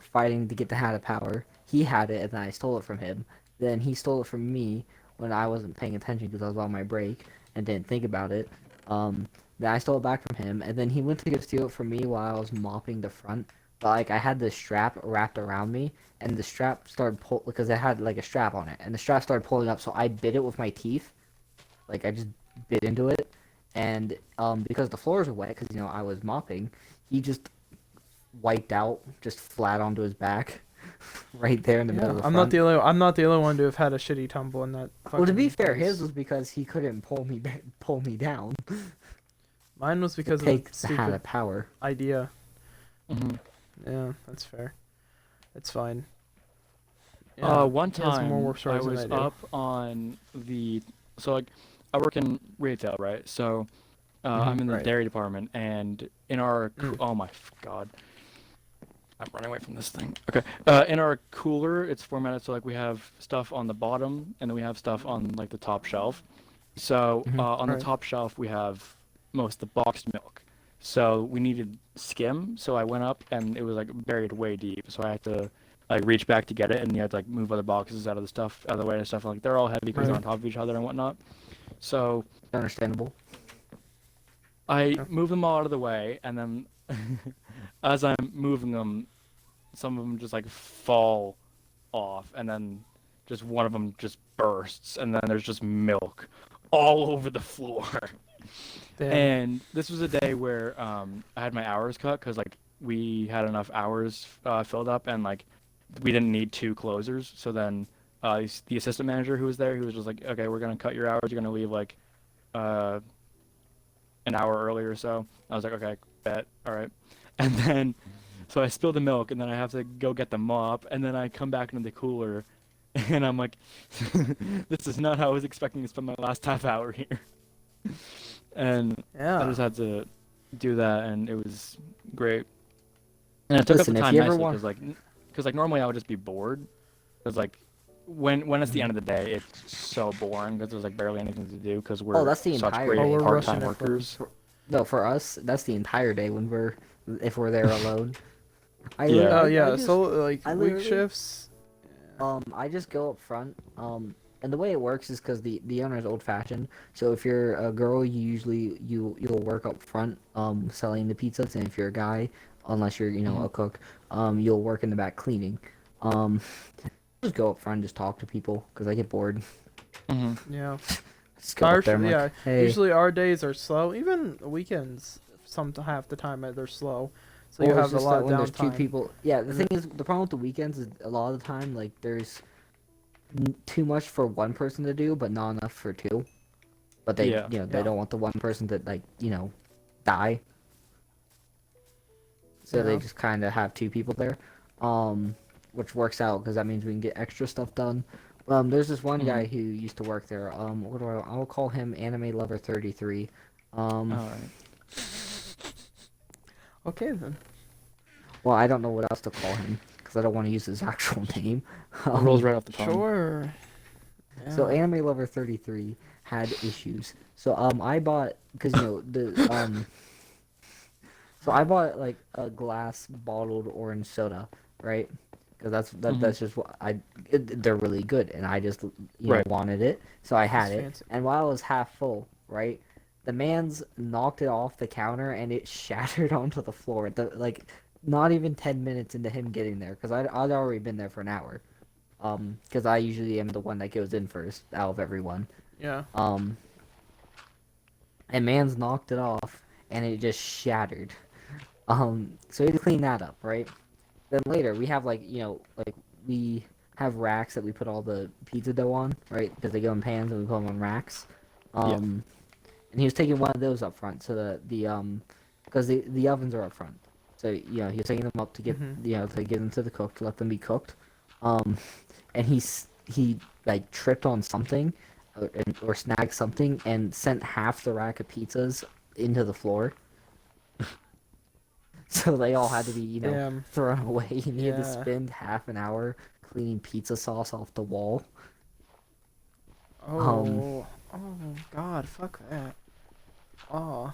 fighting to get the Hat of Power. He had it and then I stole it from him. Then he stole it from me when I wasn't paying attention because I was on my break and didn't think about it. Then I stole it back from him, and then he went to go steal it from me while I was mopping the front. But like I had the strap wrapped around me, and the strap started because it had like a strap on it, and the strap started pulling up. So I bit it with my teeth, like I just bit into it, and because the floors were wet, because I was mopping, he just wiped out, just flat onto his back, right there in the middle of the I'm front. not the only. I'm not the only one to have had a shitty tumble in that. Well, to be fucking fair, place. his was because he couldn't pull me down. Mine was because of Take the the Hat stupid of Power. idea. Mhm. Yeah, that's fair. It's fine. Yeah, One he has more time work I stories than I was do. up on the so like I work in retail, right? So Mhm. I'm in the Right. dairy department, and in our Mm. oh my god, I'm running away from this thing. Okay, in our cooler, it's formatted so like we have stuff on the bottom, and then we have stuff on like the top shelf. So Mhm. on the Right. top shelf we have most of the boxed milk. So we needed skim, so I went up and it was like buried way deep. So I had to like reach back to get it, and you had to like move other boxes out of the stuff out of the way and stuff. Like they're all heavy because they're Right. on top of each other and whatnot. So Understandable. I Yeah. move them all out of the way, and then as I'm moving them, some of them just like fall off, and then just one of them just bursts, and then there's just milk all over the floor. Damn. And this was a day where I had my hours cut because like we had enough hours filled up, and like we didn't need two closers. So then the assistant manager who was there, he was just like, "Okay, we're gonna cut your hours. You're gonna leave like uh, an hour early or so." I was like, "Okay, bet, all right." And then so I spill the milk, and then I have to go get the mop, and then I come back into the cooler, and I'm like, "This is not how I was expecting to spend my last half hour here." And I Yeah. just had to do that, and it was great. And it took up the Listen, if time you ever nicely want, because like normally I would just be bored, because like when it's the Mhm. end of the day, it's so boring because there's like barely anything to do because Oh, we're that's the such entire great Oh, day. we're For part-time rushing it. workers. no, for us, that's the entire day when we're if we're there alone. Yeah. I Yeah. just So like I week literally shifts. Yeah. I just go up front. And the way it works is because the owner is old fashioned. So if you're a girl, you usually you'll work up front, selling the pizzas, and if you're a guy, unless you're Hmm. a cook, you'll work in the back cleaning. Um, just go up front, and just talk to people because I get bored. Hmm. Yeah. Just go up there. I'm Yeah. like, hey. Usually our days are slow. Even weekends, half the time they're slow. So you Or it's have a just lot that of when there's two downtime. people. Yeah, the And thing is, the problem with the weekends is a lot of the time, like there's too much for one person to do, but not enough for two. But they, Yeah. they yeah. don't want the one person to like, die. So they Yeah. just kind of have two people there, um, which works out because that means we can get extra stuff done. There's this one Hmm. guy who used to work there. I'll call him Anime Lover 33. Um, All right. Okay then. well, I don't know what else to call him because I don't want to use his actual name. It rolls Um, right off the tongue. Sure. so Yeah. Anime Lover 33 had issues. So I bought because so I bought like a glass bottled orange soda, right? Because Hmm. that's just what they're really good, and I just Right. wanted it, so I It's had it. fancy. And while it was half full, right, the man's knocked it off the counter and it shattered onto the floor. Not even 10 minutes into him getting there, because I'd already been there for an hour. Because I usually am the one that goes in first out of everyone. Yeah. Um, and man's knocked it off and it just shattered. So we had to clean that up, right? Then later we have we have racks that we put all the pizza dough on, right? Because they go in pans and we put them on racks. Yeah. Um, and he was taking one of those up front, so because the ovens are up front, so he was taking them up to get Mhm. to get them to the cook to let them be cooked. Um, and he like tripped on something, or snagged something and sent half the rack of pizzas into the floor. So they all had to be, Damn. thrown away, and he had to Yeah. spend half an hour cleaning pizza sauce off the wall. Um, Oh. Oh God. Fuck that. Oh.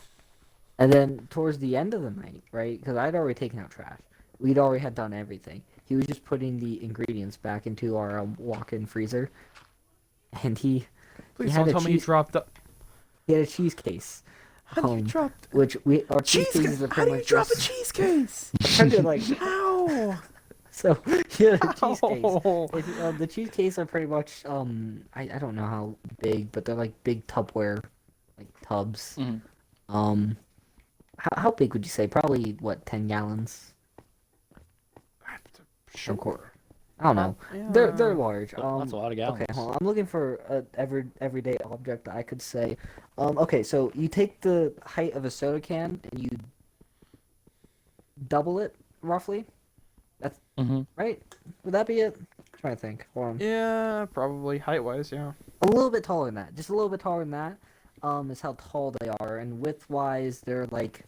and then towards the end of the night, right? Because I'd already taken out trash. We'd already had done everything. He was just putting the ingredients back into our walk-in freezer, and he Please had don't a tell me you cheese dropped the. he had a cheese case. How do you drop Which our cheese cheese? cases are How pretty do you much drop a just cheese case? kind of like How? so. He had a cheese case. How? The cheese case are pretty much I don't know how big, but they're like big Tupperware like tubs. Hmm. Um, how big would you say? Probably what 10 gallons? Sure. I don't know. They're Yeah. large. That's a lot of Okay, gallons. hold on. I'm looking for a everyday object that I could say. Okay, so you take the height of a soda can and you double it roughly. Hmm. right? Would that be it? I'm trying to think. Hold on. Yeah, probably height wise. Yeah. A little bit taller than that. Just a little bit taller than that. Is how tall they are, and width wise, they're like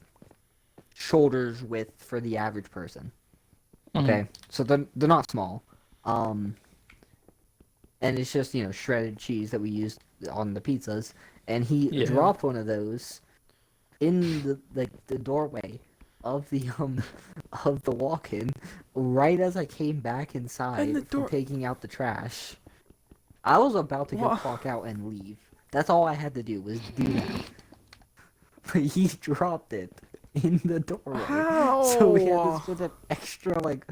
shoulders width for the average person. Hmm. Okay, so they're not small. Um, and it's just shredded cheese that we use on the pizzas. And he Yeah. dropped one of those in the doorway of the of the walk-in right as I came back And the inside from door. taking out the trash. I was about to go Wha- clock out and leave. That's all I had to do was do that. But he dropped it in the doorway. So we had to How? spend an extra like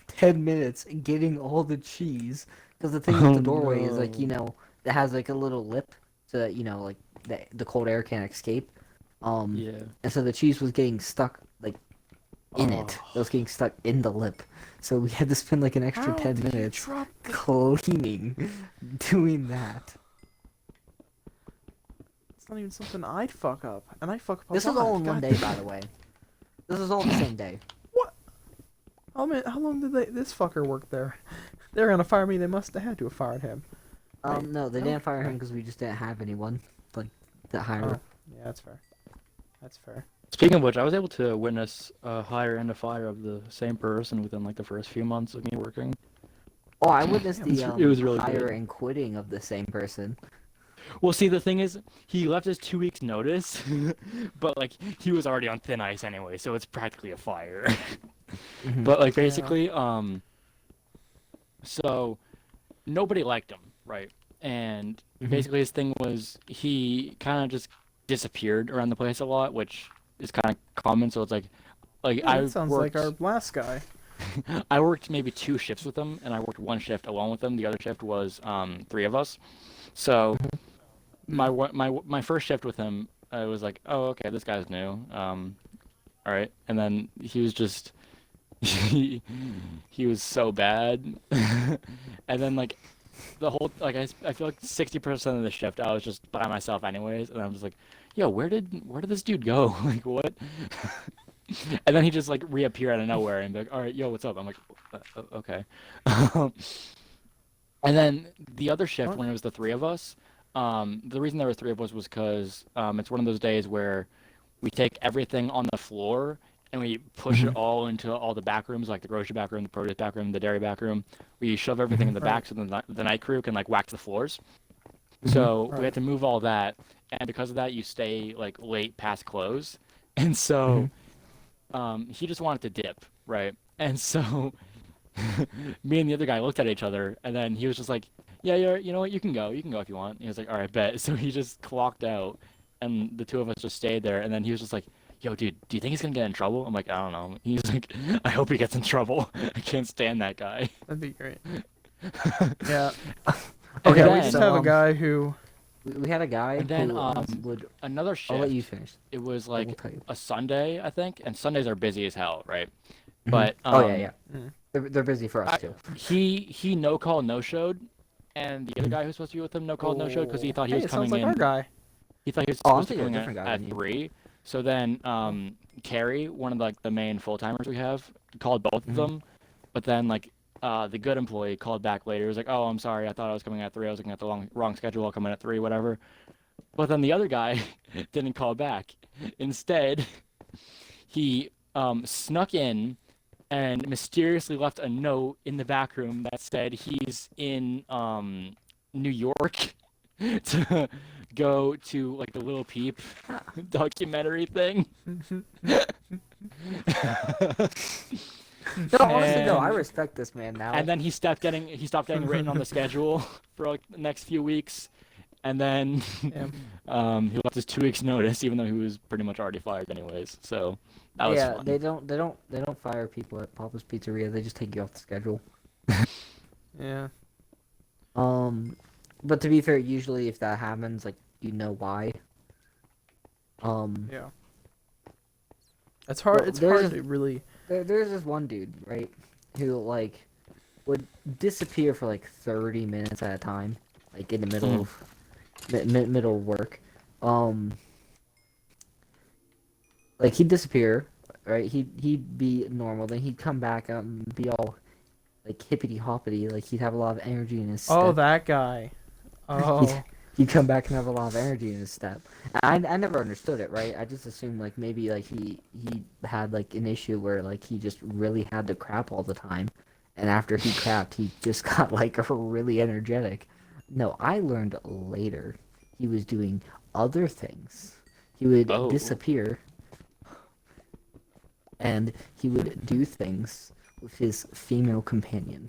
10 minutes getting all the cheese. Because the thing with Oh the doorway is like, no. it has like a little lip so that, like the cold air can't escape. Yeah. And so the cheese was getting stuck like in it. Oh. It was getting stuck in the lip. So we had to spend like an extra How 10 did you minutes drop the? cleaning, doing that. It's not even something I'd fuck up, and I fuck up a This is lot. all in one God day, by the way. This is all the same day. What? How long did this fucker work there? They're gonna fire me. They must have had to have fired him. Wait, No, they no? didn't fire him because we just didn't have anyone like to hire. Oh, yeah, that's fair. That's fair. Speaking of which, I was able to witness a hire and a fire of the same person within like the first few months of me working. Oh, I witnessed Yeah, the it was really hire good. and quitting of the same person. Well, see, the thing is, he left his 2 weeks notice, but like he was already on thin ice anyway, so it's practically a fire. Mhm. But like Yeah. basically, so nobody liked him, right? And Mhm. basically his thing was he kind of just disappeared around the place a lot, which is kind of common. So it's like Yeah, I that sounds worked like our last guy. I worked maybe 2 shifts with him, and I worked one shift alone with him. The other shift was three of us. So my first shift with him, I was like, oh okay, this guy's new. All right, and then he was just he was so bad, and then like the whole like I feel like 60% of the shift I was just by myself anyways, and I was like, yo, where did this dude go? Like what? And then he just like reappear out of nowhere and be like, all right, yo, what's up? I'm like, okay. And then the other shift What? when it was the three of us, the reason there were three of us was because it's one of those days where we take everything on the floor and we push it Mhm. all into all the back rooms, like the grocery back room, the produce back room, the dairy back room. We shove everything in the Right. back so the night crew can like wax the floors. Mhm. So we Right. had to move all that, and because of that, you stay like late past close. And so Mhm. he just wanted to dip, right? And so me and the other guy looked at each other, and then he was just like, "Yeah, you know what? You can go if you want." And he was like, "All right, bet." So he just clocked out, and the two of us just stayed there. And then he was just like, "Yo, dude, do you think he's gonna get in trouble?" I'm like, "I don't know." He's like, "I hope he gets in trouble. I can't stand that guy." That'd be great. Yeah. And Okay, Yeah, we then, just so have a guy who. we had a guy and then who would. another I'll let you shift. finish. It was I will like tell you. a Sunday, I think, and Sundays are busy as hell, right? Mhm. But Oh yeah, yeah. Mm. They're busy for us I, too. he no call no showed, and the other Mhm. guy who's supposed to be with him no call no showed because he thought he Hey, was it sounds coming like our in. guy. He thought he was Oh, I'm supposed to thinking come of a in different guy at than you. 3. So then Carrie, one of like the main full timers we have, called both of Mhm. them, but then like the good employee called back later. He was like, "Oh, I'm sorry. I thought I was coming at 3. I was looking at the wrong schedule. I'll come in at 3, whatever." But then the other guy didn't call back. Instead, he snuck in and mysteriously left a note in the back room that said he's in New York to go to like the Little Peep documentary thing. No, honestly, no. I and respect this man now. and then he stopped getting written on the schedule for like the next few weeks. And then Damn. he left his 2 weeks notice, even though he was pretty much already fired anyways. So that was Yeah, fun. they don't fire people at Papa's Pizzeria. They just take you off the schedule. Yeah. But to be fair, usually if that happens, like you know why. Yeah. It's hard. Well, It's there's hard to really. there's this one dude, right, who like would disappear for like 30 minutes at a time, like in the middle of middle of work. Like he'd disappear, right? He'd be normal. Then he'd come back out and be all like hippity hoppity. Like he'd have a lot of energy in his Oh, step. that guy. He'd, Oh, he'd come back and have a lot of energy in his step. I never understood it, right? I just assumed like maybe like he had like an issue where like he just really had to crap all the time, and after he crapped, he just got like really energetic. No, I learned later he was doing other things. He would Oh. disappear, and he would do things with his female companion.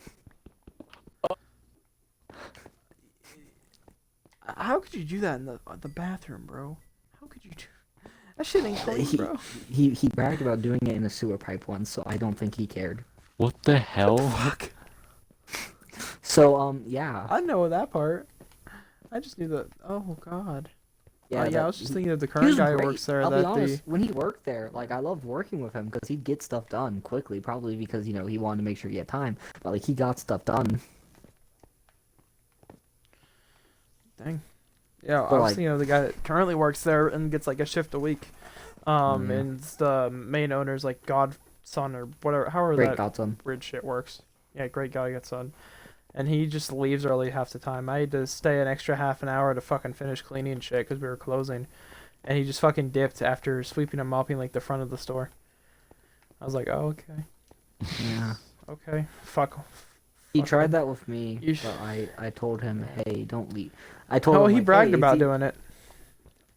how could you do that in the bathroom, bro? How could you do? That shit ain't clean, He, bro. he bragged about doing it in a sewer pipe once, so I don't think he cared. What the hell? Fuck. So yeah, I know that part. I just knew that. Oh God. Yeah, that- I was just he- thinking of the he current was guy who great. works there. I'll be That honest, when he worked there, like I loved working with him because he'd get stuff done quickly, probably because he wanted to make sure he had time. But like he got stuff done. Dang. Yeah, But, I was like- thinking of the guy that currently works there and gets like a shift a week. Yeah. And it's the main owner's like godson or whatever, however Great that godson. weird shit works. Yeah, great guy godson. And he just leaves early half the time. I had to stay an extra half an hour to fucking finish cleaning and shit because we were closing. And he just fucking dipped after sweeping and mopping like the front of the store. I was like, oh, okay. Yeah. Okay. Fuck. He Fuck tried him. that with me, You sh- but I told him, hey, don't leave. I told Oh, him he like, bragged hey, if about you- doing it.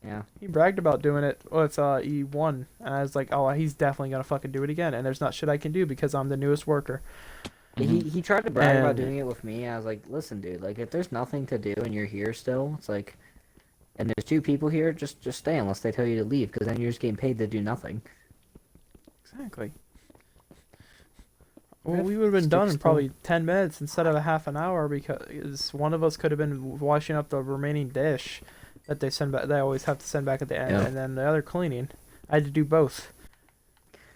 Yeah. He bragged about doing it. Well, it's E1, and I was like, oh, he's definitely gonna fucking do it again. And there's not shit I can do because I'm the newest worker. He tried to brag about And- doing it with me. I was like, listen, dude, like if there's nothing to do and you're here still, it's like, and there's two people here, just stay unless they tell you to leave, because then you're just getting paid to do nothing. Exactly. Well, If we would have been sticks done in to- probably 10 minutes instead of a half an hour because one of us could have been washing up the remaining dish that they send back. They always have to send back at the end, Yeah. and then the other cleaning. I had to do both.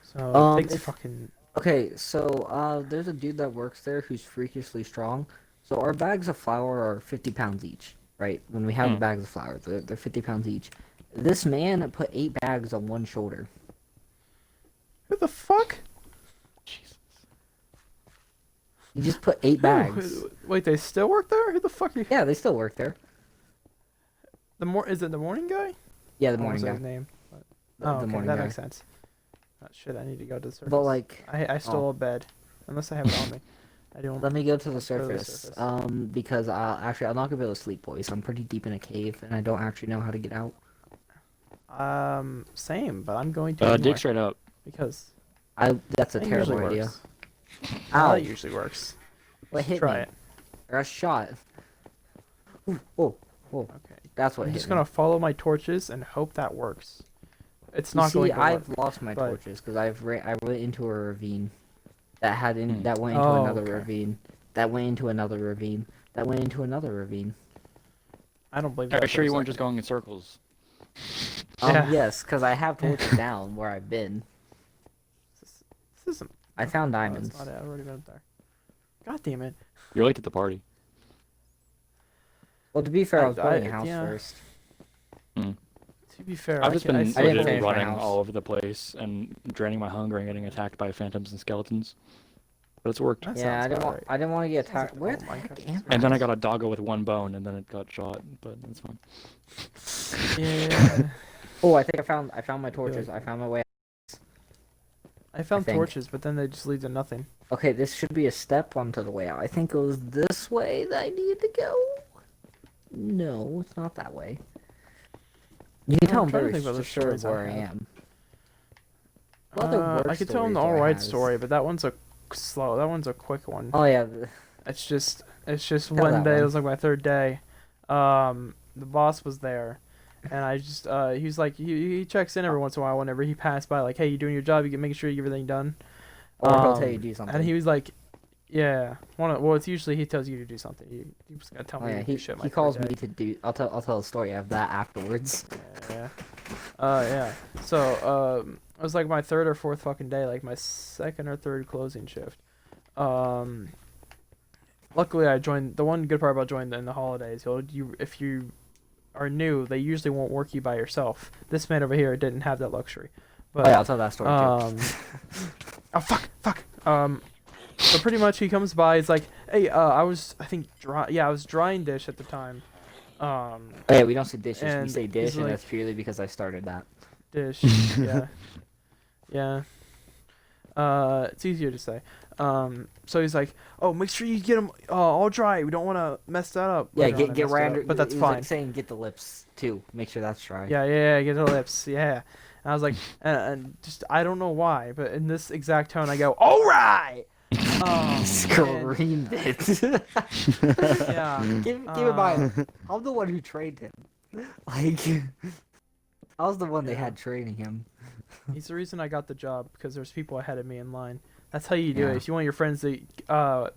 So it takes if- fucking. Okay, so there's a dude that works there who's freakishly strong. So our bags of flour are 50 pounds each, right? When we have the bags of flour, they're 50 pounds each. This man put 8 bags on one shoulder. Who the fuck? Jesus. He just put 8 bags. Wait, they still work there? Who the fuck? Are you? Yeah, they still work there. Is it the morning guy? Yeah, the I morning won't say guy. his name. The Oh, okay, morning that guy. makes sense. Oh, shit, I need to go to the surface. But like, I stole a bed, unless I have it on me. I don't. let me go to the Let's go to the surface. surface. Because I'm not gonna be able to sleep, boys. I'm pretty deep in a cave, and I don't actually know how to get out. Same, but I'm going to Dig anyway, straight up. because That's a it terrible usually idea. works. Ow! That usually works. What hit Try me? it. Or a shot. Ooh, oh, Okay. that's what I'm hit just me. gonna follow my torches and hope that works. It's You not see, going to I've work. lost my but- torches because I went into a ravine that Hmm. that went into Oh, another okay. ravine that went into another ravine that went into another ravine. I don't believe Are that. you sure for a you weren't just second. going in circles? Yeah. Yes, because I have torches down where I've been. This isn't. I found Oh, diamonds. that's not it. I've already been up there. God damn it. You're late to the party. Well, to be fair, I was building a house yeah. first. To be fair, I've just I been still didn't legit finish my running house. all over the place and draining my hunger and getting attacked by phantoms and skeletons. But it's worked. That Yeah, sounds about right. I didn't want to get Sounds like attacked. an Where old the Minecraft heck am And then I got a doggo with one bone, and then it got shot. But it's fine. Yeah. Oh, I think I found my feel torches. like- I found my way. I found think. torches, but then they just lead to nothing. Okay, this should be a step onto the way out. I think it was this way that I needed to go. No, it's not that way. You can I'm tell I'm trying to very think about the sure stories I where I have. am. What other work I could tell him stories the do I alright have? story, but that one's a slow. That one's a quick one. Oh yeah, It's just Tell one that day. It one. was like my third day. The boss was there, and I just he was like he checks in every once in a while whenever he passed by, like, hey, you doing your job? You can making sure you get everything done. or he'll tell you to do something. And he was like, yeah. Well, it's usually he tells you to do something. He was gonna tell Oh me yeah, to do shit. my he third calls day. me to do. I'll tell a story of that afterwards. Yeah. Yeah. So, it was like my third or fourth fucking day, like my second or third closing shift. Luckily I joined. The one good part about joining in the holidays, if you are new, they usually won't work you by yourself. This man over here didn't have that luxury, Oh But yeah, I'll tell that story um, too. oh fuck. So pretty much he comes by. He's like, hey, I was I was drying dish at the time. Um, Oh, yeah, we don't say dishes. We and say he's dish, and like, that's purely because I started that. dish. Yeah, yeah. It's easier to say. So he's like, oh, make sure you get them all dry. We don't want to mess that up. Yeah, Later on I get messed it up, round. but that's It was fine. like saying get the lips too. Make sure that's dry. Yeah, get the lips. Yeah. And I was like, and just I don't know why, but in this exact tone, I go, all right. And Screamed it. yeah, Keep in mind, I'm the one who trained him. Like, I was the one they Yeah. had training him. he's the reason I got the job because there's people ahead of me in line. That's how you do Yeah. it. If you want your friends to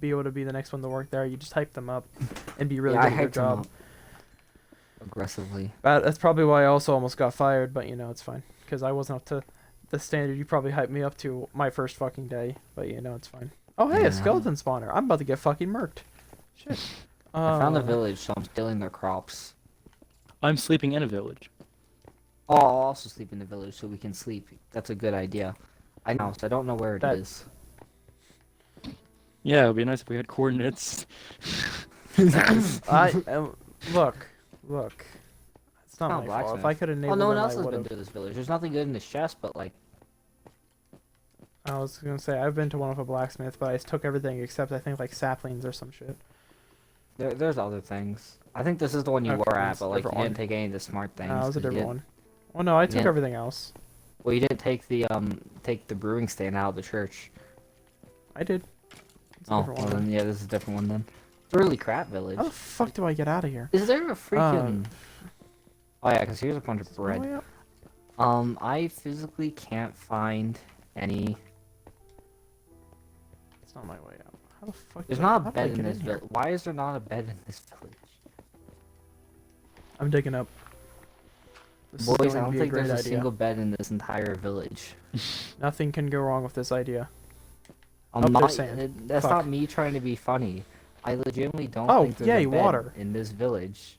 be able to be the next one to work there, you just hype them up and be really Yeah, I good at your hyped him job. up aggressively. That's probably why I also almost got fired, but it's fine because I wasn't up to the standard you probably hyped me up to my first fucking day. But it's fine. Oh hey, Yeah. a skeleton spawner. I'm about to get fucking murked. Shit. I found a village, so I'm stealing their crops. I'm sleeping in a village. Oh, I'll also sleep in the village so we can sleep. That's a good idea. I know, so I don't know where it is. Yeah, it would be nice if we had coordinates. Look. It's not Oh, my fault. If blacksmith. I could Oh, enable no one them, else I has would been have. to this village. There's nothing good in this chest, but like, I was gonna say I've been to one of a blacksmith, but I took everything except I think like saplings or some shit. there's other things. I think this is the one you Okay, were at, it's but a like you different didn't take any of the smart things. No, it was a 'cause you different didn't- one. Oh no, I took Yeah. everything else. Well, you didn't take the brewing stand out of the church. I did. It's a Oh, different well one. then yeah, this is a different one then. Really crap village. How the fuck do I get out of here? Is there a freaking? Uh, Oh yeah, because here's a bunch of Is there a way bread. out? I physically can't find any. It's not my way out. How the fuck? There's do I- not how a do I bed in get this here? village. Why is there not a bed in this village? I'm digging up. This is Boys, going I to don't be a think great there's a idea. single bed in this entire village. Nothing can go wrong with this idea. I'm Up there not. saying, That's fuck. not me trying to be funny. I legitimately don't Oh, think there's yay, a bed water. in this village.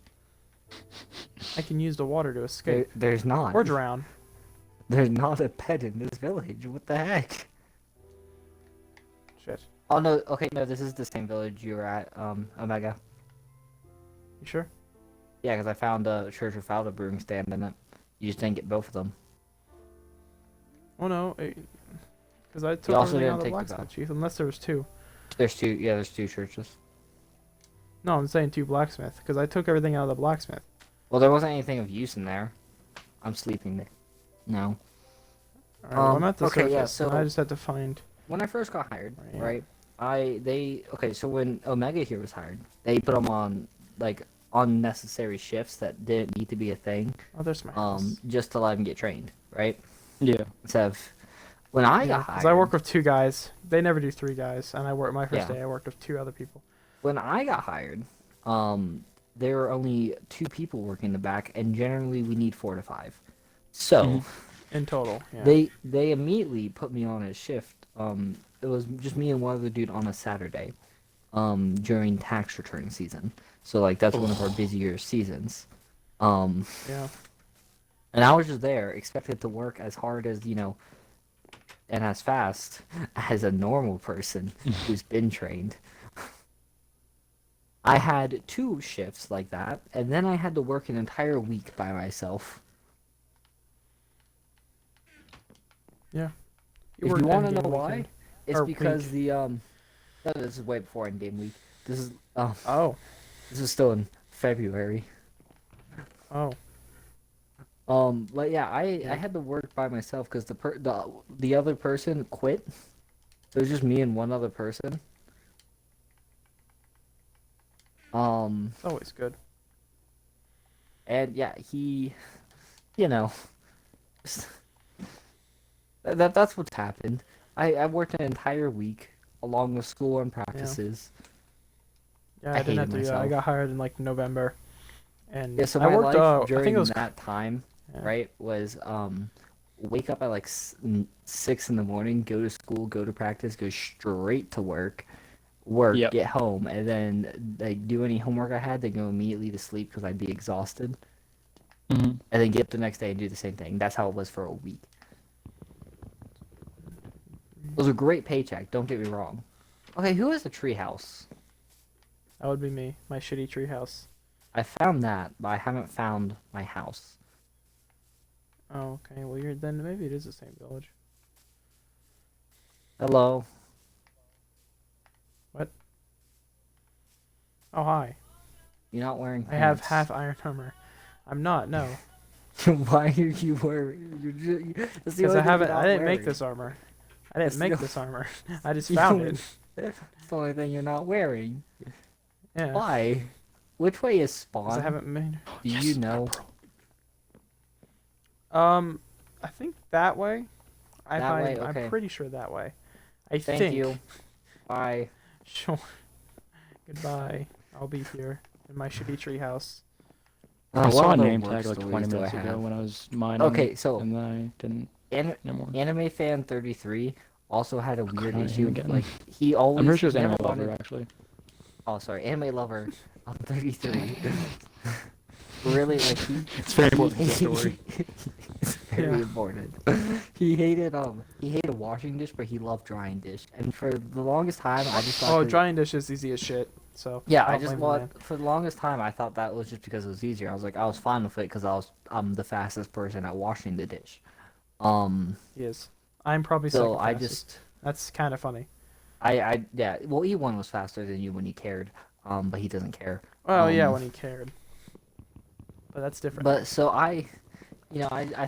I can use the water to escape There's not. or drown. There's not a bed in this village. What the heck? Shit. Oh no. Okay, no. This is the same village you were at. Omega. You sure? Yeah, because I found a church without a brewing stand in it. You just didn't get both of them. Oh no, because I took also everything out didn't of the take the blacksmith bell. chief, unless there was two. There's two. Yeah, there's two churches. No, I'm saying two blacksmith, because I took everything out of the blacksmith. Well, there wasn't anything of use in there. I'm sleeping there. No. Alright, well, I'm at the okay, surface, yeah, and so- I just had to find. When I first got hired, Yeah. right? Okay, so when Omega here was hired, they put them on like unnecessary shifts that didn't need to be a thing, Oh, there's my house. just to let them get trained, right? Yeah. Instead of when I got Because hired, I work with two guys. They never do three guys, and I work my first Yeah. day. I worked with two other people. when I got hired, there were only 2 people working the back, and generally we need 4 to 5. So. Mhm. In total, yeah. They immediately put me on a shift. It was just me and one other dude on a Saturday, during tax return season. So like that's one of our busier seasons. Yeah. And I was just there, expected to work as hard as and as fast as a normal person who's been trained. I had 2 shifts like that, and then I had to work an entire week by myself. You If worked you want to endgame know why, weekend. it's or because week. the no, this is way before Endgame week. This is Oh. this is still in February. Oh. But yeah, I had to work by myself because the other person quit. It was just me and one other person. It's always good. And yeah, he, you know, that's what's happened. I worked an entire week along with school and practices. Yeah, I I didn't have hated to do that. I myself. got hired in like November. And Yeah, so I my worked, life I during think it was that time, yeah. right, was wake up at like 6 in the morning, go to school, go to practice, go straight to work, Yep. get home, and then like do any homework I had, then go immediately to sleep because I'd be exhausted, Mhm. and then get up the next day and do the same thing. That's how it was for a week. It was a great paycheck. Don't get me wrong. Okay, who has a treehouse? That would be me. My shitty treehouse. I found that, but I haven't found my house. Oh, okay. Well, you're then maybe it is the same village. Hello. Oh, hi. You're not wearing I have pants. half iron armor. I'm not. No, Why are you wearing? That's the because only I thing you're haven't. not I didn't make wearing. this armor. I That's didn't the make o- this armor. I just You found only- it. That's the only thing you're not wearing. Yeah. Why? Which way is 'Cause spawn? I haven't made. Do you know? I think that way. That way, I'm okay. pretty sure that way. I Thank think. you. Bye. Sure. Goodbye. I'll be here in my shitty treehouse. I saw a What other name work tag like stories 20 do I minutes ago have? when I was mining. Okay, so And then I didn't anymore. Anime Fan 33 also had a weird God, issue. him again. Like he always. I'm pretty sure it's never Anime Lover, wanted- actually. Oh, sorry, Anime Lover. I'm 33. Really, like he. It's very important to the story. It's very Yeah. important. He hated washing dish, but he loved drying dish. And for the longest time, I just thought. Oh, that- drying dish is easy as shit. So Yeah, I I don't just blame the man. want for the longest time I thought that was just because it was easier. I was fine with it because I'm the fastest person at washing the dish. He is. I'm probably So second I fastest. just That's kind of funny. yeah. Well, E1 was faster than you when he cared. But he doesn't care. Well, yeah, Um, when he cared. But that's different. But so I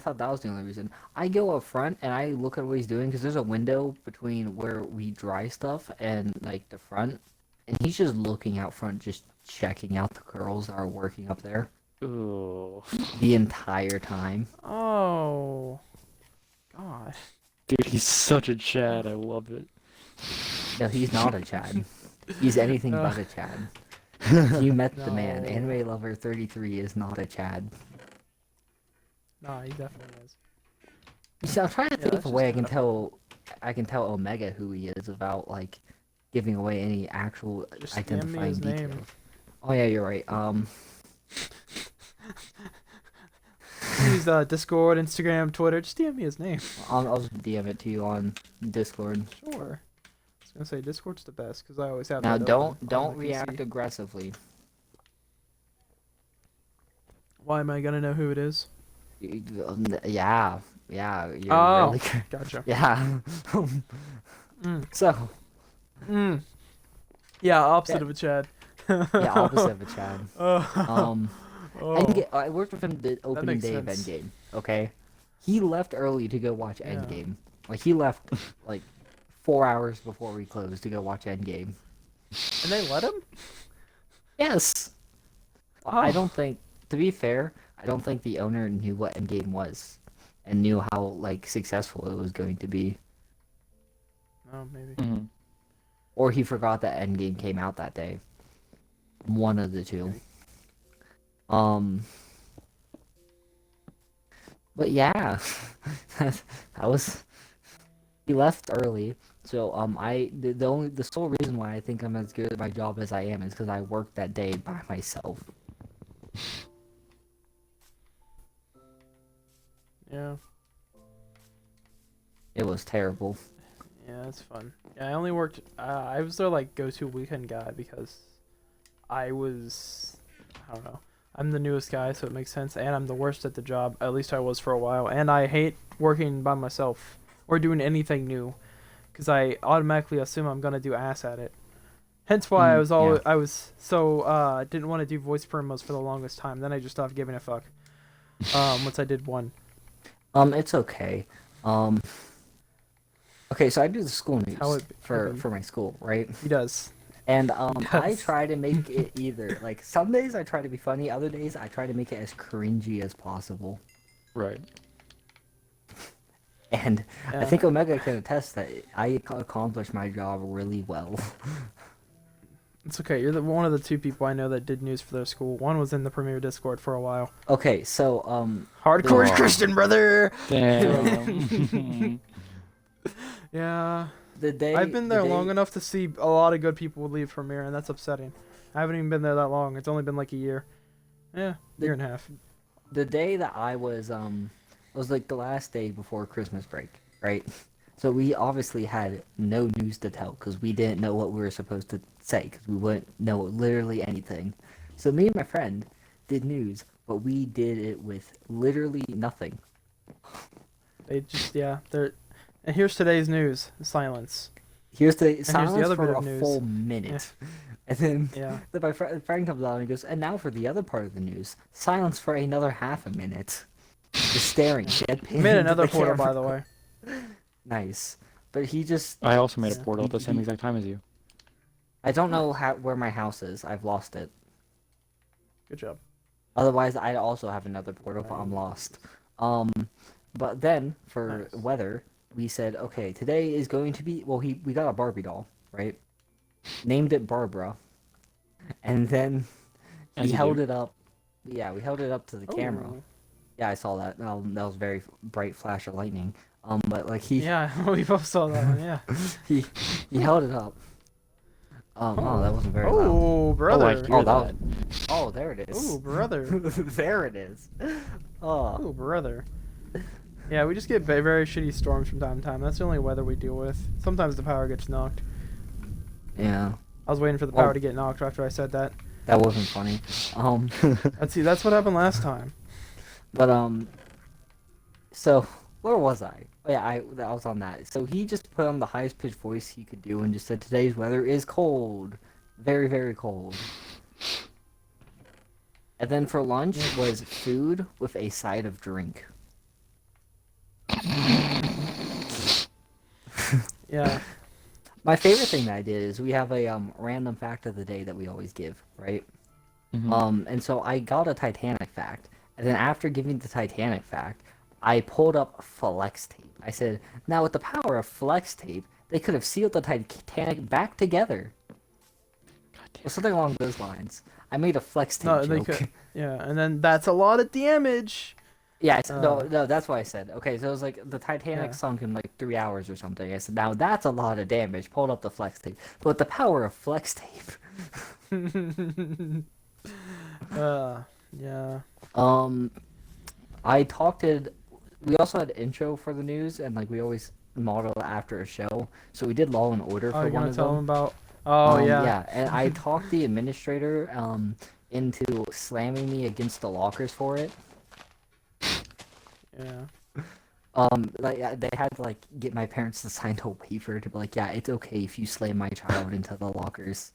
thought that was the only reason. I go up front and I look at what he's doing because there's a window between where we dry stuff and like the front, and he's just looking out front, just checking out the girls that are working up there Ooh. the entire time. Oh. God. Dude, he's such a Chad. I love it. No, he's not a Chad. He's anything but a Chad. You met the man. No. Anime Lover 33 is not a Chad. Nah, he definitely is. So I'm trying to Yeah, think of that's a way just I can tell Omega who he is without like giving away any actual Just DM me his identifying name. details. Oh yeah, you're right. Use Discord, Instagram, Twitter. Just DM me his name. I'll just DM it to you on Discord. Sure. I was gonna say Discord's the best because I always have. Now that don't open on don't the react PC. aggressively. Why am I gonna know who it is? Yeah, you're Oh. really Gotcha. yeah. Mm. So Mm. Yeah, opposite Yeah. of a Chad. yeah, opposite of a Chad. Oh. I worked with him the opening makes day of sense. Endgame. Okay, he left early to go watch Yeah. Endgame. Like he left like 4 hours before we closed to go watch Endgame. And they let him? Yes. Oh. I don't think, to be fair, I don't think the owner knew what Endgame was and knew how like successful it was going to be, Oh, maybe. Mhm. or he forgot that Endgame came out that day. One of the two. But yeah, that was. He left early, so the sole reason why I think I'm as good at my job as I am is because I worked that day by myself. Yeah. It was terrible. Yeah, that's fun. Yeah, I only worked. I was their like go-to weekend guy because I was. I don't know. I'm the newest guy, so it makes sense, and I'm the worst at the job. At least I was for a while, and I hate working by myself or doing anything new, because I automatically assume I'm gonna do ass at it. Hence why I was yeah. I was so didn't want to do voice promos for the longest time. Then I just stopped giving a fuck. Once I did one. It's okay. Okay, so I do the school news how it for happened. my school, right? He does. And I Yes. try to make it either like some days I try to be funny, other days I try to make it as cringy as possible. Right. And I Yeah. think Omega can attest that I accomplished my job really well. It's okay. You're one of the two people I know that did news for their school. One was in the Premier Discord for a while. Okay, so Hardcore Aw. Christian brother. Damn. Yeah, the day I've been there the day, long enough to see a lot of good people leave Premier, and that's upsetting. I haven't even been there that long. It's only been like a year. Yeah, The- year and a half. The day that I was like the last day before Christmas break, right? So we obviously had no news to tell because we didn't know what we were supposed to say because we wouldn't know literally anything. So me and my friend did news, but we did it with literally nothing. They just they're. And here's today's news: silence. Here's the here's the silence other for bit a of news. full minute. And then, Yeah. then my friend comes out and he goes, and now for the other part of the news. Silence for another half a minute. Just staring deadpan. I made into another the portal, by camera. the way. Nice. But he just... I also made a Yeah. portal at the same exact time as you. I don't know where my house is. I've lost it. Good job. Otherwise, I'd also have another portal, but I'm lost. But then, for Nice. weather, we said, okay, today is going to be... Well, we got a Barbie doll, right? Named it Barbara. And then As he you held do. it up. Yeah, we held it up to the camera. Ooh. Yeah, I saw that. That was a very bright flash of lightning. But like he Yeah, we both saw that one. Yeah. he held it up. Oh, that wasn't very loud. Oh, brother. Oh, I hear Oh, that. Oh, there it is. Ooh, brother. There it is. Oh, Ooh, brother. Yeah, we just get very shitty storms from time to time. That's the only weather we deal with. Sometimes the power gets knocked. yeah. I was waiting for the Well- power to get knocked after I said that. That wasn't funny. That's what happened last time. But so where was I? Oh yeah, I was on that. So he just put on the highest pitched voice he could do and just said today's weather is cold, very very cold. And then for lunch was food with a side of drink. Yeah. My favorite thing that I did is we have a random fact of the day that we always give, right? And so I got a Titanic fact, and then after giving the Titanic fact, I pulled up flex tape. I said, now with the power of flex tape, they could have sealed the Titanic back together. Or something along those lines. I made a flex tape No, they joke. could. Yeah, and then that's a lot of damage. Yeah, I said, no, that's what I said. Okay, so it was like the Titanic Yeah. sunk in like 3 hours or something. I said, now that's a lot of damage. Pulled up the flex tape. But with the power of flex tape. Yeah. I talked it. We also had intro for the news, and like we always model after a show. So we did Law and Order Oh, for you're one gonna of tell them them. about? Oh yeah. Yeah, and I talked the administrator into slamming me against the lockers for it. Yeah. Like they had to like get my parents to sign a waiver to be like, yeah, it's okay if you slam my child into the lockers.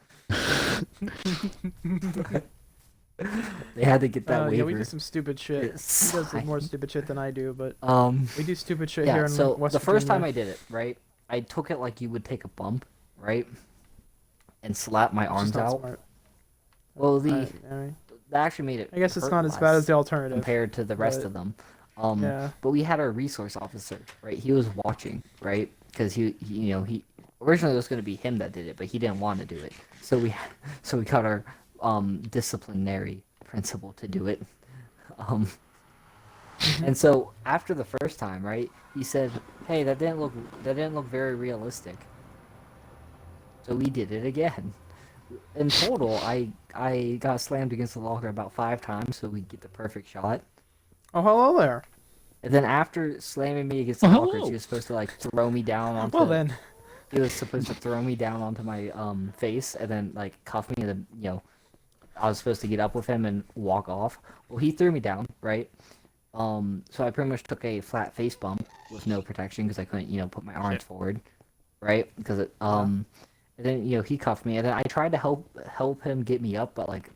They had to get that waiver. Yeah, we do some stupid shit. He It's does some more fine. stupid shit than I do, but Um, we do stupid shit yeah. here in So West the first time Virginia. I did it, right, I took it like you would take a bump, right, and slap my It's arms just not out. smart. Well, I that actually made it. guess it's hurt not as bad less as the alternative. compared to the rest but- of them. Yeah. But we had our resource officer, right? He was watching, right? Because he originally it was going to be him that did it, but he didn't want to do it. So we got our disciplinary principal to do it. And so after the first time, right? He said, "Hey, that didn't look very realistic." So we did it again. In total, I got slammed against the locker about 5 times, so we get the perfect shot. Oh, hello there. And then after slamming me against the Oh, lockers, hello. he was supposed to like throw me down onto. Well then. He was supposed to throw me down onto my face and then like cuff me, and then I was supposed to get up with him and walk off. Well, he threw me down, right? So I pretty much took a flat face bump with no protection because I couldn't put my arms forward, right? Because it and then he cuffed me, and then I tried to help him get me up, but like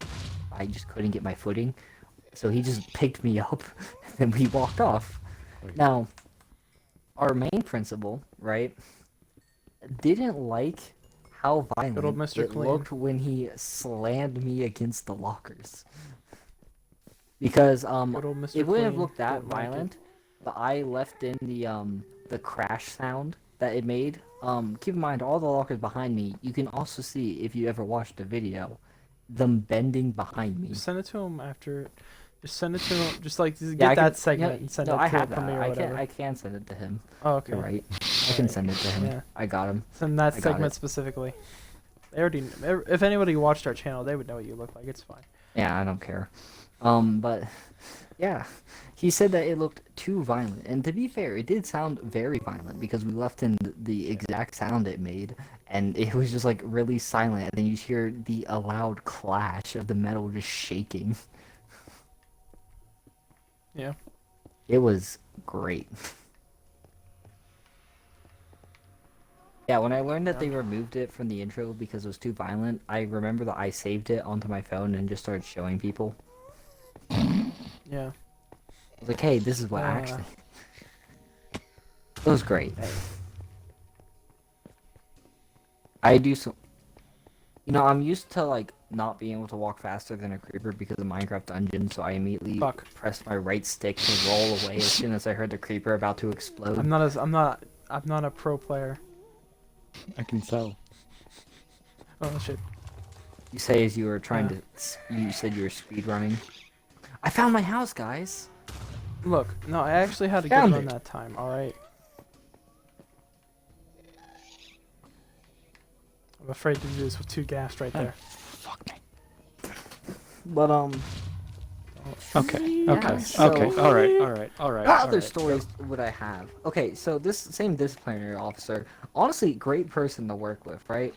I just couldn't get my footing. So he just picked me up, and we walked off. Now, our main principal, right, didn't like how old violent Mr. it Clean. looked when he slammed me against the lockers. Because Good old Mr. it wouldn't have Clean. looked that Don't like it. violent, but I left in the crash sound that it made. Keep in mind, all the lockers behind me, you can also see, if you ever watched the video, them bending behind me. Just send it to him after. Just send it to him. Just like Yeah, get I that can- segment and send no, it I to have him from that. me or I whatever. can send it to him. Oh, okay. You're right. I can send it to him. Yeah. I got him. Send that I got segment it. specifically. They already. If anybody watched our channel, they would know what you look like. It's fine. Yeah, I don't care. But Yeah, he said that it looked too violent, and to be fair, it did sound very violent because we left in the exact sound it made, and it was just like really silent, and then you hear the a loud clash of the metal just shaking. Yeah. It was great. Yeah, when I learned that Yeah. they removed it from the intro because it was too violent, I remember that I saved it onto my phone and just started showing people. Yeah. I was like, hey, this is what Uh, actually. It was great. hey. I do so. I'm used to like not being able to walk faster than a creeper because of Minecraft Dungeon, so I immediately Fuck. pressed my right stick to roll away as soon as I heard the creeper about to explode. I'm not a pro player. I can tell. Oh shit. You say as you were trying Uh, to, you said you were speed running. I found my house, guys. Look, no, I actually had a good Found run it. that time. All right. I'm afraid to do this with 2 gassed right there. Fuck. But Okay. Yeah, Okay. so- Okay. All right. All right. All right. what all other right. stories would I have? Okay, so this same disciplinary officer, honestly, great person to work with, right?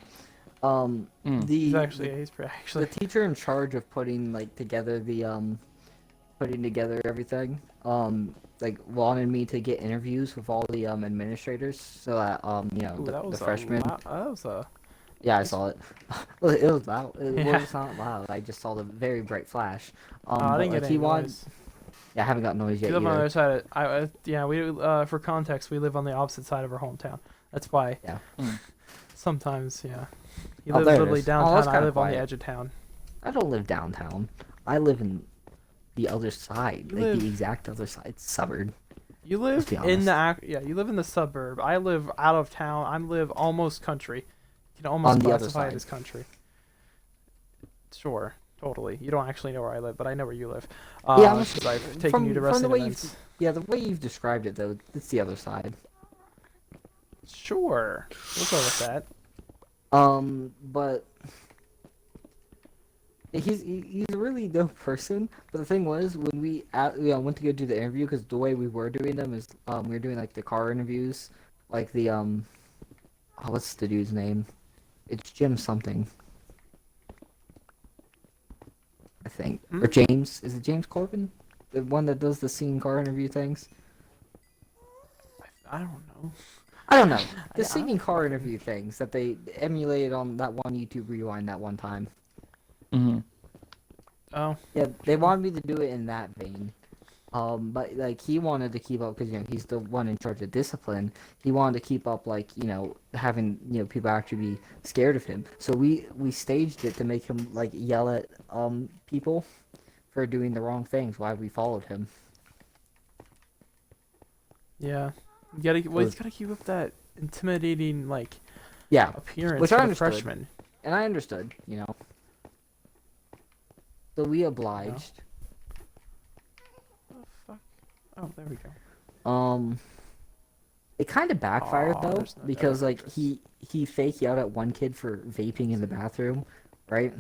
Mm. He's The actually, he's pretty, the actually. teacher in charge of putting like together putting together everything like wanted me to get interviews with all the administrators so that Ooh, that the was freshmen. that was a. Yeah, I saw it. Well, it was loud. It Yeah. was not loud. I just saw the very bright flash. Oh, I But didn't like get he any wanted. noise. Yeah, I haven't got noise We yet live on the either. other side. Yeah, we for context, we live on the opposite side of our hometown. That's why. Yeah. Mm. Sometimes, yeah. He Oh, lives there it literally is. Oh, that's downtown. I kinda live on the quiet. edge of town. I don't live downtown. I live in the other side, You like live. the exact other side, suburb. You Let's live be in the honest. yeah. You live in the suburb. I live out of town. I live almost country. You can On almost the other classify it side. as country. Sure, totally. You don't actually know where I live, but I know where you live. Yeah, I'm Because I've taken you to from the wrestling way events. yeah, the way you've described it though, it's the other side. Sure, we'll go with that. But he's a really dope person. But the thing was, when went to go do the interview, because the way we were doing them is we were doing like the car interviews, like the oh, what's the dude's name? It's Jim something, I think, or James. Is it James Corbin, the one that does the scene car interview things? I don't know. I don't know. The I singing don't car fucking- interview things that they emulated on that one YouTube Rewind that one time. Mm-hmm. Oh, Yeah, they wanted me to do it in that vein. But like he wanted to keep up because he's the one in charge of discipline. He wanted to keep up like having people actually be scared of him. So we staged it to make him like yell at people for doing the wrong things while we followed him. yeah. You gotta. Well, he's gotta keep up that intimidating Yeah, appearance which for I the understood. freshman. and I understood. So we obliged. Oh, fuck. Oh, there we go. It kind of backfired Aw, though there's no because depth like interest. he fake yelled at one kid for vaping in the bathroom, right?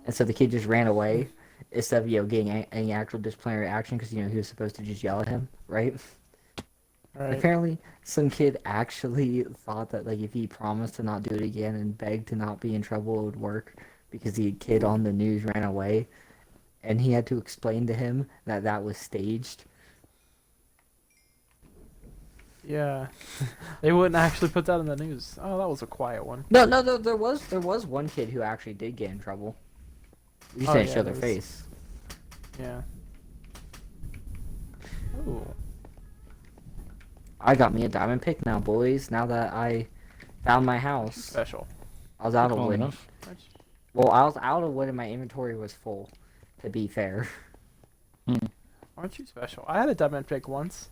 And so the kid just ran away instead of getting any actual disciplinary action because he was supposed to just yell at him, right? All right. Apparently, some kid actually thought that like if he promised to not do it again and begged to not be in trouble, it would work because the kid on the news ran away, and he had to explain to him that that was staged. Yeah. They wouldn't actually put that in the news. Oh, that was a quiet one. No, there was one kid who actually did get in trouble. You just Oh, didn't yeah, show their there was- face. Yeah. Ooh. I got me a diamond pick now, boys. Now that I found my house, Special. I was out of Well wood. enough. Well, I was out of wood and my inventory was full. To be fair. Aren't you special? I had a diamond pick once.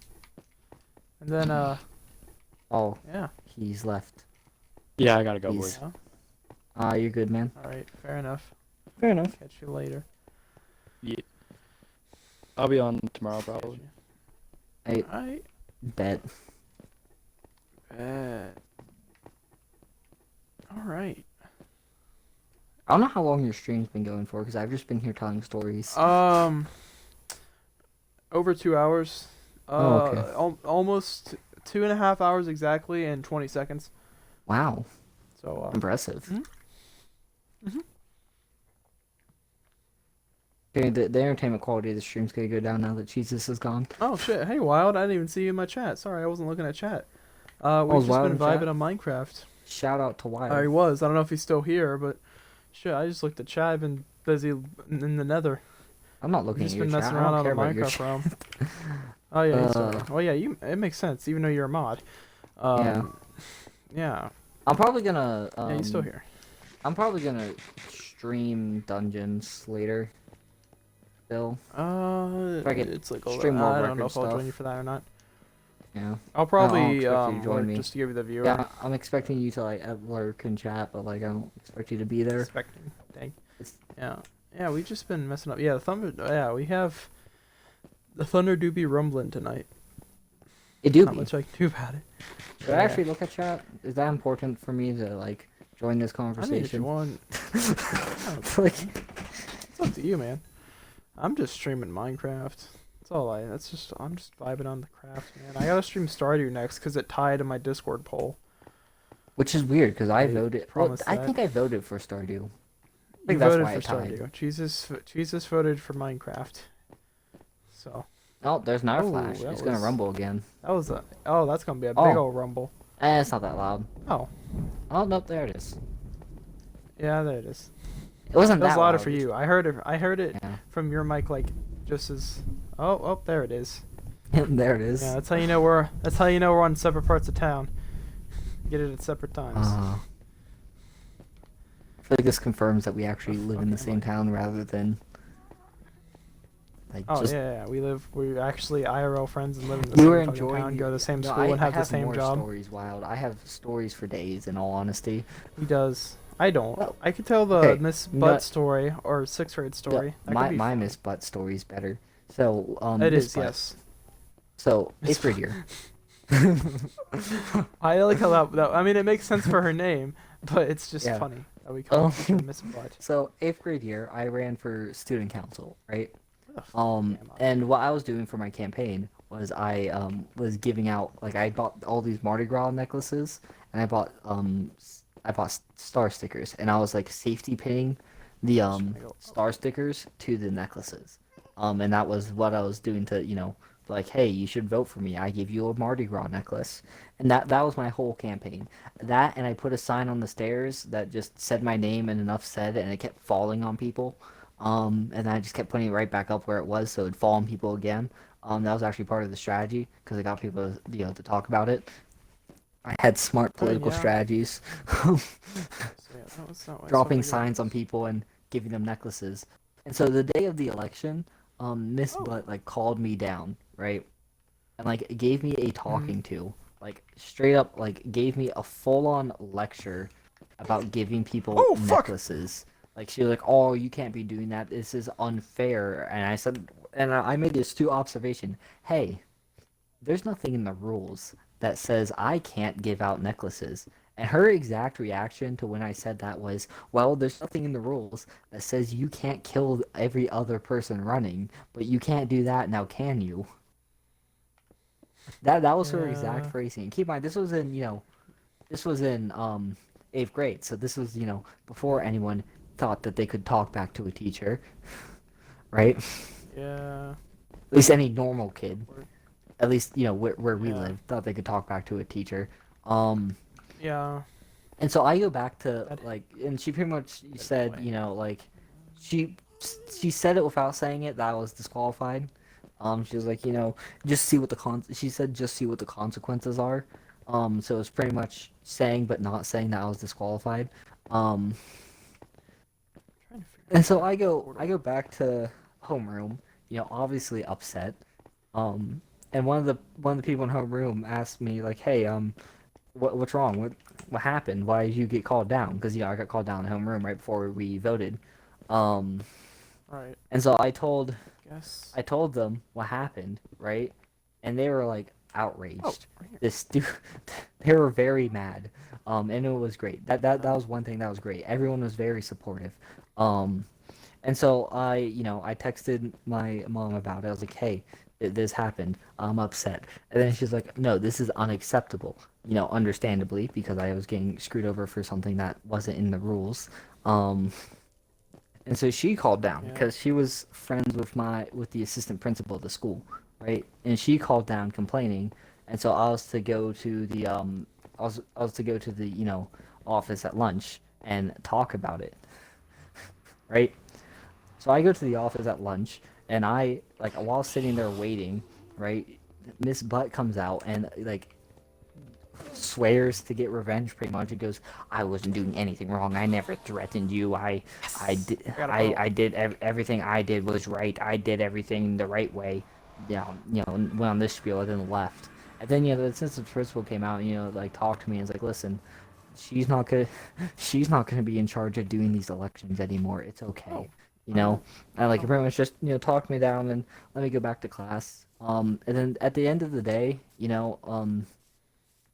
And then, Oh, yeah. he's left. Yeah, I gotta go, He's- boys. Yeah. You're good, man. All right. Fair enough. Fair enough. Catch you later. Yeah. I'll be on tomorrow probably. I All right. bet. All right. I don't know how long your stream's been going for because I've just been here telling stories. Over 2 hours. Oh, okay. Almost 2.5 hours exactly and 20 seconds. Wow, So, impressive. mhm, mhm. Okay, the entertainment quality of the stream's gonna go down now that Jesus is gone. Oh shit! Hey, Wild, I didn't even see you in my chat. Sorry, I wasn't looking at chat. Oh, We've is just Wild been in chat? vibing on Minecraft. Shout out to He Wild. was. I don't know if he's still here, but shit, I just looked at chat. I've been busy in the Nether. I'm not We've looking at just your been chat. messing I around don't on the care about your Minecraft chat. realm. Oh yeah, he's still Uh, here. Oh yeah, it makes sense, even though you're a mod. yeah. Yeah, I'm probably gonna yeah, he's still here. I'm probably gonna stream dungeons later. Still, if I could It's like stream more I don't know record if I'll stuff. join you for that or not. Yeah. I'll I don't probably expect you to join lurk me. just to give you the viewer. Yeah, I'm expecting you to like lurk and chat, but like I don't expect you to be there. Expecting. Dang. It's, Yeah. Yeah, we've just been messing up. Yeah, the thunder. Yeah, we have the thunder do be rumbling tonight. it do Not be. much I can do about it. Should I actually look at chat? Is that important for me to like join this I mean, if you conversation? want, Like, it's up to you, man. I'm just streaming Minecraft. That's all I. That's just. I'm just vibing on the craft, man. I gotta stream Stardew next because it tied in my Discord poll. which is weird because I I voted. Well, promised I that. think I voted for Stardew. I You think that's voted why for it tied. Stardew. Jesus voted for Minecraft. So Oh, there's another Oh, flash. that It's gonna was- rumble again. that was a. Oh, that's gonna be a big Oh. old rumble. It's not that loud. Oh, Oh, no, there it is. yeah, there it is. It wasn't That was that louder loud. for you. I heard it. I heard it Yeah. from your mic, like just as. Oh, there it is. There it is. Yeah, that's how you know we're. That's how you know we're on separate parts of town. Get it at separate times. I feel like this confirms that we actually live in the fuck same am I? town rather than like Oh just. yeah, we're actually IRL friends and live in the You same were fucking enjoying town, go to the same No, school, and I have the same more job. stories, Wild. I have stories for days. In all honesty, He does. I don't. Well, I could tell the okay, Miss no- Butt story or sixth grade story. That my could be my fun. Miss Butt story's better. So It Miss is, Butt. yes. So Miss eighth grade year. I like how that. I mean, it makes sense for her name, but it's just Yeah. funny that we call Oh. her Miss Butt. So eighth grade year, I ran for student council, right? What the fuck am I? And what I was doing for my campaign was I was giving out like I bought all these Mardi Gras necklaces and I bought star stickers and I was like safety pinning the star stickers to the necklaces. And that was what I was doing to, like, hey, you should vote for me. I give you a Mardi Gras necklace. And that was my whole campaign. That and I put a sign on the stairs that just said my name and enough said and it kept falling on people. And I just kept putting it right back up where it was, so it'd fall on people again. That was actually part of the strategy because it got people, to talk about it. I had smart political yeah. strategies, So, yeah, that was not what I dropping saw signs on people and giving them necklaces. And so the day of the election, Miss Oh. Butt like called me down, right, and like gave me a talking to, like straight up, like gave me a full-on lecture about giving people Oh, fuck! necklaces. Like she was like, "Oh, you can't be doing that. This is unfair." And I said, and I made this two observation. Hey, there's nothing in the rules that says I can't give out necklaces. And her exact reaction to when I said that was, "Well, there's nothing in the rules that says you can't kill every other person running, but you can't do that now, can you?" That was her exact Yeah. phrasing. Keep in mind, this was in eighth grade, so this was before anyone thought that they could talk back to a teacher, right? Yeah. At least any normal kid, Word. at least where we Yeah. live, thought they could talk back to a teacher. Yeah. And so I go back to That- like, and she pretty much said, way. like, she said it without saying it that I was disqualified. She was like, just see what she said, just see what the consequences are. So it's pretty much saying but not saying that I was disqualified. Trying to figure And so out I go order. back to homeroom, obviously upset. And one of the people in homeroom asked me like, "Hey, what's wrong? What happened? Why did you get called down?" Because I got called down in homeroom right before we voted. Right. And so I told Guess. them what happened, right? And they were like outraged. Oh, right here. They were very mad. And it was great. That was one thing that was great. Everyone was very supportive. And so I texted my mom about it. I was like, "Hey, this happened. I'm upset. And then she's like, no, this is unacceptable. Understandably, because I was getting screwed over for something that wasn't in the rules. Um, and so she called down Yeah. because she was friends with the assistant principal of the school, right? And she called down complaining, and so I was to go to the I was to go to the office at lunch and talk about it, right? So I go to the office at lunch, and while sitting there waiting, right? Miss Butt comes out and swears to get revenge pretty much. It goes, I wasn't doing anything wrong. I never threatened you. got a vote. I did everything I did was right. I did everything the right way. Went on this spiel and then left. And then the assistant principal came out and talked to me and was like, listen, she's not gonna she's not gonna be in charge of doing these elections anymore. It's okay. Oh. And pretty much just talked me down and let me go back to class. And then at the end of the day,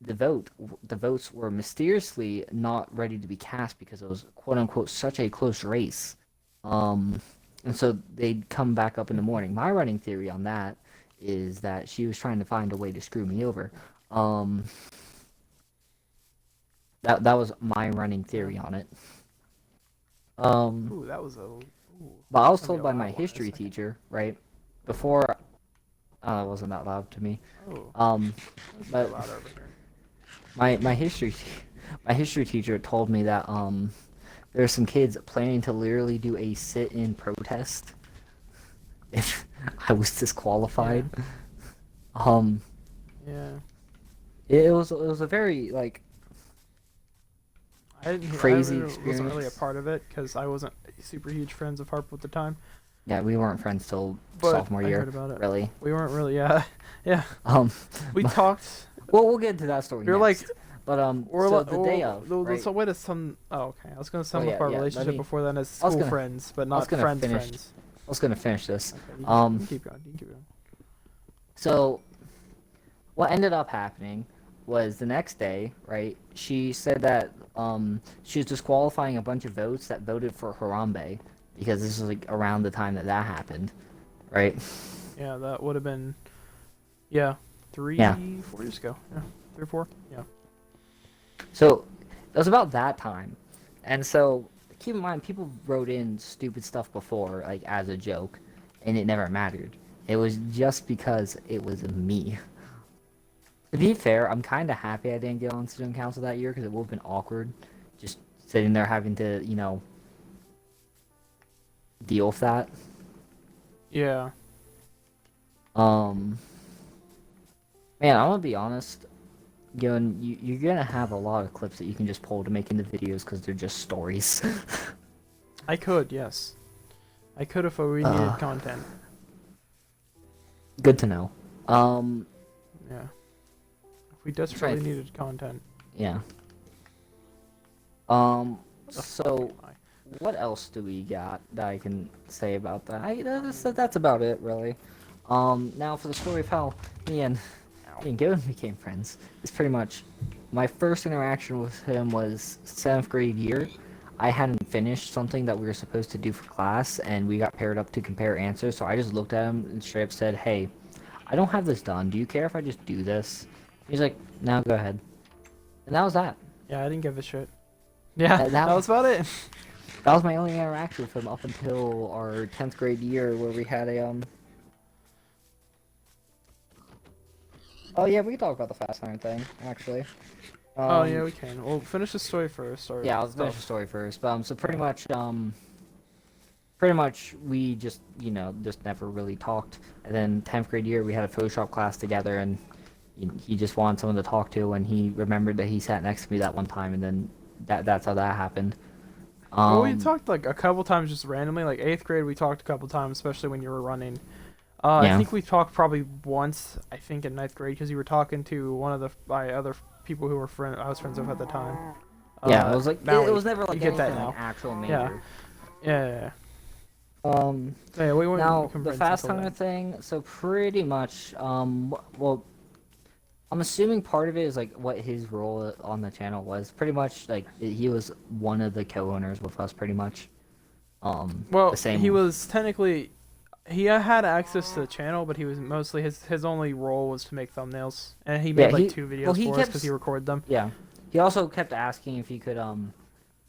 the votes were mysteriously not ready to be cast because it was quote unquote such a close race. And so they'd come back up in the morning. My running theory on that is that she was trying to find a way to screw me over. That was my running theory on it. Ooh, that was a. Ooh, But I was that's gonna told be a by my loud one in a history second. teacher, right, before it wasn't that loud to me. Oh, that's But loud over here. my history teacher told me that there are some kids planning to literally do a sit-in protest if I was disqualified. Yeah. It was a very crazy I wasn't really a experience. part of it because I wasn't super huge friends of Harp at the time. Yeah, we weren't friends till But sophomore I year, heard about it. really. We weren't really. Yeah, yeah. Um, We but- talked. well, we'll get into that story We were next. like, But or so like, the day of, right? so wait a some. Oh, okay. I was gonna sum yeah, up our yeah, let relationship me- before then as I was school gonna- friends, but I was not gonna friends. finish- Friends. I was gonna finish this. Okay, you can keep going. You can keep going. So what ended up happening was the next day, right? She said that she was disqualifying a bunch of votes that voted for Harambe because this was around the time that happened, right? Yeah, that would have been. Yeah, 4 years ago. Yeah, 3 or 4. Yeah. So it was about that time, and so keep in mind people wrote in stupid stuff before, as a joke, and it never mattered. It was just because it was me. To be fair, I'm kind of happy I didn't get on student council that year because it would have been awkward, just sitting there having to, deal with that. Yeah. Man, I'm gonna be honest. You're gonna have a lot of clips that you can just pull to make into videos because they're just stories. I could, yes. I could if we needed content. Good to know. Yeah. If we desperately Right. needed content. Yeah. What the So fuck am I? what else do we got that I can say about that? That's about it, really. Now for the story of how me and Gavin became friends, it's pretty much my first interaction with him was 7th grade year. I hadn't finished something that we were supposed to do for class, and we got paired up to compare answers. So I just looked at him and straight up said, "Hey, I don't have this done. Do you care if I just do this?" He's like, "No, go ahead." And that was that. Yeah, I didn't give a shit. Yeah, That that was about it. That was my only interaction with him up until our 10th grade year, where we had a Oh yeah, we can talk about the Fast Iron thing, actually. Oh yeah, we can. We'll finish the story first. Or Yeah, I'll finish the story first. But so pretty much we just just never really talked. And then 10th grade year we had a Photoshop class together, and he just wanted someone to talk to, and he remembered that he sat next to me that one time, and then that's how that happened. Well, we talked a couple times just randomly. 8th grade, we talked a couple times, especially when you were running. Yeah. I think we talked probably once. I think in 9th grade because you were talking to one of my other people who were I was friends with at the time. Yeah, it was now it was never you get that anything now. actual major. Yeah. Yeah. Um. So, yeah, we weren't Now become the friends Fast until Hunter then. thing. So pretty much, well, I'm assuming part of it is what his role on the channel was. Pretty much he was one of the co-owners with us. Pretty much. Well, the same. he was technically. he had access to the channel, but he was mostly his only role was to make thumbnails, and he made like 2 videos he for us kept because he recorded them. Yeah, he also kept asking if he could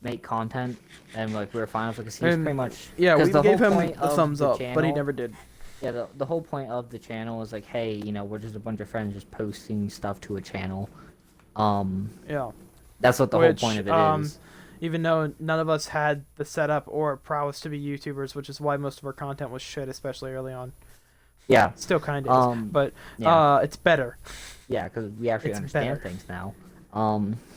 make content, and like we were fine with it because he was And, pretty much Yeah, 'cause we the gave whole him point the of thumbs the up, but he channel- never did. Yeah, the whole point of the channel is like, hey, we're just a bunch of friends just posting stuff to a channel. Yeah. That's what the Which, whole point of it is. Even though none of us had the setup or prowess to be YouTubers, which is why most of our content was shit, especially early on. Yeah, Still kind of is, but yeah. it's better. Yeah, because we actually It's understand better. things now.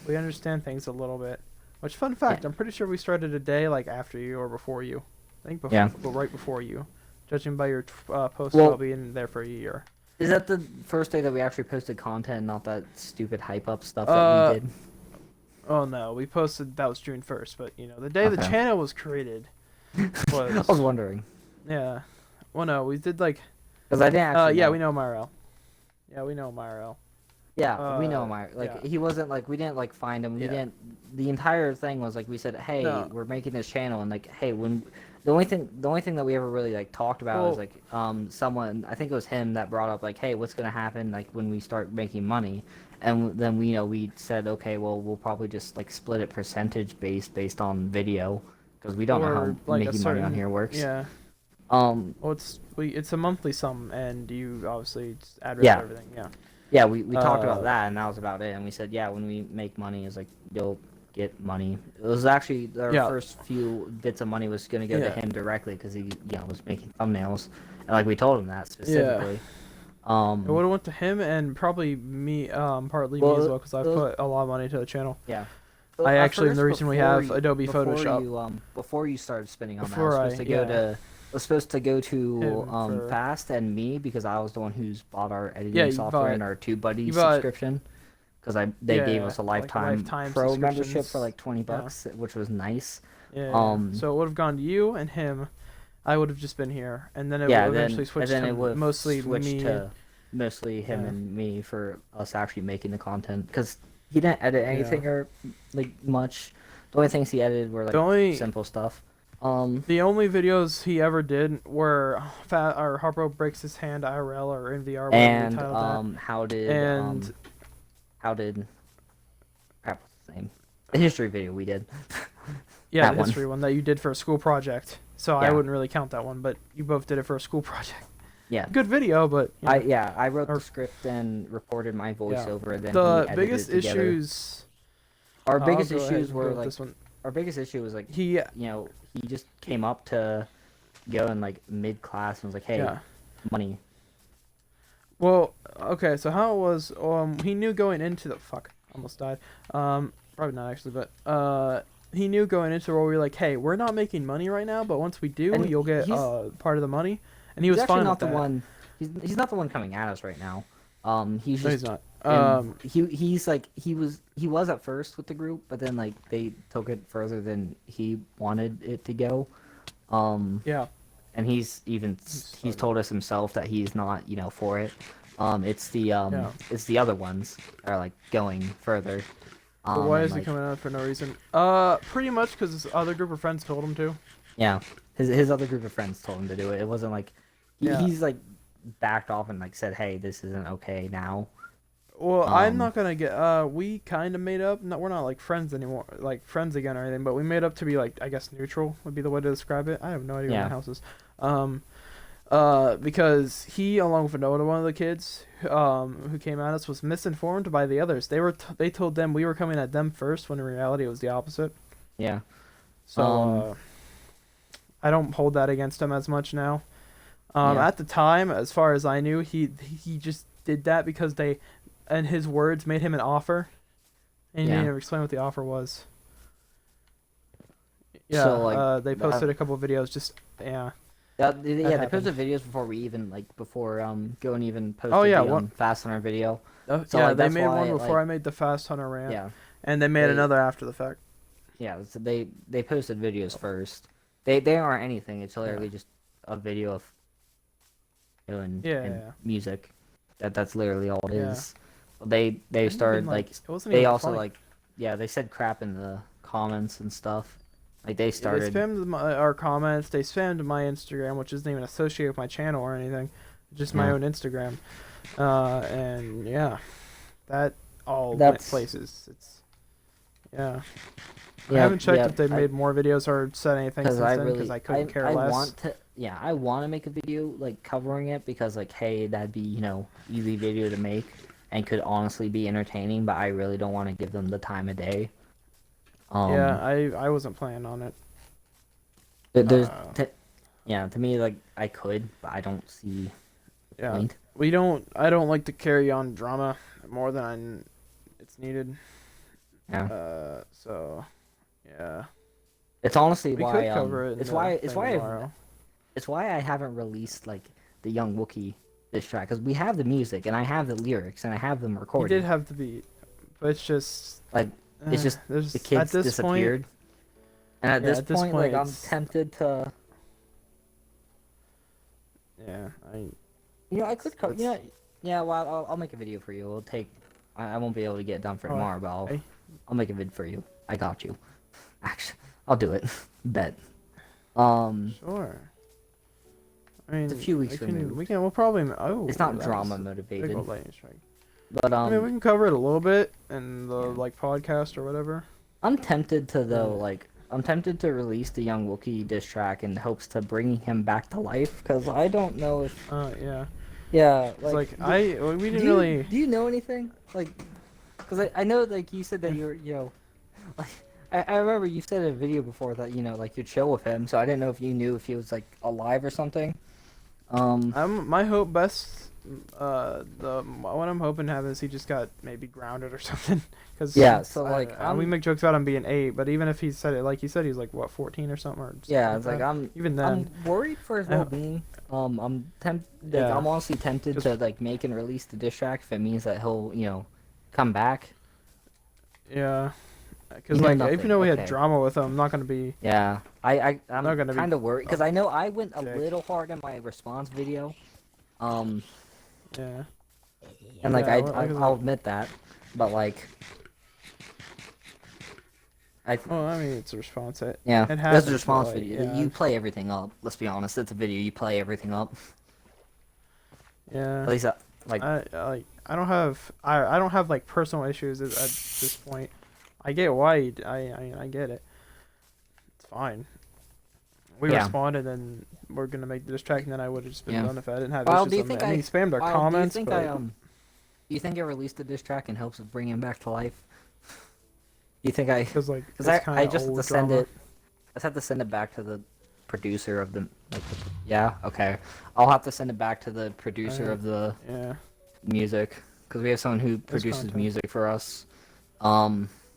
We understand things a little bit. Which, fun fact, Yeah. I'm pretty sure we started a day like after you or before you. I think before, Yeah. but right before you, judging by your post Well- about being there for a year. Is that the first day that we actually posted content, not that stupid hype up stuff that we did? Oh no, we posted that was June 1st, but the day the Okay. channel was created I was was wondering yeah. Well, no, we did like because I didn't actually. yeah, know. we know Myro. Yeah, we know Myro. Yeah, we know him. yeah. He wasn't like we didn't like find him. We Yeah. didn't. The entire thing was like we said, hey, No. we're making this channel, and like, hey, when the only thing that we ever really like talked about was Well- like someone, I think it was him that brought up like, hey, what's gonna happen like when we start making money, and then we said, okay, well we'll probably just like split it percentage based on video because we don't know Or, how like, a making money on certain- here works. Yeah. Um. Well, it's a monthly sum, and you obviously just add Yeah. everything. Yeah. Yeah, we talked about Uh, that, and that was about it. And we said, yeah, when we make money, it's like you'll get money. It was actually our Yeah. first few bits of money was gonna go to Yeah. him directly because he was making thumbnails, and like we told him that specifically. It would have went to him and probably me, partly me Well, as well, because I it was- put a lot of money into the channel. Yeah. I At actually am the first, reason we before have you- Adobe before Photoshop. You, before you started spending on Before that, I- I was supposed to go yeah. to was supposed to go to Him for- Fast and me because I was the one who's bought our editing Yeah, you software bought- and our TubeBuddy you bought- subscription. Because they gave Yeah, us a like lifetime, lifetime pro membership for subscriptions. like 20 Yeah. bucks, which was nice. Yeah. So it would have gone to you and him. I would have just been here, and then it Yeah, would then eventually switch and then to it would mostly switch me. to mostly him Yeah. and me for us actually making the content because he didn't edit anything or like much. The only things he edited were like The only- simple stuff. The only videos he ever did were or Harpo breaks his hand IRL or in VR. whatever we And titled that. how did crap what's his name? The history video we did. Yeah, that the one. history one that you did for a school project. So I Yeah. wouldn't really count that one, but you both did it for a school project. Yeah. Good video, but I wrote Or- the script and recorded my voiceover. Then he the edited biggest it together. issues. Our I'll biggest go ahead issues and were go with like this one. our biggest issue was like He he just came up to go in like mid class and was like, hey, yeah. money. Well, okay, so how it was, he knew going into the, almost died, probably not actually, but, he knew going into where we were like, hey, we're not making money right now, but once we do, And you'll get, he's- part of the money, and he was He's actually fine not with the that. one. He's not the one coming at us right now. He's No, just he's not. he's like he was at first with the group, but then like they took it further than he wanted it to go. Yeah, And he's sorry. told us himself that he's not for it. It's the Yeah. it's the other ones that are like going further. but why and, is he like, coming out for no reason? Pretty much because his other group of friends told him to. Yeah, his other group of friends told him to do it. It wasn't like Yeah. he's like backed off and like said, hey, this isn't okay now. Well, I'm Um, not gonna get. We kind of made up. No, we're not like friends anymore, like friends again or anything. But we made up to be like, I guess neutral would be the way to describe it. I have no idea where Yeah. my house is. Because he, along with another one of the kids, who came at us, was misinformed by the others. They told them we were coming at them first, when in reality it was the opposite. Yeah. So I don't hold that against him as much now. Yeah. At the time, as far as I knew, he just did that because they, in his words, made him an offer, and he Yeah. didn't even explain what the offer was. Yeah, So, like, they posted a couple of videos. Just yeah, They happened. posted videos before we even before going even posted Oh, yeah, the one- fast on our video. So, yeah. like, They that's made one why, before like- I made the Fast Hunter rant, Yeah, and they made They- another after the fact. yeah. So they posted videos first. They aren't anything. It's literally just a video of and Yeah. music. That's literally all it Yeah. is. They Didn't even, started like it wasn't they even also funny. like yeah they said crap in the comments and stuff. Like they They started. spammed our comments. They spammed my Instagram, which isn't even associated with my channel or anything. Just my Yeah. own Instagram. And yeah, that all went That's places. It's yeah. I yeah, haven't checked yeah. if they've made more videos or said anything since I then because really I couldn't care I less. want to I want to make a video like covering it because like hey that'd be easy video to make and could honestly be entertaining, but I really don't want to give them the time of day. Yeah, I wasn't planning on it. There's Uh, to me like I could, but I don't see the yeah, point. I don't like to carry on drama more than it's needed. Yeah. So yeah, It's honestly we why could cover it. In it's the why thing tomorrow. it's why I haven't released like the Young Wookiee diss track because we have the music and I have the lyrics and I have them He recorded. did have the beat, but it's just Like it's just there's the kids at this disappeared. point. And at Yeah, this at this point, point, like I'm it's- tempted to, Yeah, I could cover. That's- Yeah. Well, I'll make a video for you. It'll take. I won't be able to get it done for tomorrow, but okay. I'll make a vid for you. I got you. Actually, I'll do it. Bet. Sure. I mean, It's a few weeks we can, removed. we'll probably. Oh, It's not that drama was a motivated, big old lightning strike. but I mean, we can cover it a little bit in the Yeah. like podcast or whatever. I'm tempted to though. Yeah. Like I'm tempted to release the Young Wookiee diss track in hopes to bring him back to life because I don't know if. Yeah. Yeah. It's like we didn't do you, really. Do you know anything? Like, because I know, like, you said that you're, like, I remember you said in a video before that, like, you'd chill with him, so I didn't know if you knew if he was, like, alive or something. My hope best. The what I'm hoping to have is he just got maybe grounded or something. Cause Yeah, so, like, we make jokes about him being 8, but even if he said it like he said, he's like what 14 or something. Or something yeah, it's like, that. Even then. I'm worried for his well-being. I'm tempted, Yeah. I'm honestly tempted Just- to, like, make and release the diss track if it means that he'll, come back. Yeah. Because You know like nothing, even though we okay. had drama with him, I'm not gonna be. Yeah, I'm not gonna be kind of worried, because I know I went a sick. little hard in my response video. Yeah. And like Yeah, well, I'll admit that, but like Well, I mean, it's a response. yeah, it that's happens, a but, response like, video. yeah. You play everything up. Let's be honest, it's a video. You play everything up. Yeah. At least like I don't have like personal issues at this point. I get why I get it. It's fine. We Yeah. responded and we're gonna make this track, and then I would have just been Yeah. done if I didn't have Well, issues. do you with think him. And he spammed our Well, comments. do you think but do you think I released the diss track in hopes of bringing him back to life? You think I? because like Because it's I kinda just have old to send drama. it. I just have to send it back to the producer of the yeah, okay. I'll have to send it back to the producer of the Yeah. music because we have someone who produces content. music for us.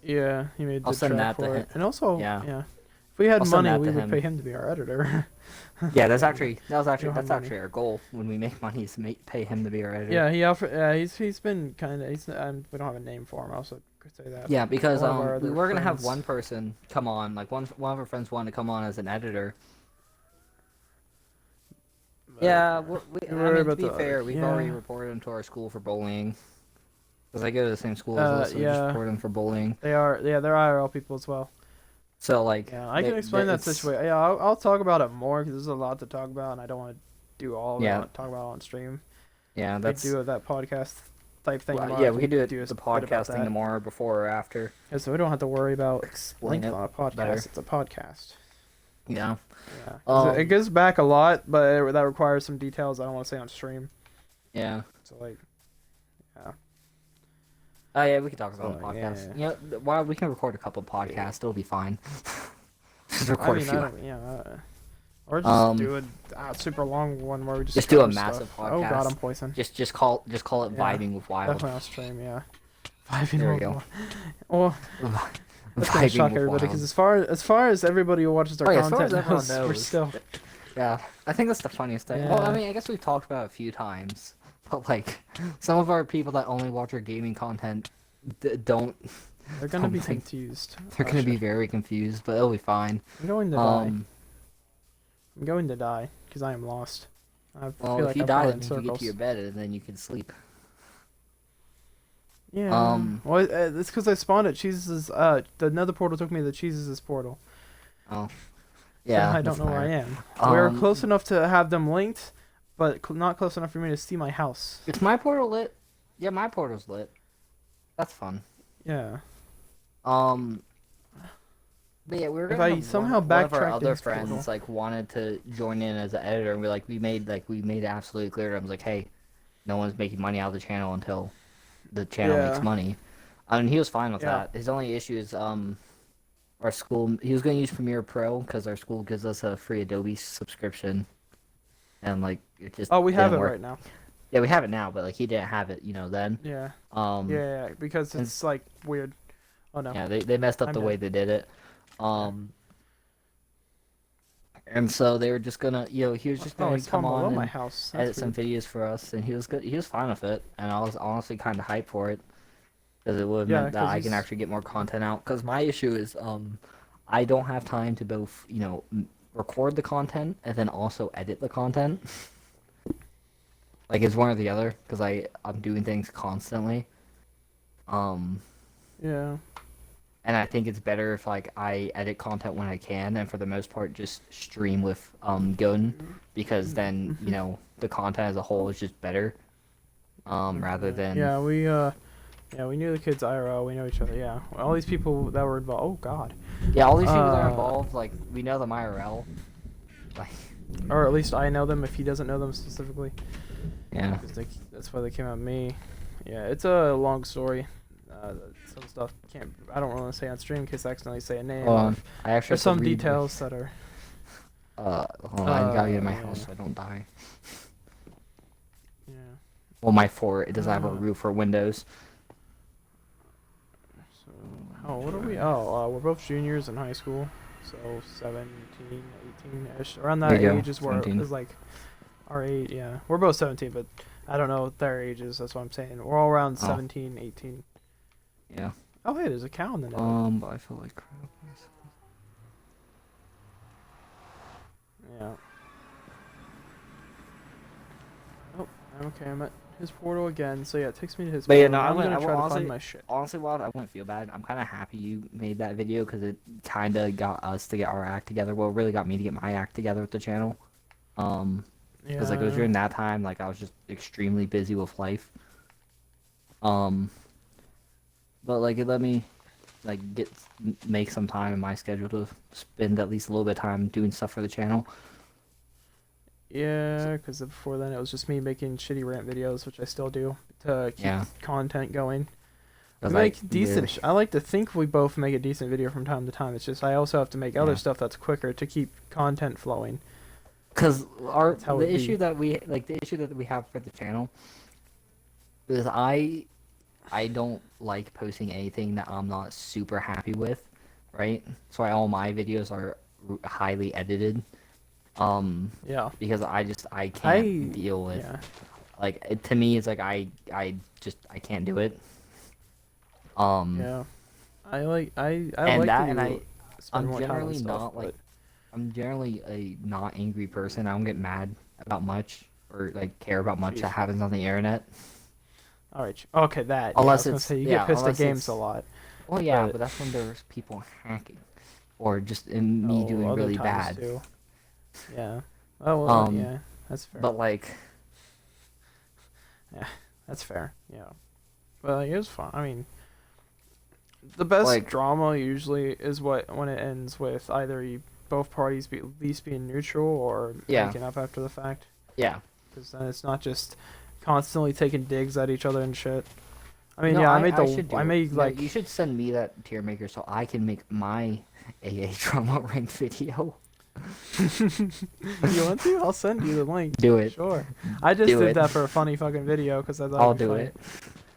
Yeah, he made the I'll send track that to for him. it. And also, Yeah. yeah. If we had I'll send money, that we to would him. pay him to be our editor. Yeah, that's actually don't have that's money. actually our goal when we make money is to pay him to be our editor. Yeah, he offered. Yeah, he's been kind of. We don't have a name for him. I also could say that. Yeah, because One of our we other were gonna have friends. one person come on, like one of our friends wanted to come on as an editor. Yeah, I worry mean, to about be the- fair, we've yeah. already reported him to our school for bullying. Because I go to the same school as us, so we just yeah. report him for bullying. They are. Yeah, they're IRL people as well. So like, Yeah, I can explain that situation. Yeah, I'll talk about it more because there's a lot to talk about, and I don't want to do all of it. Yeah. I want to talk about it on stream. Yeah, We that's do that podcast type thing. well, tomorrow. yeah, we could do it a the bit about podcast thing that. tomorrow before or after. Yeah, so we don't have to worry about Explain length it on a podcast. better. It's a podcast. Yeah. Yeah, 'Cause it Um, goes back a lot, but that requires some details I don't want to say on stream. Yeah. So like, yeah. Oh yeah, we can talk about So, the podcast. yeah. While we can record a couple podcasts, it'll be fine. Just I record mean, a few. I don't, yeah. Or just Um, do a super long one where we just do a cover massive stuff. Oh god, podcast. I'm poisoned. Just call it Yeah, vibing with wild. Definitely on stream, yeah. Vibing There we with go. Wild. Well, that's gonna Vibing shock with everybody wild. because as far as everybody who watches our Oh, yeah, as far content as everyone knows, we're knows. still. Yeah, I think that's the funniest thing. Well, I Yeah. mean, I guess we've talked about it a few times, but like, some of our people that only watch our gaming content don't. They're gonna be don't think- confused. They're Oh, gonna be shit. very confused, but it'll be fine. I'm going to die. Um, I'm going to die because I am lost. I well, feel if like you I'm die, going then in you can get circles. to your bed and then you can sleep. Yeah. Well, it's because I spawned at Cheese's. The nether portal took me to the Cheese's portal. Oh, So yeah. I don't that's know where I fair. am. We're Um, close enough to have them linked, but not close enough for me to see my house. Is my portal lit? Yeah, my portal's lit. That's fun. Yeah. Um, but yeah, we were If gonna I have somehow one of our backtrack to other his portal. friends like wanted to join in as an editor, and we made it absolutely clear. I was like, hey, no one's making money out of the channel until the channel makes Yeah. money. I mean, he was fine with Yeah. that. His only issue is our school. He was gonna use Premiere Pro because our school gives us a free Adobe subscription, and like it just Oh, we have it didn't work. right now. Yeah, we have it now, but like he didn't have it, then. Yeah. Um, Yeah, because and it's like weird. Oh no. yeah, they messed up I'm the dead. way they did it. Um, and so they were just gonna, he was just Oh, gonna he's come falling below on my and house. edit That's some weird. videos for us, and he was good. He was fine with it, and I was honestly kind of hyped for it because it would have Yeah, meant that 'cause I can he's actually get more content out. Because my issue is, I don't have time to both, record the content and then also edit the content. Like it's one or the other, because I'm doing things constantly. Um, yeah. and I think it's better if like I edit content when I can, and for the most part just stream with Gun, because then the content as a whole is just better. Rather than Yeah, we knew the kids IRL. We know each other. Yeah, all these people that were involved. Oh God. yeah, all these people that are Uh, involved, like we know them IRL. Like Or at least I know them if he doesn't know them specifically. yeah, That's why they came at me. Yeah, it's a long story. Some stuff I don't want to say on stream in case I accidentally say a name. hold on. I actually There's have to some read details that are. hold on, I gotta get in my yeah. house so I don't die. Yeah. Well, my fort, it doesn't have a Uh. roof or windows. So, what are we? Oh, we're both juniors in high school. So 17, 18-ish. Around that There you go, age is where 17. is like our age. Yeah, we're both 17, but I don't know their ages. That's what I'm saying. We're all around Oh. 17, 18. Yeah. Oh, hey, there's a cow in the net. But I feel like crap. Yeah. Oh, okay. I'm at his portal again. So yeah, it takes me to his But yeah, portal. no, I'm gonna I try to honestly, find my shit. honestly, Wild, I wouldn't feel bad. I'm kind of happy you made that video because it kind of got us to get our act together. Well, it really got me to get my act together with the channel. Because like it was Yeah. during that time, like I was just extremely busy with life. But like it let me like make some time in my schedule to spend at least a little bit of time doing stuff for the channel. Yeah, because before then it was just me making shitty rant videos, which I still do to keep Yeah. content going. We 'Cause make I decent. really- I like to think we both make a decent video from time to time. It's just I also have to make other Yeah. stuff that's quicker to keep content flowing. Because That's how the it be. issue that we have for the channel is I don't like posting anything that I'm not super happy with, right? So all my videos are highly edited, Yeah. because I can't deal with Yeah. like to me it's like I can't do it. Yeah. I like and like that to and spend I'm more time on generally stuff, not like but I'm generally a not angry person. I don't get mad about much or like care about much that Jeez. happens on the internet. all right. Okay, that. Unless yeah, I was gonna it's- say you yeah, get pissed at unless games it's- a lot. Well, yeah, But- but that's when there's people hacking, or just in me doing other really times bad. Too. Yeah. Oh well. Um, Yeah. That's fair. But like, That's fair. Yeah. But like, it was fun. I mean, the best Like- drama usually is when it ends with either both parties at least being neutral or Yeah. making up after the fact. yeah, Because then it's not just constantly taking digs at each other and shit. I mean, No, yeah, I should do I it. made No, like you should send me that tier maker so I can make my AA drama rank video. you want to? I'll send you the link. Do it. Sure. I just Do did it. that for a funny fucking video because I thought I'll it'd be do funny. it.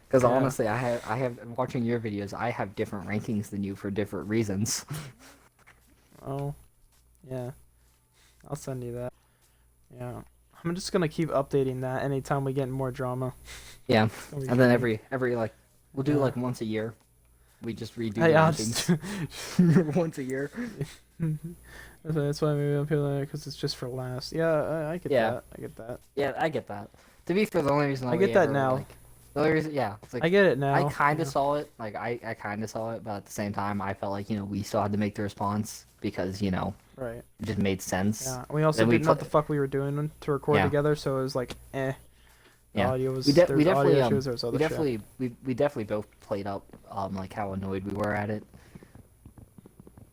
Because Yeah. honestly, I have watching your videos. I have different rankings than you for different reasons. Oh, yeah. I'll send you that. Yeah. I'm just gonna keep updating that anytime we get more drama. Yeah, It's gonna be and then funny. every like we'll do Yeah. like once a year. We just redo Hey, the I'll rankings once a year. That's why maybe I'm feeling because it's just for last. Yeah, I get Yeah. that. I get that. Yeah, I get that. To be fair, the only reason I we get that ever, now. Like, the only reason, yeah, it's like I get it now. I kind of yeah. saw it. Like I kind of saw it, but at the same time, I felt like we still had to make the response because Right. it just made sense. Yeah. We also Then we didn't know what pla- the fuck we were doing to record Yeah. together, so it was like, eh. The Yeah. audio was We there's definitely audio issues. There's other shit. we definitely both played up like how annoyed we were at it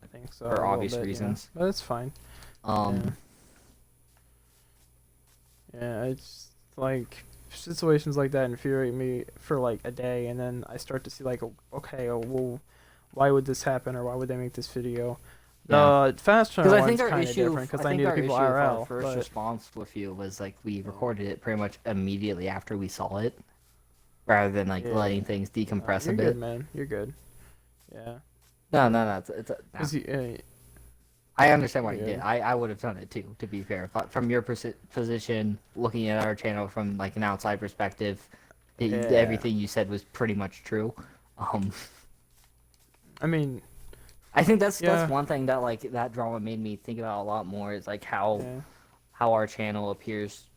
I think so. for a little obvious bit, reasons. Yeah. But it's fine. Um. Yeah, it's like situations like that infuriate me for like a day, and then I start to see like, okay, well, why would this happen, or why would they make this video? The fast channel Because I one's think our kind of issue, different because I I think knew the our people issue with our IRL. first But response with you was like we recorded it pretty much immediately after we saw it, rather than like Yeah. letting things decompress you're a good, bit. man. You're good. Yeah. No. No. 'Cause I understand why you Yeah. did. I would have done it too, to be fair. But from your position, looking at our channel from like an outside perspective, Yeah. everything you said was pretty much true. I mean, I think that's Yeah. one thing that like that drama made me think about a lot more is like how yeah. our channel appears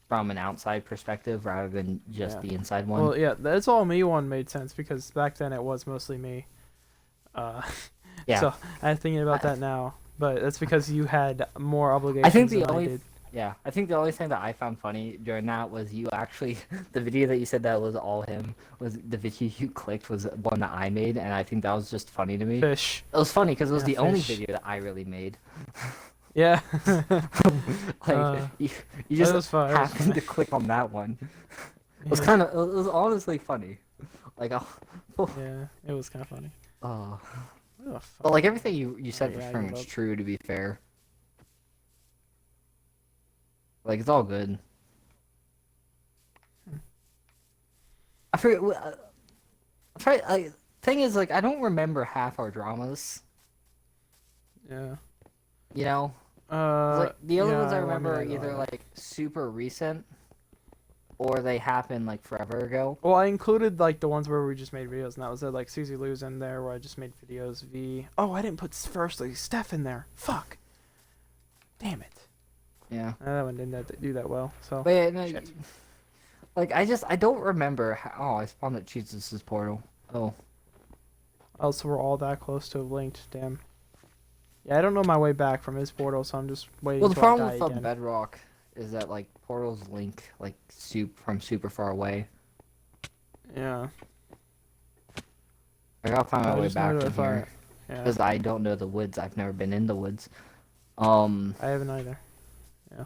from an outside perspective rather than just Yeah. the inside one. Well, yeah, that's all me one made sense because back then it was mostly me. Uh, Yeah. So I'm thinking about that now, but that's because you had more obligations. I think the than I only did. I think the only thing that I found funny during that was you actually the video that you said that was all him was the video you clicked was one that I made, and I think that was just funny to me. Fish. It was funny because it was Yeah, the only fish. video that I really made. Yeah. Like you that just was fun, that was happened to click on that one. It was kind of it was honestly funny. Like Yeah, it was kind of funny. oh. What the But fuck? like everything you said Yeah, was I pretty give much up. true, to be fair. Like it's all good. I forget. Thing is, like, I don't remember half our dramas. Yeah. You know, 'Cause, like the only yeah, ones I well, mean, remember are know either that. like super recent, or they happened like forever ago. Well, I included like the ones where we just made videos, and that was it. Like Susie Lou's in there, where I just made videos. Oh, I didn't put firstly Steph in there. Fuck. Damn it. Yeah. That one didn't do that well. So. But yeah, no, Shit. like I don't remember how. Oh, I spawned at Jesus' portal. Oh. Also, we're all that close to linked. Damn. Yeah, I don't know my way back from his portal, so I'm just waiting. Well, the till I problem die with again. Bedrock is that like portals link like from super far away. Yeah. I gotta find I my way just know back that in if I- here Yeah. because I don't know the woods. I've never been in the woods. I haven't either. Yeah.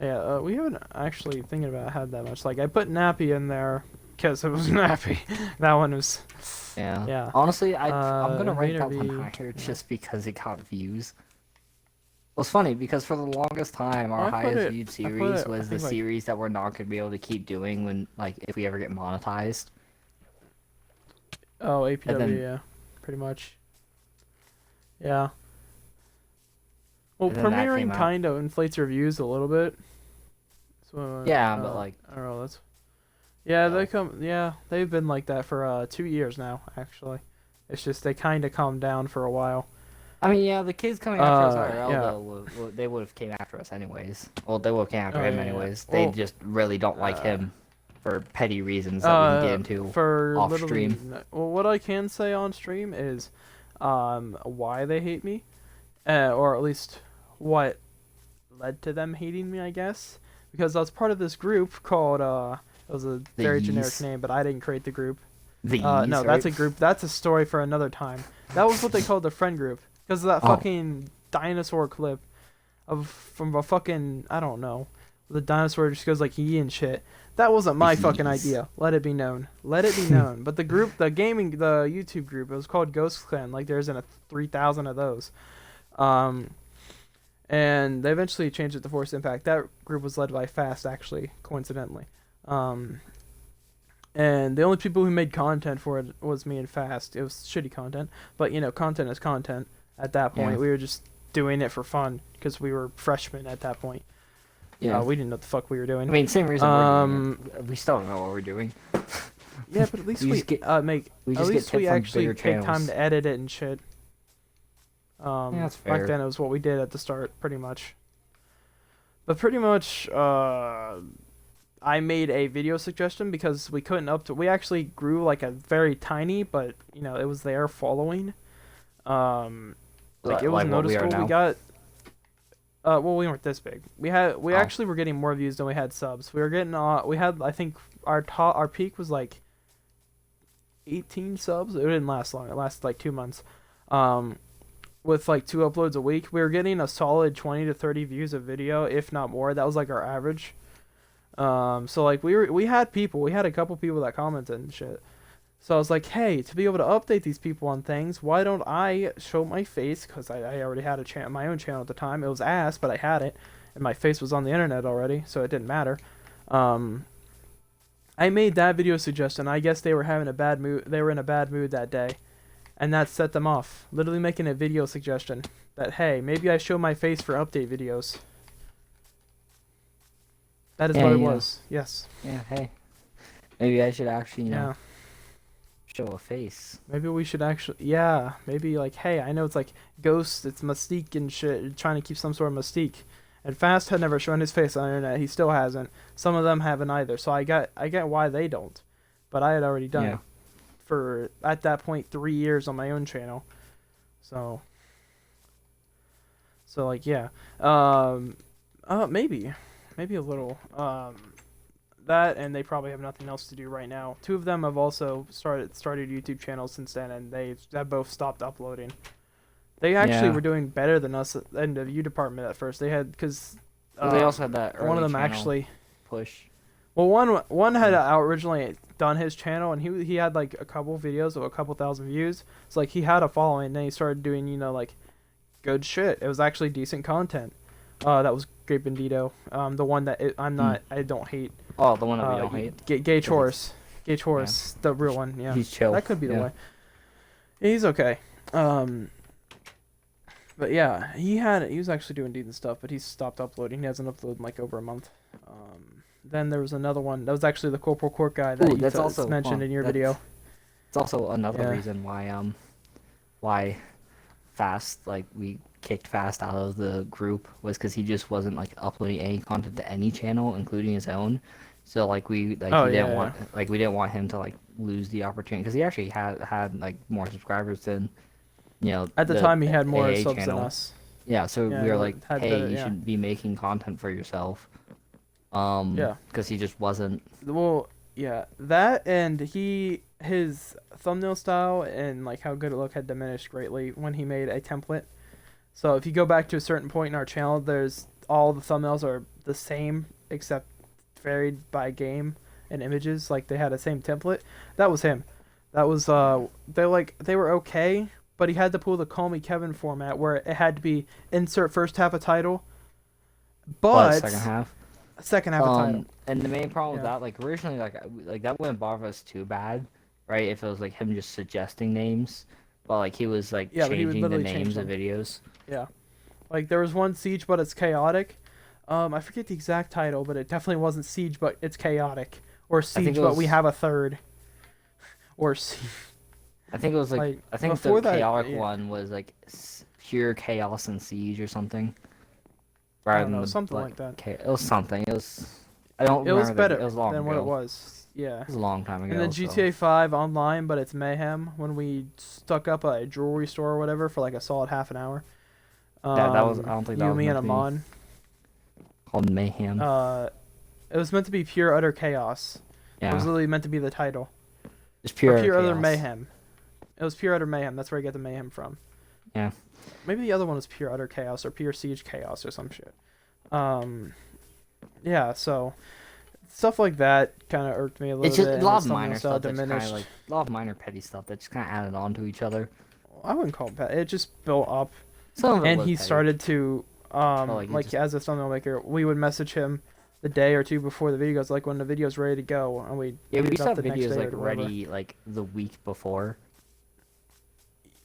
Yeah. We haven't actually thinking about had that much. Like I put Nappy in there because it was Nappy. That one was. Yeah. Yeah. Honestly, I'm gonna rank Raider that one V- higher just because it got views. Well, it's funny because for the longest time, our I put highest it- viewed I put series it- I was the think, like- series that we're not gonna be able to keep doing when, like, if we ever get monetized. Oh, APW. then- Yeah. Pretty much. Yeah. Well, And then that premiering came out. kind of inflates your views a little bit. So, Yeah, but like, I don't know. That's. Yeah, No. they come. Yeah, they've been like that for 2 years now. Actually, it's just they kind of calmed down for a while. I mean, yeah, the kids coming after us IRL, yeah. though, they would have came after us anyways. Well, they would have came after Oh, him yeah, yeah. anyways. Well, They just really don't like uh, him for petty reasons that we can get into. For off literally stream. well, what I can say on stream is, why they hate me, or at least what led to them hating me, I guess, because I was part of this group called it was a The very generic Yeez. name, but I didn't create the group. The No, Yeez, that's a right? group. That's a story for another time. That was what they called the friend group because of that Oh. fucking dinosaur clip from a fucking I don't know. The dinosaur just goes like yee and shit. That wasn't my fucking Yeez. idea. Let it be known. Let it be known. But the group, the YouTube group, it was called Ghost Clan. Like there's 3,000 of those. And they eventually changed it to Force Impact. That group was led by Fast, actually, coincidentally. And the only people who made content for it was me and Fast. It was shitty content, but content is content. At that point, Yeah. we were just doing it for fun because we were freshmen at that point. Yeah. We didn't know what the fuck we were doing. I mean, same reason we're doing it. We still don't know what we're doing. Yeah, but at least We we just get- make. we At just get least we tips from actually bigger take time channels. to edit it and shit. that's Back fair. then it was what we did at the start, pretty much. But pretty much, I made a video suggestion because we couldn't we actually grew like a very tiny, but it was there following. Like it was what we are noticeable. We now. got well, we weren't this big. We Oh. actually were getting more views than we had subs. We were getting we had, I think our peak was like 18 subs. It didn't last long. It lasted like 2 months. With like 2 uploads a week, we were getting a solid 20 to 30 views a video, if not more. That was like our average. So like we had a couple people that commented and shit. So I was like, hey, to be able to update these people on things, why don't I show my face? Because I already had my own channel at the time. It was ass, but I had it, and my face was on the internet already, so it didn't matter. I made that video suggestion. I guess they were having a bad mood. They were in a bad mood that day, and that set them off. Literally making a video suggestion that, hey, maybe I show my face for update videos. That is what it was. Yes. Yeah. Hey, maybe I should actually, you know, Yeah. show a face. Maybe we should actually, yeah, maybe like, hey, I know it's like Ghost, it's Mystique and shit, trying to keep some sort of Mystique. And Fast had never shown his face on the internet. He still hasn't. Some of them haven't either. So I get why they don't, but I had already done it for, at that point, 3 years on my own channel. So like, yeah, maybe a little. That, and they probably have nothing else to do right now. 2 of them have also started YouTube channels since then, and they have both stopped uploading. They actually were doing better than us in the view department at first. They had, because Well, they also had that early one of them channel actually push. well, one had originally done his channel, and he had like a couple videos of a couple thousand views. So like he had a following, and then he started doing, you know, like good shit. It was actually decent content. That was Grape Bandito. The one that I don't hate. Oh, the one that we don't hate. Gage Horse. Gage Horse, the real one. Yeah, He's chill. that could be the way. He's okay. But yeah, he was actually doing decent stuff, but he's stopped uploading. He hasn't uploaded in like over a month. Then there was another one. That was actually the Corporal Court guy that that's also mentioned in your video. It's also another Yeah. reason why Fast, like, we kicked Fast out of the group, was because he just wasn't like uploading any content to any channel, including his own. So like we didn't want him to like lose the opportunity, because he actually had like more subscribers than, you know, At the time, he had more AA subs channel. than us. Yeah, so Yeah, we were he like, had hey, better- you yeah. should be making content for yourself. Yeah. Because he just wasn't. Well, yeah, that and his thumbnail style and like how good it looked had diminished greatly when he made a template. So if you go back to a certain point in our channel, there's all the thumbnails are the same except varied by game and images. Like they had the same template. That was him. That was they were okay, but he had to pull the Call Me Kevin format where it had to be insert first half of title, but Second half. second half of title. And the main problem with Yeah. that, like originally, like that wouldn't bother us too bad, right? If it was like him just suggesting names, but like he was like Yeah, but he would changing the literally change names of them. videos. Yeah. Like there was one Siege, but it's chaotic. I forget the exact title, but it definitely wasn't Siege, but it's chaotic. Or Siege, it but we was- have a third. Or Siege. I think it was like, Like, I think the before that, chaotic yeah. one was like pure chaos and siege or something. I Rather don't know, than the, something like that. It was something. It was. I don't It remember. was better It was long than ago. what it was. Yeah. It was a long time ago. And then so- GTA 5 online, but it's mayhem when we stuck up a jewelry store or whatever for like a solid half an hour. That was. I don't think that you, was me, meant and to be Amon. called mayhem. It was meant to be pure utter chaos. It was Yeah. literally meant to be the title. Just Or pure. pure utter chaos. mayhem. It was pure utter mayhem. That's where I get the mayhem from. Yeah. Maybe the other one was pure utter chaos or pure siege chaos or some shit. Yeah. So stuff like that kind of irked me a little It's just bit. a and lot the of thumbnail minor style stuff that's kind of diminished. like a lot of minor petty stuff that just kind of added on to each other. I wouldn't call it bad. It just built up, Some of it and was he petty. started to like, he like just- as a thumbnail maker, we would message him the day or two before the video goes, like when the video's ready to go, and we Yeah, we it used up to have the next videos day like or whatever. ready like the week before.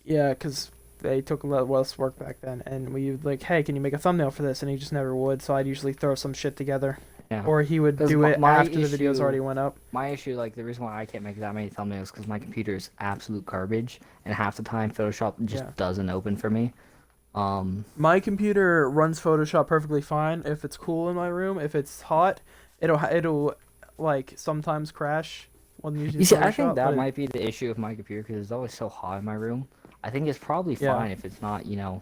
Yeah, because they took a lot less work back then, and we would like, hey, can you make a thumbnail for this? And he just never would, so I'd usually throw some shit together, Yeah. or he would 'Cause do it my after the videos issue- already went up. My issue, like the reason why I can't make that many thumbnails, is because my computer is absolute garbage, and half the time Photoshop just Yeah. doesn't open for me. My computer runs Photoshop perfectly fine if it's cool in my room. If it's hot, it'll like sometimes crash when using You see, Photoshop. I think that but might be the issue with my computer, because it's always so hot in my room. I think it's probably Yeah. fine if it's not, you know,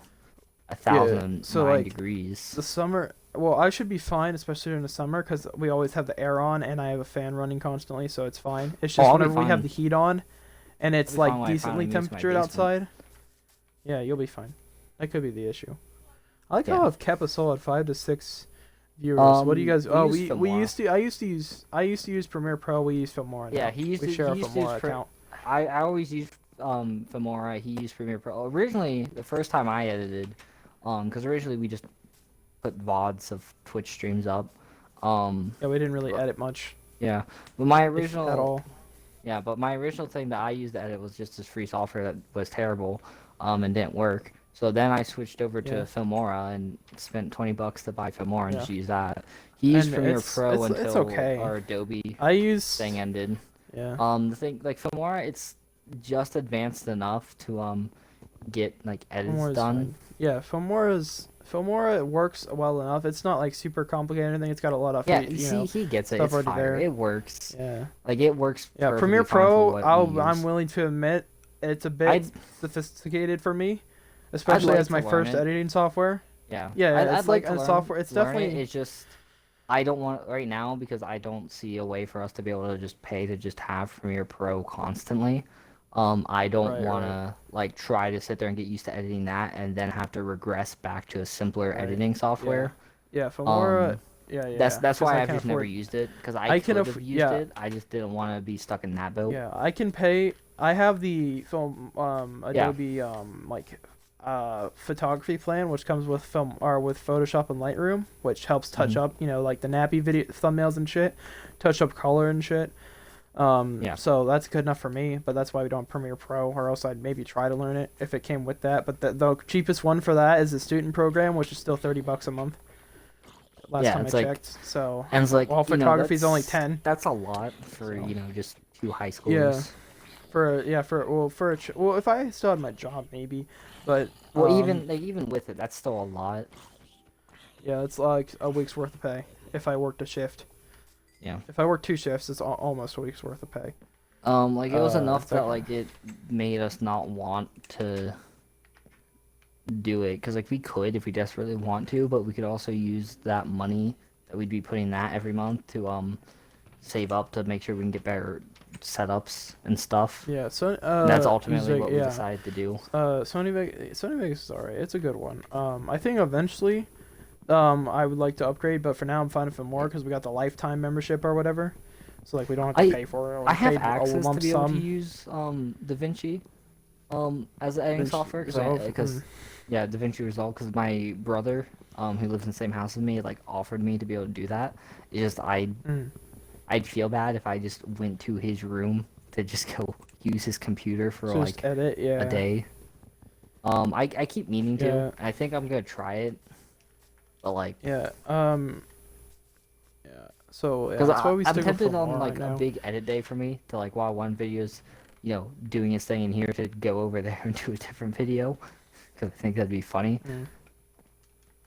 Yeah. 1,009 So like degrees. the summer. Well, I should be fine, especially during the summer, because we always have the air on and I have a fan running constantly, so it's fine. It's Oh, just I'll be whenever we have fine. the heat on, and I'll it's be fine like when I finally decently move to my temperatured basement. outside. Yeah, you'll be fine. That could be the issue. I like Yeah. how I've kept a solid 5 to 6 viewers. What do you guys? We Oh, use we Filmora. used to. I used to use Premiere Pro. We use Filmora now. Yeah, he used we to. share a He used to use Filmora account. I always used Filmora. He used Premiere Pro. Originally, the first time I edited, because originally we just put VODs of Twitch streams up. Yeah, we didn't really edit much, Yeah, but my if original at all. Yeah, but my original thing that I used to edit was just this free software that was terrible, and didn't work. So then I switched over to Yeah. Filmora and spent $20 to buy Filmora and Yeah. just use that. He used And Premiere it's- Pro it's until okay. our Adobe I use. thing ended. Yeah. The thing like Filmora, it's just advanced enough to get like edits Filmora's done. fine. Yeah, Filmora works well enough. It's not like super complicated or anything. It's got a lot of Yeah, you see, know. he gets it. stuff It's already fine. there. It works. Yeah. Like it works. Yeah, perfectly Premiere fine for Pro, what we I'm use. willing to admit it's a bit I'd- sophisticated for me, especially like as my to learn first it. editing software. Yeah. Yeah, I'd it's like to a learn- software. It's learn it. definitely It's just I don't want right now because I don't see a way for us to be able to just pay to just have Premiere Pro constantly. I don't Right, want to like try to sit there and get used to editing that and then have to regress back to a simpler Right. editing software. yeah, Filmora. Um, Yeah. That's 'cause why I I've can just never afford- used it because I I can could aff- have used yeah. it. I just didn't want to be stuck in that boat. Yeah, I can pay. I have the Yeah. Adobe photography plan, which comes with Photoshop and Lightroom, which helps touch Mhm. up, like the nappy video thumbnails and shit, touch up color and shit. Yeah. So that's good enough for me, but that's why we don't have Premiere Pro, or else I'd maybe try to learn it if it came with that. But the cheapest one for that is the student program, which is still $30 a month. Last Yeah, time I it's like- checked. So And it's like while you know, photography's only that's- 10. That's a lot for So. just two high schoolers. If I still had my job maybe, but Well, even with it, that's still a lot. yeah, it's like a week's worth of pay if I worked a shift. Yeah. If I work 2 shifts, it's almost a week's worth of pay. Like it was enough it's that like- like it made us not want to do it because like we could if we desperately want to, but we could also use that money that we'd be putting that every month to save up to make sure we can get better setups and stuff. Yeah, so That's ultimately what we yeah. decided to do. Sony Vegas is alright. It's a good one. I think eventually, I would like to upgrade, but for now I'm fine with it more because we got the lifetime membership or whatever. So like we don't have to pay for it. Or I have pay a access lump to be able to sum. use DaVinci as an editing DaVinci software Resolve? because yeah, DaVinci Resolve because my brother who lives in the same house as me like offered me to be able to do that. It's just I'd feel bad if I just went to his room to just go use his computer for So like just edit, yeah. a day. I keep meaning to. Yeah. I think I'm gonna try it, but like Yeah. Yeah. So yeah, because that's why we I'm stick with tempted on Filmora like right a now. big edit day for me to like while one video's doing his thing in here to go over there and do a different video because I think that'd be funny. Mm.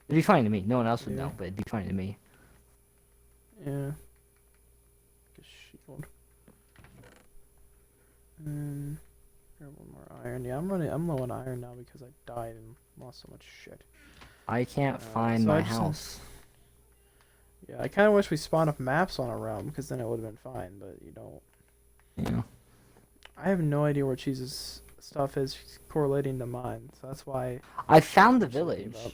It'd be funny to me. No one else would Yeah. know, but it'd be funny to me. Yeah. Like a shield. Grab one more iron. Yeah, I'm low on iron now because I died and lost so much shit. I can't so find I my just- house. Yeah, I kind of wish we spawned up maps on a realm because then it would have been fine, but you don't. Yeah. I have no idea where Cheese's stuff is correlating to mine, so that's why. I found the I'm just thinking village. about-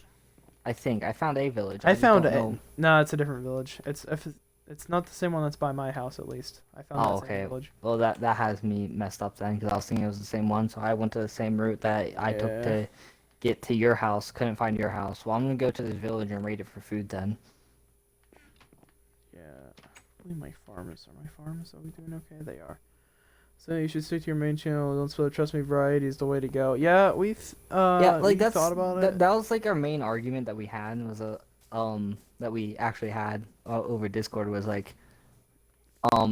I think I found a village. I just found don't it. know. No, it's a different village. It's not the same one that's by my house at least. I found Oh, that same okay. village. Well, that has me messed up then because I was thinking it was the same one, so I went to the same route that I took Yeah. to get to your house. Couldn't find your house. Well, I'm gonna go to this village and raid it for food then. Yeah. I believe my farmers are we doing okay? They are. So you should stick to your main channel. Don't split. Trust me, variety is the way to go. Yeah, we've Yeah, like we've that's thought about that, it. that was like our main argument that we had was that we actually had over Discord was like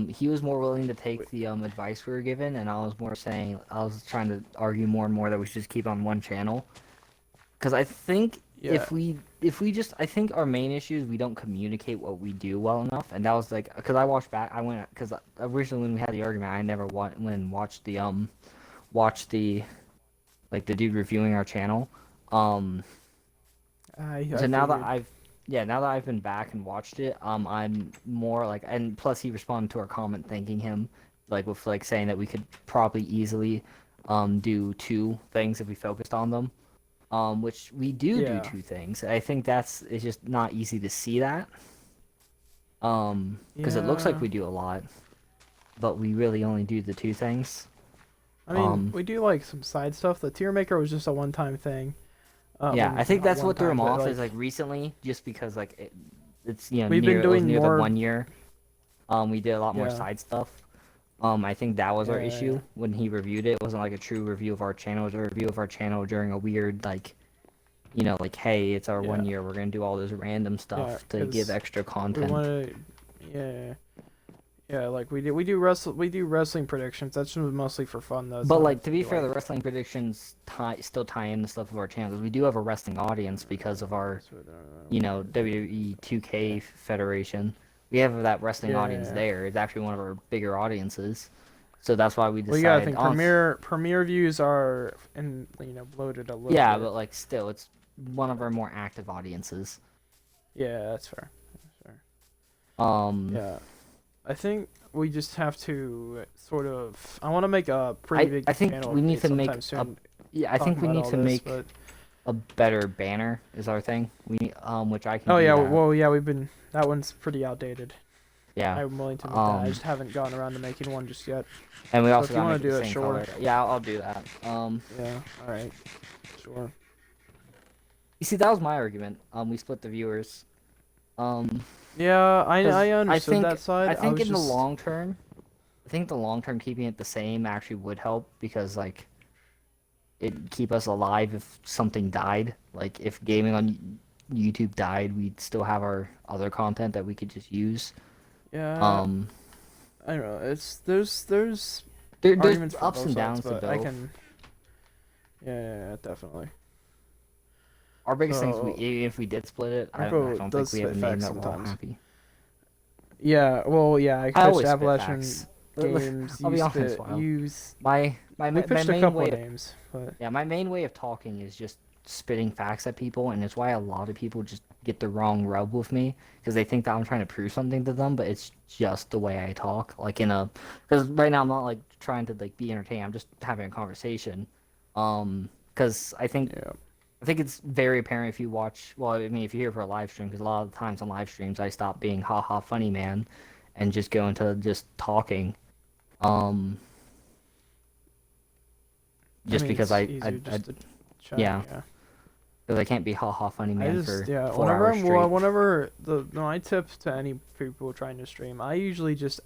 he was more willing to take the advice we were given, and I was trying to argue more and more that we should just keep on one channel. Because I think Yeah. if we just I think our main issue is we don't communicate what we do well enough, and that was like because I watched back because originally when we had the argument I never went and watched the like the dude reviewing our channel. Um, I so now that figured. now that I've been back and watched it, I'm more like, and plus he responded to our comment thanking him, like with like saying that we could probably easily, do two things if we focused on them. Which we do Yeah. two things. I think it's just not easy to see that. Because it looks like Yeah. we do a lot, but we really only do the two things. I mean, Um, we do like some side stuff. The tier maker was just a one-time thing. I yeah, I mean, think not that's one what threw time, him but off is like like recently, just because like it's we've been it was doing near the more. 1 year. We did a lot more Yeah. side stuff. I think that was our Yeah. issue when he reviewed it. It wasn't like a true review of our channel. It was a review of our channel during a weird like, like, hey, it's our Yeah. 1 year. We're gonna do all this random Yeah. stuff to give Because extra we want content. to. Yeah. Yeah. Like we do wrestling predictions. That's mostly for fun though. It's But not like meant to to be be fair, like. the wrestling predictions still tie in the stuff of our channel because we do have a wrestling audience because of our, WWE 2K Federation. We have that wrestling audience Yeah. there. It's actually one of our bigger audiences. So that's why we Well, you gotta decided think on. premiere views are and bloated a little Yeah, bit. but like still, it's one of our more active audiences. Yeah, that's fair. That's fair. Um, Yeah, I think we just have to sort of. I want to make a pretty I big I think channel we need update to make sometime a soon. yeah, I Talking think we about need all to this, make but a better banner is our thing. Which I can oh do yeah, that. well yeah, we've been that one's pretty outdated. Yeah. I'm willing to admit that. I Um, just haven't gotten around to making one just yet. and we So also if you gotta want make to it do the it, same sure. color. Yeah, I'll do that. Yeah. All right. Sure. You see, that was my argument. We split the viewers. Um, Yeah, because I understood that I side. I think was in the just long term, I think the long term keeping it the same actually would help because like it'd keep us alive if something died. Like if gaming on YouTube died, we'd still have our other content that we could just use. yeah. Um, I don't know. It's there's there's arguments for ups both and sides, downs to but I both. can. Yeah, definitely. Our biggest things So if we did split it, I Marco don't think does we have a spit name facts that we're all sometimes. happy. Yeah, well, yeah, I I pitched always spit Appalachian facts. Games. I'll You be honest, spit. Wild. Use. My We pitched a main couple way of of names, but my main way of talking is just spitting facts at people, and it's why a lot of people just get the wrong rub with me because they think that I'm trying to prove something to them, but it's just the way I talk. Like because right now I'm not like trying to like be entertaining. I'm just having a conversation. Because yeah, I think it's very apparent if you watch. Well, I mean, if you're here for a live stream, because a lot of the times on live streams I stop being haha funny man, and just go into just talking. Um, I just mean because it's easier just to chat. yeah. Yeah, Because I can't be haha funny I man just for yeah. 4 hours straight. Whenever the no, I tip to any people trying to stream. I usually just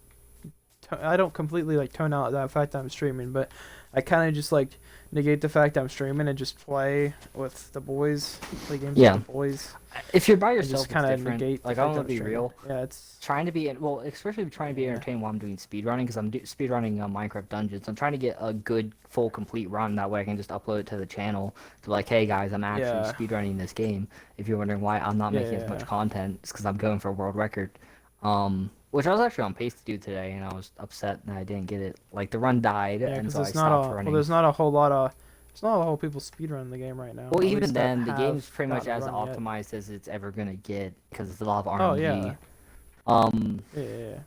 I don't completely like tone out that fact I'm streaming, but I kind of just like negate the fact I'm streaming and just play with the boys, play games Yeah. with the boys, If you're by and yourself, just it's kind of different. negate the Like, I fact want to I'm be streaming. real. Yeah, it's Trying to be, well, especially trying to be yeah, entertaining while I'm doing speedrunning, because I'm speedrunning Minecraft Dungeons. I'm trying to get a good, full, complete run. That way I can just upload it to the channel to like, hey guys, I'm actually yeah, speedrunning this game. If you're wondering why I'm not yeah, making as much yeah. content, it's because I'm going for a world record. Which I was actually on pace to do today, and I was upset that I didn't get it. Like, the run died, Yeah, and because so I it's not stopped a running. there's not a whole lot of there's not a whole people speedrunning the game right now. Well, At even least that then, the have game's pretty much gotten a as run yet. optimized as it's ever gonna get because it's a lot of Oh RNG. yeah, Um, yeah.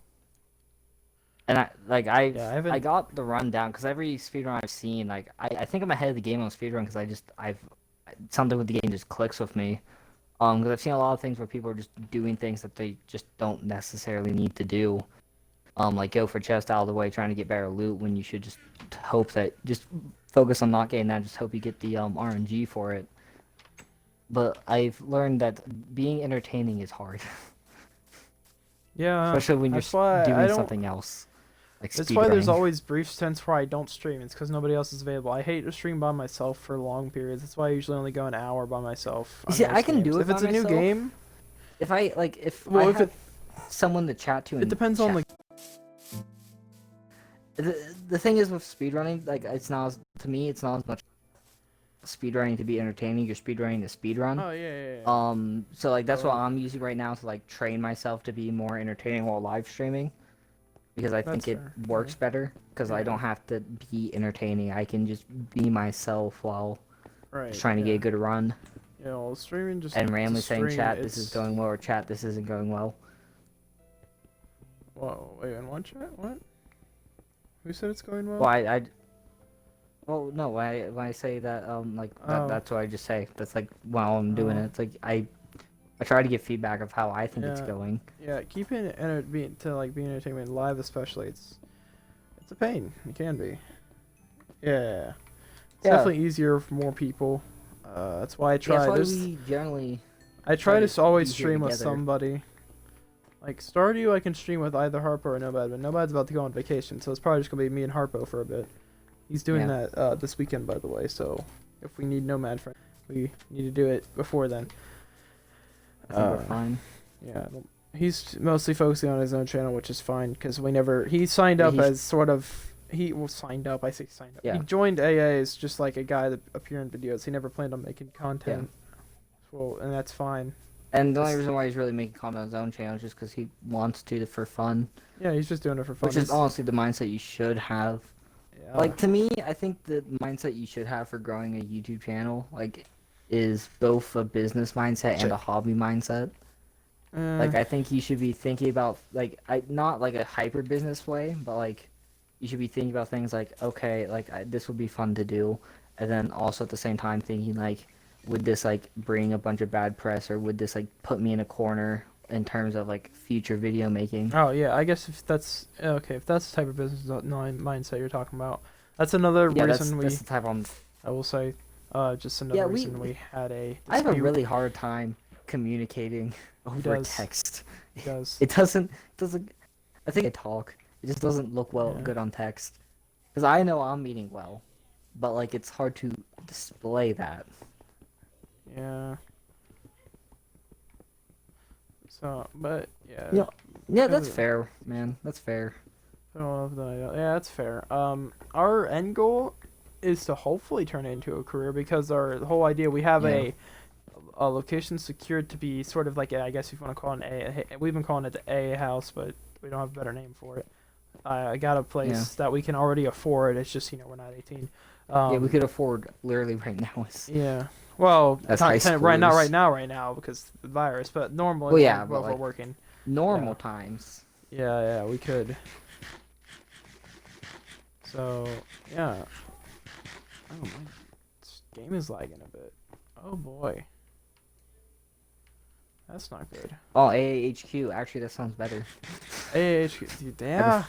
and Yeah, I I haven't. got the run down because every speedrun I've seen, like I think I'm ahead of the game on speedrun because I've something with the game just clicks with me. Because I've seen a lot of things where people are just doing things that they just don't necessarily need to do. Like go for chest out of the way, trying to get better loot when you should just hope that just focus on not getting that. Just hope you get the RNG for it. But I've learned that being entertaining is hard, Yeah, especially when that's you're why I doing don't. something else, like That's why there's speedrunning. always brief stints where I don't stream. It's because nobody else is available. I hate to stream by myself for long periods. That's why I usually only go an hour by myself You on see, most I can games. do it If it's by a new myself. game, If I well, if have it someone to chat to it and depends on chat. the. The thing is with speedrunning, like it's not to me, it's not as much speedrunning to be entertaining. You're speedrunning to speedrun. Oh yeah. So like that's what So I'm using right now to like train myself to be more entertaining while live streaming. because I That's think it fair, works better because I Yeah. don't have to be entertaining. I can just be myself while Right. just trying to get a good run Yeah, well, streaming just and to randomly saying, stream. "Chat, this is going well," or "Chat, this isn't going well." Whoa, wait, in one chat? What? Who said it's going well? Well, well, no, when I say that, Oh. that's what I just say. That's like while I'm doing Oh. it. It's like I try to give feedback of how I think it's Yeah. going. Yeah, keeping it being entertainment live especially, it's a pain. It can be. Yeah. It's Yeah. definitely easier for more people. That's why I Yeah, try. that's why There's we generally I try to always be here stream with together. somebody. Like Stardew, I can stream with either Harpo or Nomad, but Nomad's about to go on vacation, so it's probably just gonna be me and Harpo for a bit. He's doing Yeah. that this weekend, by the way. So if we need Nomad for, we need to do it before then. I think we're fine. Yeah, he's mostly focusing on his own channel, which is fine because he signed Yeah, up he's- as sort of signed up. I say signed up. Yeah. He joined AA as just like a guy that appeared in videos. He never planned on making content. Well, and that's fine. And the only reason why he's really making content on his own channel is just because he wants to for fun, Yeah, he's just doing it for fun. which is honestly the mindset you should have. Yeah. Like, to me, I think the mindset you should have for growing a YouTube channel, is both a business mindset and a hobby mindset. Like, I think you should be thinking about, not like a hyper business way, but you should be thinking about things like, okay, this would be fun to do, and then also at the same time thinking would this bring a bunch of bad press, or would this put me in a corner in terms of future video making? Oh yeah, I guess if that's okay, if that's the type of business mindset you're talking about, that's another Yeah, reason that's the type I will say, just another Yeah, reason we had a I have a dispute. really hard time communicating over does. text. He does. It doesn't. I think I talk. It just doesn't look Yeah. good on text. Because I know I'm eating well, but it's hard to display that. Yeah. So, but yeah. Yeah. Yeah, that's Kinda- fair, man. That's fair. I don't know if yeah, that's fair. Our end goal is to hopefully turn it into a career because the whole idea we have Yeah. a location secured to be sort of like I guess if you want to call it an A. We've been calling it the A house, but we don't have a better name for it. I got a place that we can already afford. It's just we're not 18. Yeah, we could afford literally right now. Yeah. Well, As not high right schoolers. now because of the virus. But normally, Well, yeah, while but, we're working. Normal Yeah. times. Yeah, we could. So, yeah. Oh, my game is lagging a bit. Oh, boy. That's not good. Oh, AAHQ. Actually, that sounds better. AHQ. Yeah.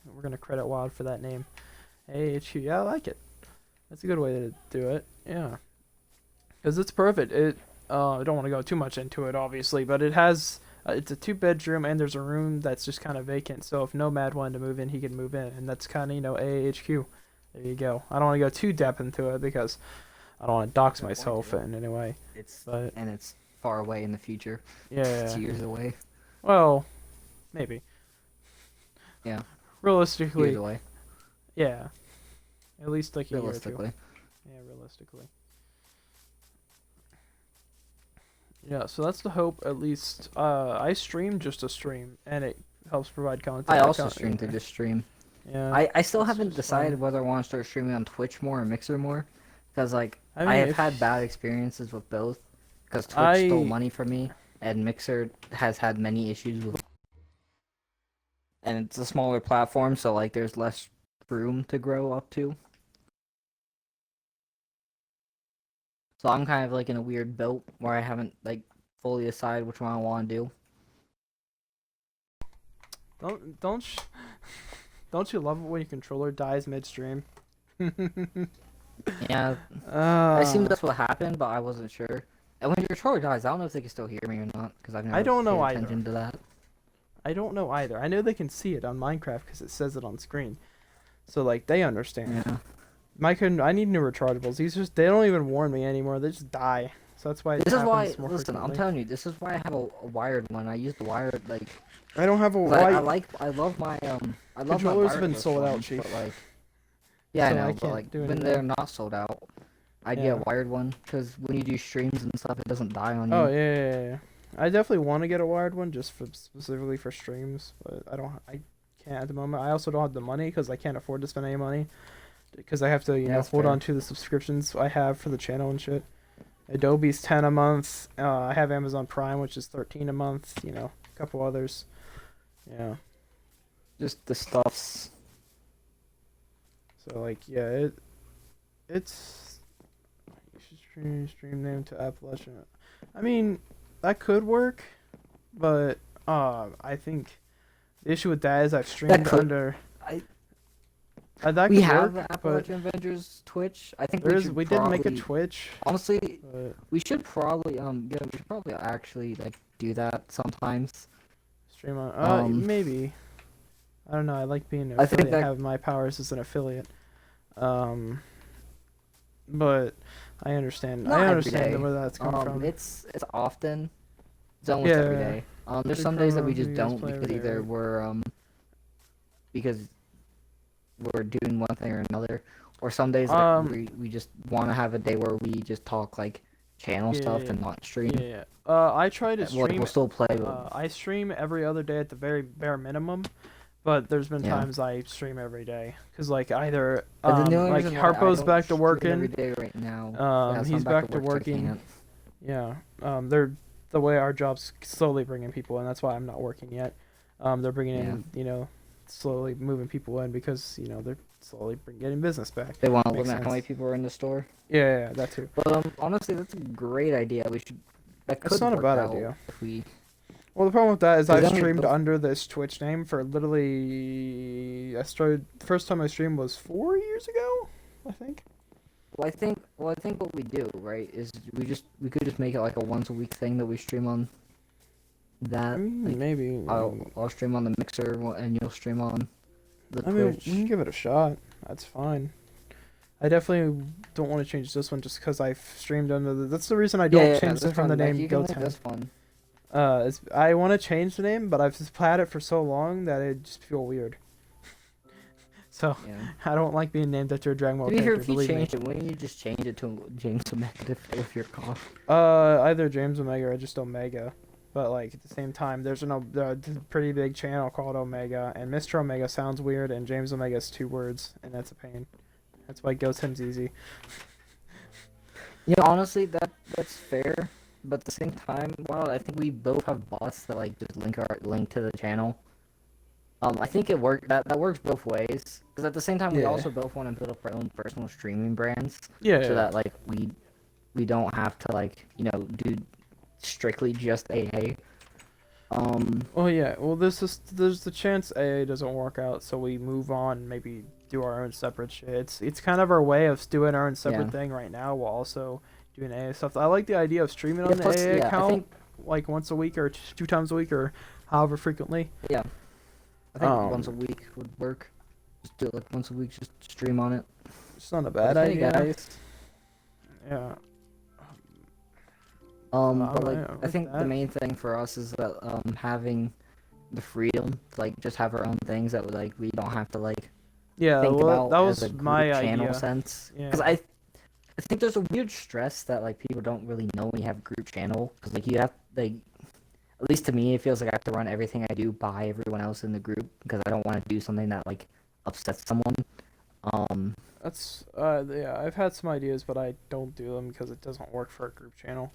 We're going to credit Wild for that name. AHQ. Yeah, I like it. That's a good way to do it. Yeah. Because it's perfect. I don't want to go too much into it, obviously, but it has... it's a 2-bedroom, and there's a room that's just kind of vacant. So if Nomad wanted to move in, he could move in, and that's kind of AAHQ. There you go. I don't want to go too depth into it because I don't want to dox myself in any way. It's far away in the future. Yeah. It's years away. Well, maybe. Yeah. Realistically, Years away. yeah. At least like a year or two. Realistically. Yeah, realistically. Yeah, so that's the hope. At least I stream just to stream, and it helps provide content. I also stream to just stream. Yeah. I still it's haven't just decided fun. whether I want to start streaming on Twitch more or Mixer more, because I I mean, have if- had bad experiences with both, because Twitch stole money from me, and Mixer has had many issues with, and it's a smaller platform, so there's less room to grow up to. So I'm kind of in a weird boat where I haven't fully decided which one I want to do. Don't you love it when your controller dies midstream? Yeah, I assumed that's what happened, but I wasn't sure. And when your controller dies, I don't know if they can still hear me or not, because I've never I don't know paid either. attention to that. I don't know either. I know they can see it on Minecraft because it says it on screen. So they understand. Yeah. I need new rechargeables. They don't even warn me anymore. They just die. So that's why This is why. happens more Listen, I'm frequently. telling you, this is why I have a wired one. I use the wired I don't have a 'cause I love my I love my Controllers have been wireless sold out, ones, Chief. but yeah, So I know, I but can't do when anything. they're not sold out, I'd get Yeah. a wired one because when you do streams and stuff, it doesn't die on you. Oh yeah. I definitely want to get a wired one just for specifically for streams, but I can't at the moment. I also don't have the money because I can't afford to spend any money because I have to Yeah, that's hold fair. on to the subscriptions I have for the channel and shit. Adobe's 10 a month. I have Amazon Prime, which is 13 a month. A couple others. Yeah. Just the stuffs. So like, yeah, it's you should stream name to Appalachian. I mean, that could work, but I think the issue with that is I've streamed could- under. I- That We could have work, the but Appalachian Avengers Twitch. I think we did make a Twitch. Honestly, But we should probably we should probably actually like do that sometimes. stream on. Um, Maybe. I don't know. I like being an I think affiliate. that- Have my powers as an affiliate. But I understand. Not I every understand day. where that's coming from. It's often. It's almost every Yeah. day. There's Big some days that we promos, just videos don't play because every day, either right? we're because we're doing one thing or another, or some days that we just want to have a day where we just talk like channel stuff and not stream. Yeah. I try to Like, stream. we'll still play. I stream every other day at the very bare minimum, but there's been Yeah. times I stream every day because like either But then the only like reason why I Harpo's don't back to stream every working. day right now. Yeah, so He's I'm back to work, so I working. can't. Yeah. They're the way our job's slowly bringing people in. That's why I'm not working yet. They're bringing in, slowly moving people in because they're slowly getting business back. They want to Makes limit how many sense. people are in the store. Yeah, that too. But honestly, that's a great idea. We should. That could That's not a work bad out idea. if we. Well, the problem with that is But I've then we streamed both- under this Twitch name for literally. I started. First time I streamed was 4 years ago, I think. Well, I think what we do right is we could just make it like a once a week thing that we stream on. That I mean, like, maybe. I'll stream on the Mixer and you'll stream on the I mean, Twitch. we can give it a shot. That's fine. I definitely don't want to change this one just because I've streamed under the. That's the reason I don't change this it from the one, like, name you can Go make 10. this one. I want to change the name, but I've just had it for so long that it just feel weird. So Yeah. I don't like being named after a Dragon Ball To be fair, character. if you Believe me. changed it, wouldn't you just change it to James Omega to fit with your cough? Either James Omega or just Omega. But like at the same time, there's a pretty big channel called Omega, and Mr. Omega sounds weird, and James Omega is 2 words, and that's a pain. That's why Go Tim's easy. Yeah, honestly, that's fair. But at the same time, well, I think we both have bots that like just link to the channel. I think it work that works both ways. Because at the same time, we Yeah. also both want to build up our own personal streaming brands, Yeah. so that like we don't have to like do strictly just AA. Well, yeah. Well, there's the chance AA doesn't work out, so we move on. Maybe do our own separate shit. It's kind of our way of doing our own separate Yeah. thing right now, while also doing AA stuff. I like the idea of streaming Yeah, on the plus, AA yeah, I account think- like once a week or 2 times a week or however frequently. Yeah, I think Um, once a week would work. Just do it like once a week, just stream on it. It's not a bad Hey, idea. guys. Yeah. But like, yeah, I with think the that- main thing for us is that having the freedom to like just have our own things that like we don't have to like Yeah. think Well, about that as was a group my channel idea. sense. Yeah. Because I think there's a weird stress that like people don't really know when you have a group channel. Because like you have like, at least to me, it feels like I have to run everything I do by everyone else in the group because I don't want to do something that like upsets someone. That's yeah. I've had some ideas, but I don't do them because it doesn't work for a group channel.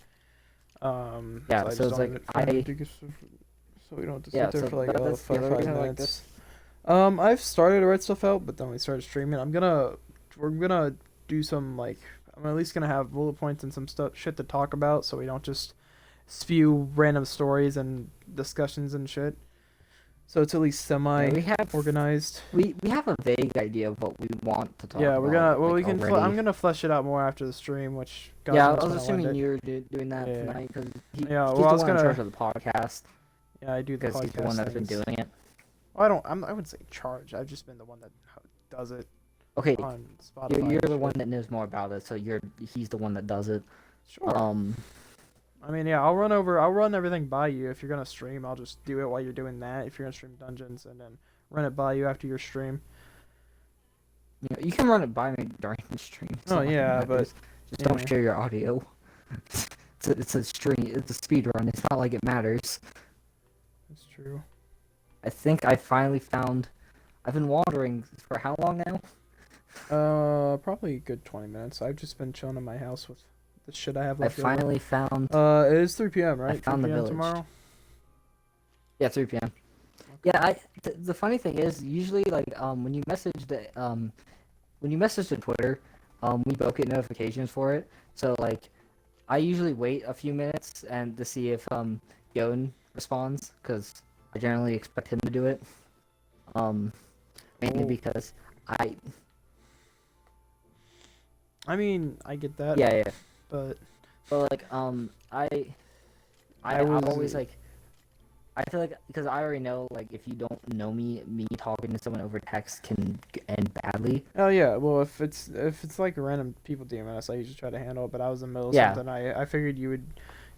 Yeah, I so just it's don't like, have it for- so we don't have to sit Yeah, there so for like that's the 5 other reason I like minutes. I've started to write stuff out, but then we started streaming. We're gonna do some like I'm at least gonna have bullet points and some shit to talk about, so we don't just spew random stories and discussions and shit. So it's at least semi we have organized. we have a vague idea of what we want to talk Yeah, about. we're gonna. Well, like, we can. already. I'm gonna flesh it out more after the stream, which. God Yeah, knows I was when I'll assuming end it. you were doing that Yeah. tonight because Yeah, he's well, I the was one in gonna- charge of the podcast Yeah, I do the because he's the one podcast that's been things. doing it. Well, I wouldn't say charge. I've just been the one that does it Okay, on Spotify. you're and the one shit. that knows more about it, so he's the one that does it. Sure. I mean, yeah, I'll run everything by you. If you're gonna stream, I'll just do it while you're doing that. If you're gonna stream dungeons, and then run it by you after your stream. You can run it by me during the stream. Oh, yeah, but, just don't yeah. share your audio. it's a stream. It's a speed run. It's not like it matters. That's true. I think I finally found. I've been wandering for how long now? Probably a good 20 minutes. I've just been chilling in my house with the shit I have I left over. finally found. It is 3 p.m., right? found 3 the p.m. village. tomorrow? Yeah, 3 p.m. Yeah, the funny thing is, usually like when you message the Twitter, we both get notifications for it. So like, I usually wait a few minutes and to see if Yoden responds, because I generally expect him to do it. Mainly Oh. because I mean, I get that. yeah, But but like I was- always like. I feel like, because I already know, like, if you don't know me talking to someone over text can end badly. oh yeah, well if it's like random people DMing us, I usually try to handle it. But I was in the middle of Yeah. something. I figured you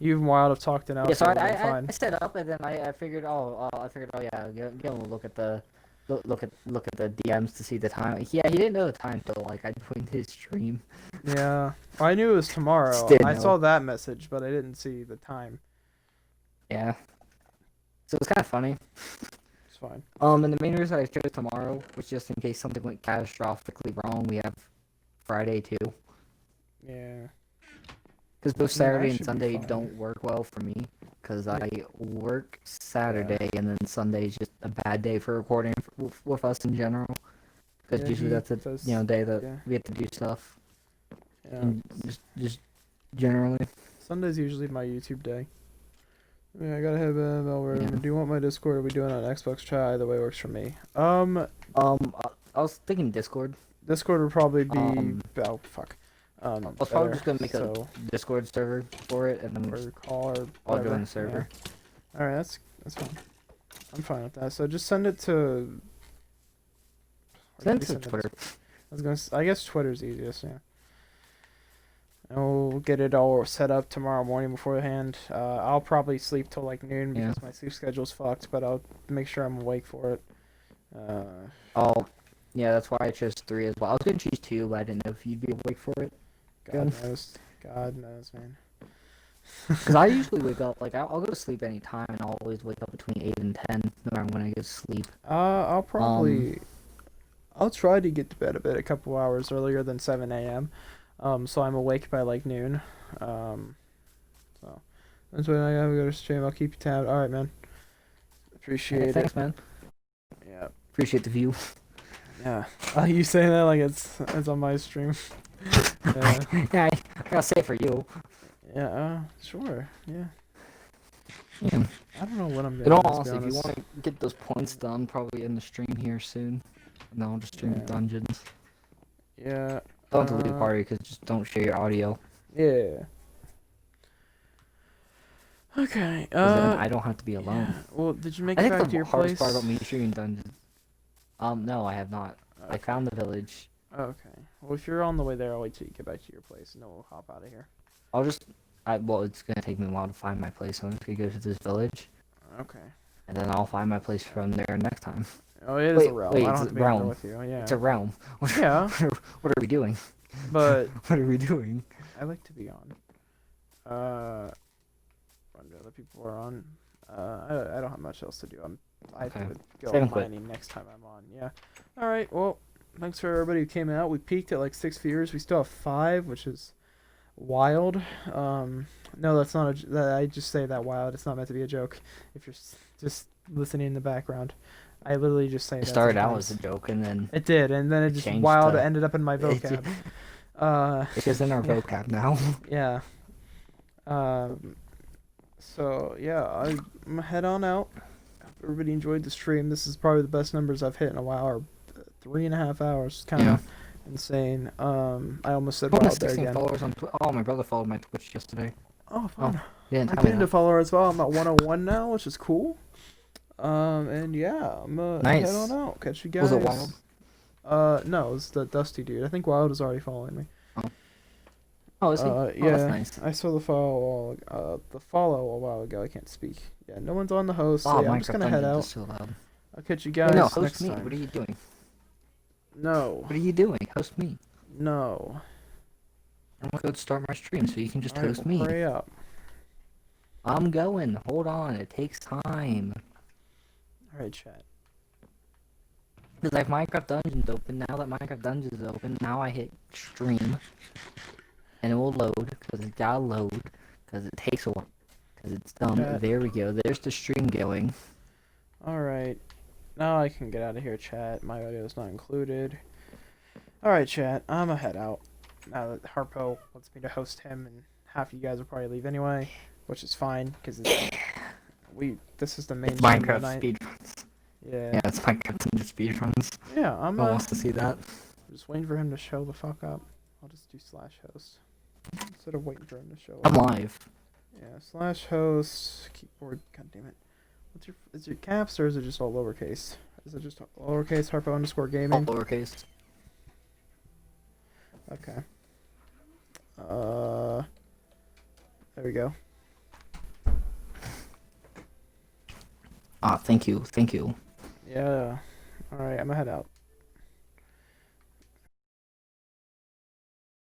and Wild have talked enough. Yeah, so it would've been fine. I set up, and then I figured, oh yeah, give him a look at the look at the DMs to see the time. Yeah, he didn't know the time till like I joined his stream. Yeah, I knew it was tomorrow. Still I no. saw that message, but I didn't see the time. Yeah. So it's kind of funny. It's fine. And the main reason I chose tomorrow was just in case something went catastrophically wrong. We have Friday too, Yeah. because both I mean, Saturday I and should be Sunday fine. don't work well for me. Because I work Saturday, and then Sunday is just a bad day for recording with us in general. Because Yeah, usually he that's a does- day that yeah. we have to do stuff. Yeah. And just generally. Sunday's usually my YouTube day. Yeah, I gotta have a Melbourne. Yeah. Do you want my Discord? Or are we doing it on Xbox chat? Either way works for me. I was thinking Discord. Discord would probably be. Oh, Fuck. I was probably better, just gonna make so, a Discord server for it, and then or call or I'll whatever. join the server. Yeah. All right, that's fine. I'm fine with that. So just send it to. where Send did we it to Twitter. I guess Twitter's easiest. Yeah. And we'll get it all set up tomorrow morning beforehand. I'll probably sleep till like noon Yeah. because my sleep schedule's fucked, but I'll make sure I'm awake for it. Oh, yeah, that's why I chose 3 as well. I was gonna choose 2, but I didn't know if you'd be awake for it. God knows. God knows, man. Because I usually wake up, like, I'll go to sleep anytime, and I'll always wake up between 8 and 10, no matter when I go to sleep. I'll probably. I'll try to get to bed a couple hours earlier than 7 a.m. So I'm awake by like noon. So that's when I gotta go to stream. I'll keep you tabbed. All right, man. Appreciate Hey, it. thanks, man. Yeah. Appreciate the view. Yeah. You saying that like it's on my stream. Yeah. Yeah, I gotta say it for you. Yeah. Sure. Yeah. Yeah. I don't know what I'm In doing. all to be honesty, if you honest. want to get those points done, probably in the stream here soon. And then I'll just stream Yeah. dungeons. Yeah. Don't delete the party, because just don't share your audio. Yeah. Okay. 'Cause then I don't have to be alone. Yeah. Well, did you make I it think back the to your hardest place? part about me streaming dungeons. No, I have not. I Okay. found the village. Okay. Well, if you're on the way there, I'll wait till you get back to your place, and then we'll hop out of here. I'll just. Well, it's gonna take me a while to find my place, so I'm just gonna go to this village, Okay. and then I'll find my place from there next time. Oh, it is Wait, a realm. wait, I don't it's have a to be on there realm. with you. Yeah. It's a realm. Yeah, What are we doing? but What are we doing? I like to be on. When the other people are on. I don't have much else to do. I have Okay. to go Save and quit. mining next time I'm on. Yeah. All right. Well, thanks for everybody who came out. We peaked at like 6 viewers. We still have 5, which is wild. No, that's not I just say that wild. It's not meant to be a joke. If you're just listening in the background, I literally just say It that started out sometimes. as a joke, and then It did, and then it just changed wild to- ended up in my vocab. it's just in our Yeah. vocab now. Yeah. So yeah, I'm gonna head on out. Hope everybody enjoyed the stream. This is probably the best numbers I've hit in a while. Or 3.5 hours. Kind of insane. I almost said wild there 16 again. followers on Oh, my brother followed my Twitch yesterday. Oh, fun. Didn't I'm tell me getting to that. follower as well. I'm at 101 now, which is cool. And yeah, I'm gonna head Nice. on out. Catch you guys. Was it Wild? No, it was the Dusty dude. I think Wild was already following me. Oh, is he? Yeah, Oh, that's nice. I saw the follow a while ago. I can't speak. Yeah, no one's on the host, so Oh, yeah, I'm just Minecraft gonna head Dungeons out. is so loud. I'll catch you Hey, guys no, next host me. time. What are you doing? No, What are you doing? Host me. no. I'm gonna go start my stream so you can just All right, host well, me. hurry up. I'm going. Hold on. It takes time. Alright, chat. Because I have Minecraft Dungeons open. Now that Minecraft Dungeons is open, now I hit stream. And it will load. Because it gotta load. Because it takes a while. Because it's dumb. Chat. There we go. There's the stream going. Alright. Now I can get out of here, chat. My audio is not included. Alright, chat. I'm gonna head out. Now that Harpo wants me to host him, and half you guys will probably leave anyway, which is fine, because this is the main It's stream Minecraft tonight. speedruns. Yeah. Yeah, it's Minecraft speedruns. Yeah, I'm Who wants to see that? just waiting for him to show the fuck up. I'll just do /host instead of waiting for him to show I'm up. live. Yeah, /host keyboard. God damn it. Is your caps or is it just all lowercase? Is it just lowercase Harpo All _gaming? lowercase. Okay. There we go. Ah, thank you. Thank you. Yeah. All right, I'm gonna head out.